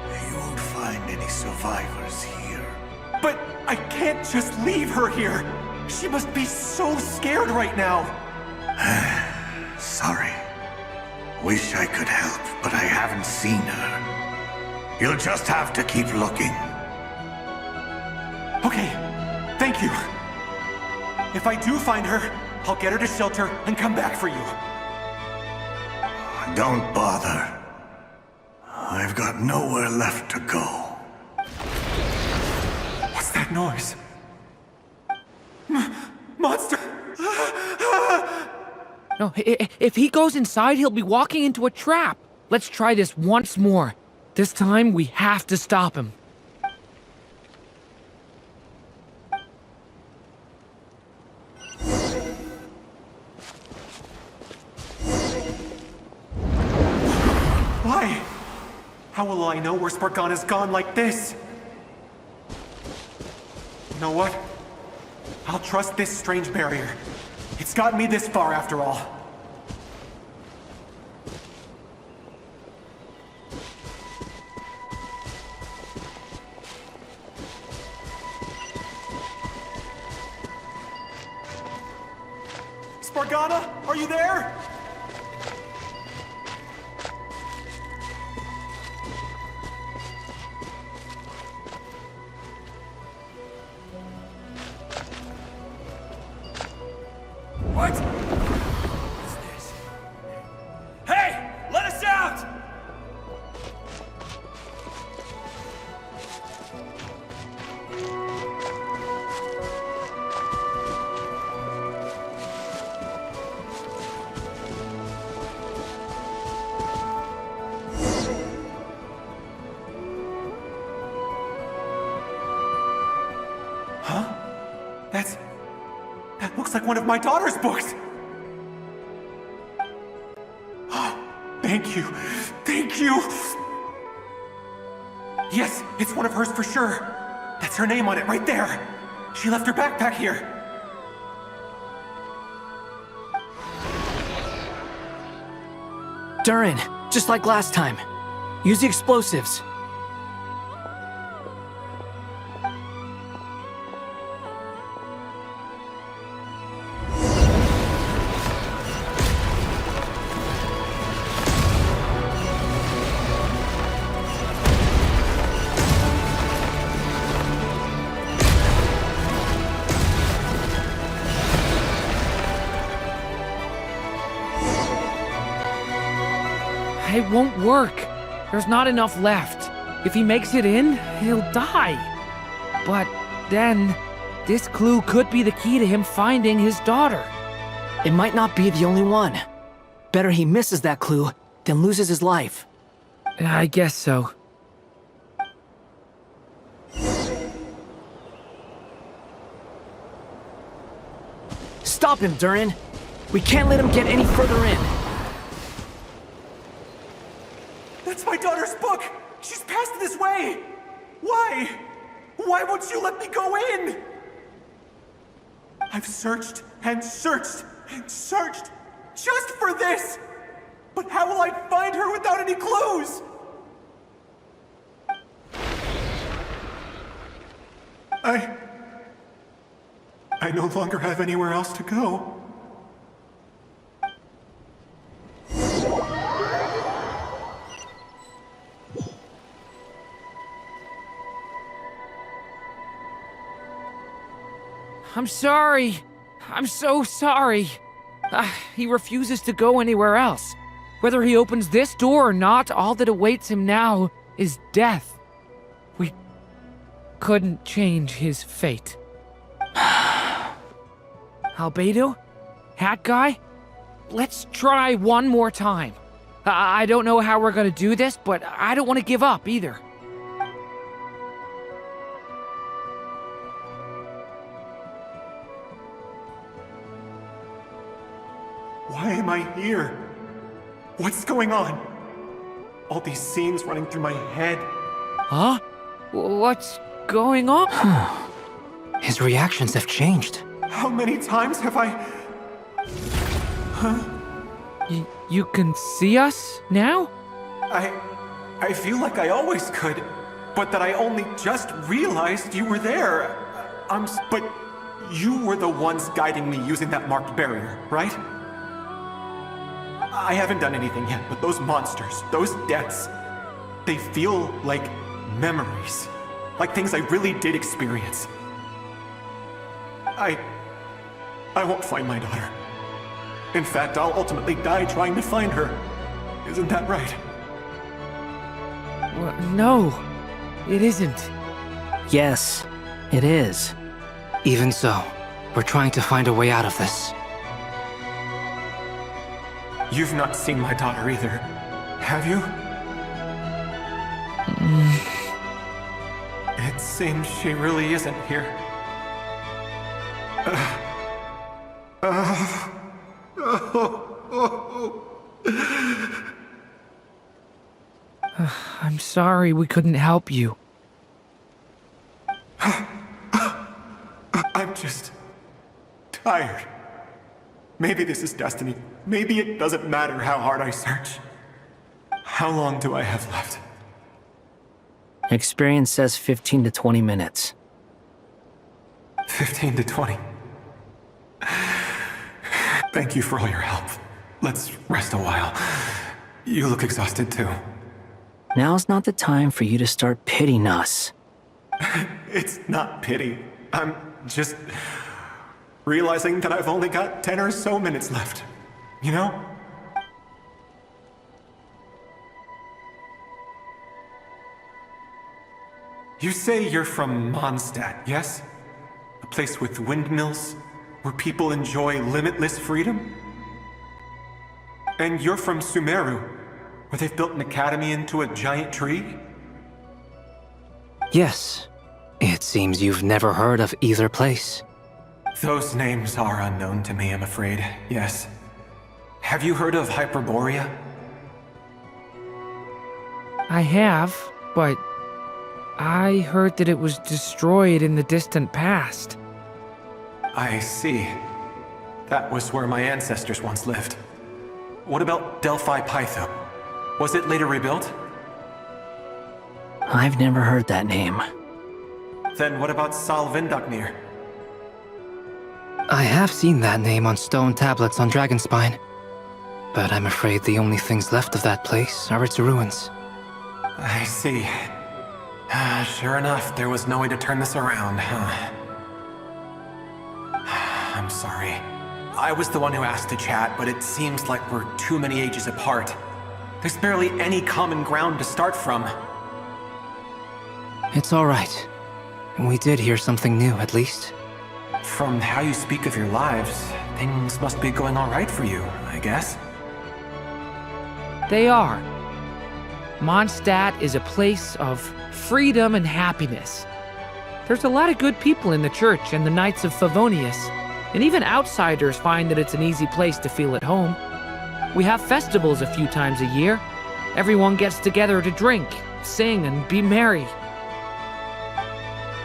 You won't find any survivors here. But I can't just leave her here. She must be so scared right now. Sorry. Wish I could help, but I haven't seen her. You'll just have to keep looking. Okay, thank you. If I do find her, I'll get her to shelter and come back for you. Don't bother. I've got nowhere left to go. What's that noise? Monster! No, if he goes inside, he'll be walking into a trap. Let's try this once more. This time, we have to stop him. Why? How will I know where Spargana's gone like this? You know what? I'll trust this strange barrier. It's gotten me this far after all. Spargana, are you there? What? What's this? Hey! Let us out! Huh? That looks like one of my daughter's books! Thank you. Thank you! Yes, it's one of hers for sure. That's her name on it right there. She left her backpack here. Durin, just like last time. Use the explosives. It won't work. There's not enough left. If he makes it in, he'll die. But then, this clue could be the key to him finding his daughter. It might not be the only one. Better he misses that clue than loses his life. I guess so. Stop him, Durin. We can't let him get any further in. That's my daughter's book! She's passed this way! Why? Why won't you let me go in? I've searched and searched and searched just for this! But how will I find her without any clues? I no longer have anywhere else to go. I'm sorry. I'm so sorry. He refuses to go anywhere else. Whether he opens this door or not, all that awaits him now is death. We couldn't change his fate. Albedo? Hat Guy? Let's try one more time. I don't know how we're gonna do this, but I don't want to give up either. Why am I here? What's going on? All these scenes running through my head. Huh? What's going on? His reactions have changed. How many times have I... Huh? You can see us now? I feel like I always could, but that I only just realized you were there. But you were the ones guiding me using that marked barrier, right? I haven't done anything yet, but those monsters, those deaths, they feel like memories. Like things I really did experience. I won't find my daughter. In fact, I'll ultimately die trying to find her. Isn't that right? Well, no, it isn't. Yes, it is. Even so, we're trying to find a way out of this. You've not seen my daughter either, have you? It seems she really isn't here. I'm sorry we couldn't help you. I'm just tired. Maybe this is destiny. Maybe it doesn't matter how hard I search. How long do I have left? Experience says 15 to 20 minutes. 15 to 20. Thank you for all your help. Let's rest a while. You look exhausted too. Now's not the time for you to start pitying us. It's not pity. I'm just realizing that I've only got 10 or so minutes left. You know? You say you're from Mondstadt, yes? A place with windmills, where people enjoy limitless freedom? And you're from Sumeru, where they've built an academy into a giant tree? Yes. It seems you've never heard of either place. Those names are unknown to me, I'm afraid, yes. Have you heard of Hyperborea? I have, but I heard that it was destroyed in the distant past. I see. That was where my ancestors once lived. What about Delphi Pytho? Was it later rebuilt? I've never heard that name. Then what about Salvindaknir? I have seen that name on stone tablets on Dragonspine. But I'm afraid the only things left of that place are its ruins. I see. Sure enough, there was no way to turn this around, huh? I'm sorry. I was the one who asked to chat, but it seems like we're too many ages apart. There's barely any common ground to start from. It's alright. We did hear something new, at least. From how you speak of your lives, things must be going alright for you, I guess. They are. Mondstadt is a place of freedom and happiness. There's a lot of good people in the church and the Knights of Favonius, and even outsiders find that it's an easy place to feel at home. We have festivals a few times a year. Everyone gets together to drink, sing, and be merry.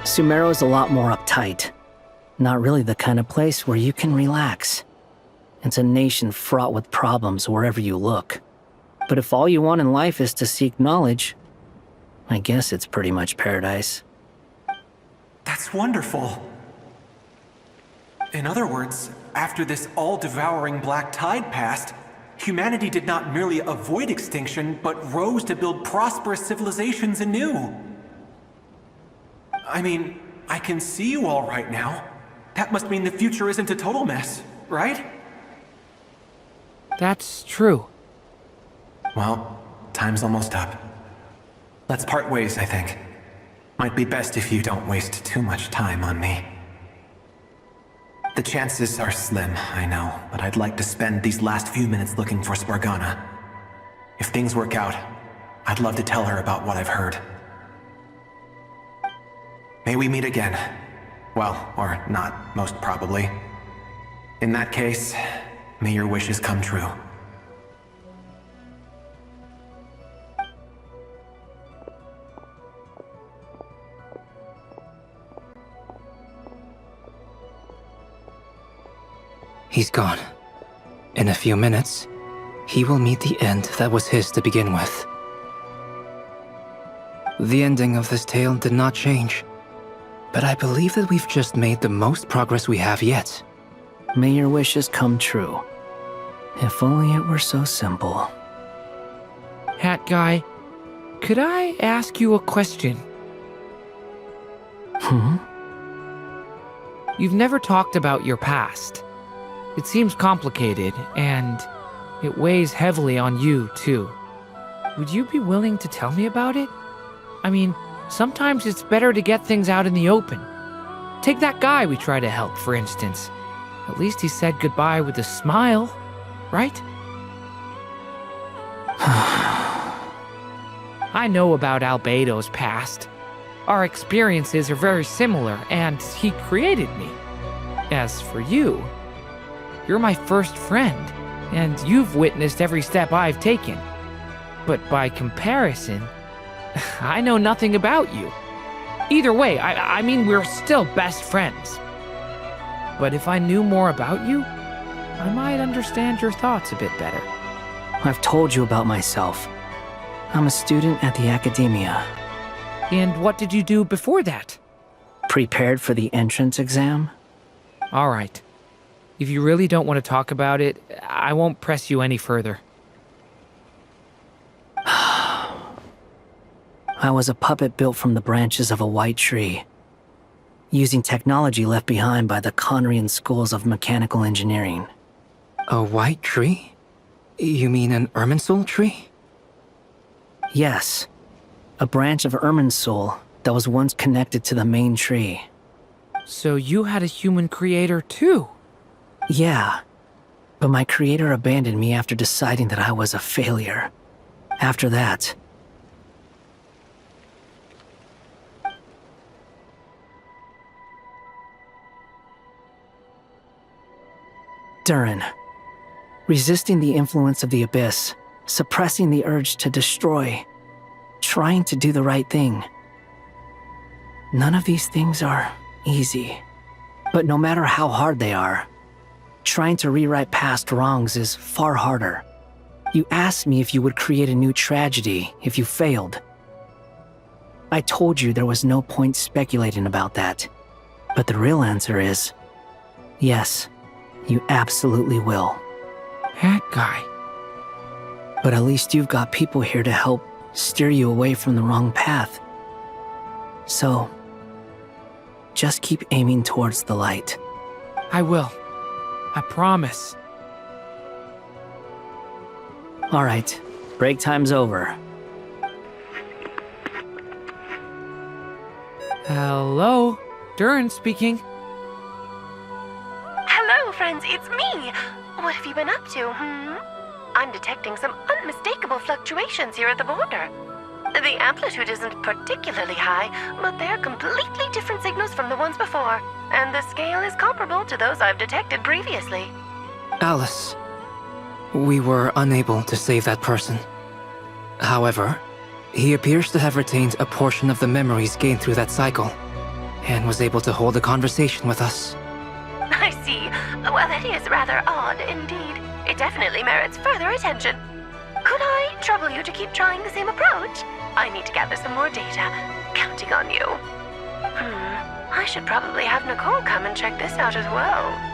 Sumeru is a lot more uptight. Not really the kind of place where you can relax. It's a nation fraught with problems wherever you look. But if all you want in life is to seek knowledge, I guess it's pretty much paradise. That's wonderful. In other words, after this all-devouring black tide passed, humanity did not merely avoid extinction, but rose to build prosperous civilizations anew. I mean, I can see you all right now. That must mean the future isn't a total mess, right? That's true. Well, time's almost up. Let's part ways, I think. Might be best if you don't waste too much time on me. The chances are slim, I know, but I'd like to spend these last few minutes looking for Spargana. If things work out, I'd love to tell her about what I've heard. May we meet again. Well, or not, most probably. In that case, may your wishes come true. He's gone. In a few minutes, he will meet the end that was his to begin with. The ending of this tale did not change, but I believe that we've just made the most progress we have yet. May your wishes come true. If only it were so simple. Hat guy, could I ask you a question? You've never talked about your past. It seems complicated, and it weighs heavily on you, too. Would you be willing to tell me about it? I mean, sometimes it's better to get things out in the open. Take that guy we try to help, for instance. At least he said goodbye with a smile, right? I know about Albedo's past. Our experiences are very similar, and he created me. As for you, you're my first friend, and you've witnessed every step I've taken. But by comparison, I know nothing about you. Either way, I mean, we're still best friends. But if I knew more about you, I might understand your thoughts a bit better. I've told you about myself. I'm a student at the academia. And what did you do before that? Prepared for the entrance exam? All right. If you really don't want to talk about it, I won't press you any further. I was a puppet built from the branches of a white tree, using technology left behind by the Conrian schools of mechanical engineering. A white tree? You mean an Irminsul tree? Yes. A branch of Irminsul that was once connected to the main tree. So you had a human creator too? Yeah, but my creator abandoned me after deciding that I was a failure. After that... Durin. Resisting the influence of the Abyss, suppressing the urge to destroy, trying to do the right thing. None of these things are easy. But no matter how hard they are, trying to rewrite past wrongs is far harder. You asked me if you would create a new tragedy if you failed. I told you there was no point speculating about that. But the real answer is, yes, you absolutely will. That guy. But at least you've got people here to help steer you away from the wrong path. So, just keep aiming towards the light. I will. I promise. All right, break time's over. Hello, Durin speaking. Hello, friends, it's me. What have you been up to, I'm detecting some unmistakable fluctuations here at the border. The amplitude isn't particularly high, but they're completely different signals from the ones before, and the scale is comparable to those I've detected previously. Alice, we were unable to save that person. However, he appears to have retained a portion of the memories gained through that cycle, and was able to hold a conversation with us. I see. Well, that is rather odd indeed. It definitely merits further attention. Could I trouble you to keep trying the same approach? I need to gather some more data. Counting on you. I should probably have Nicole come and check this out as well.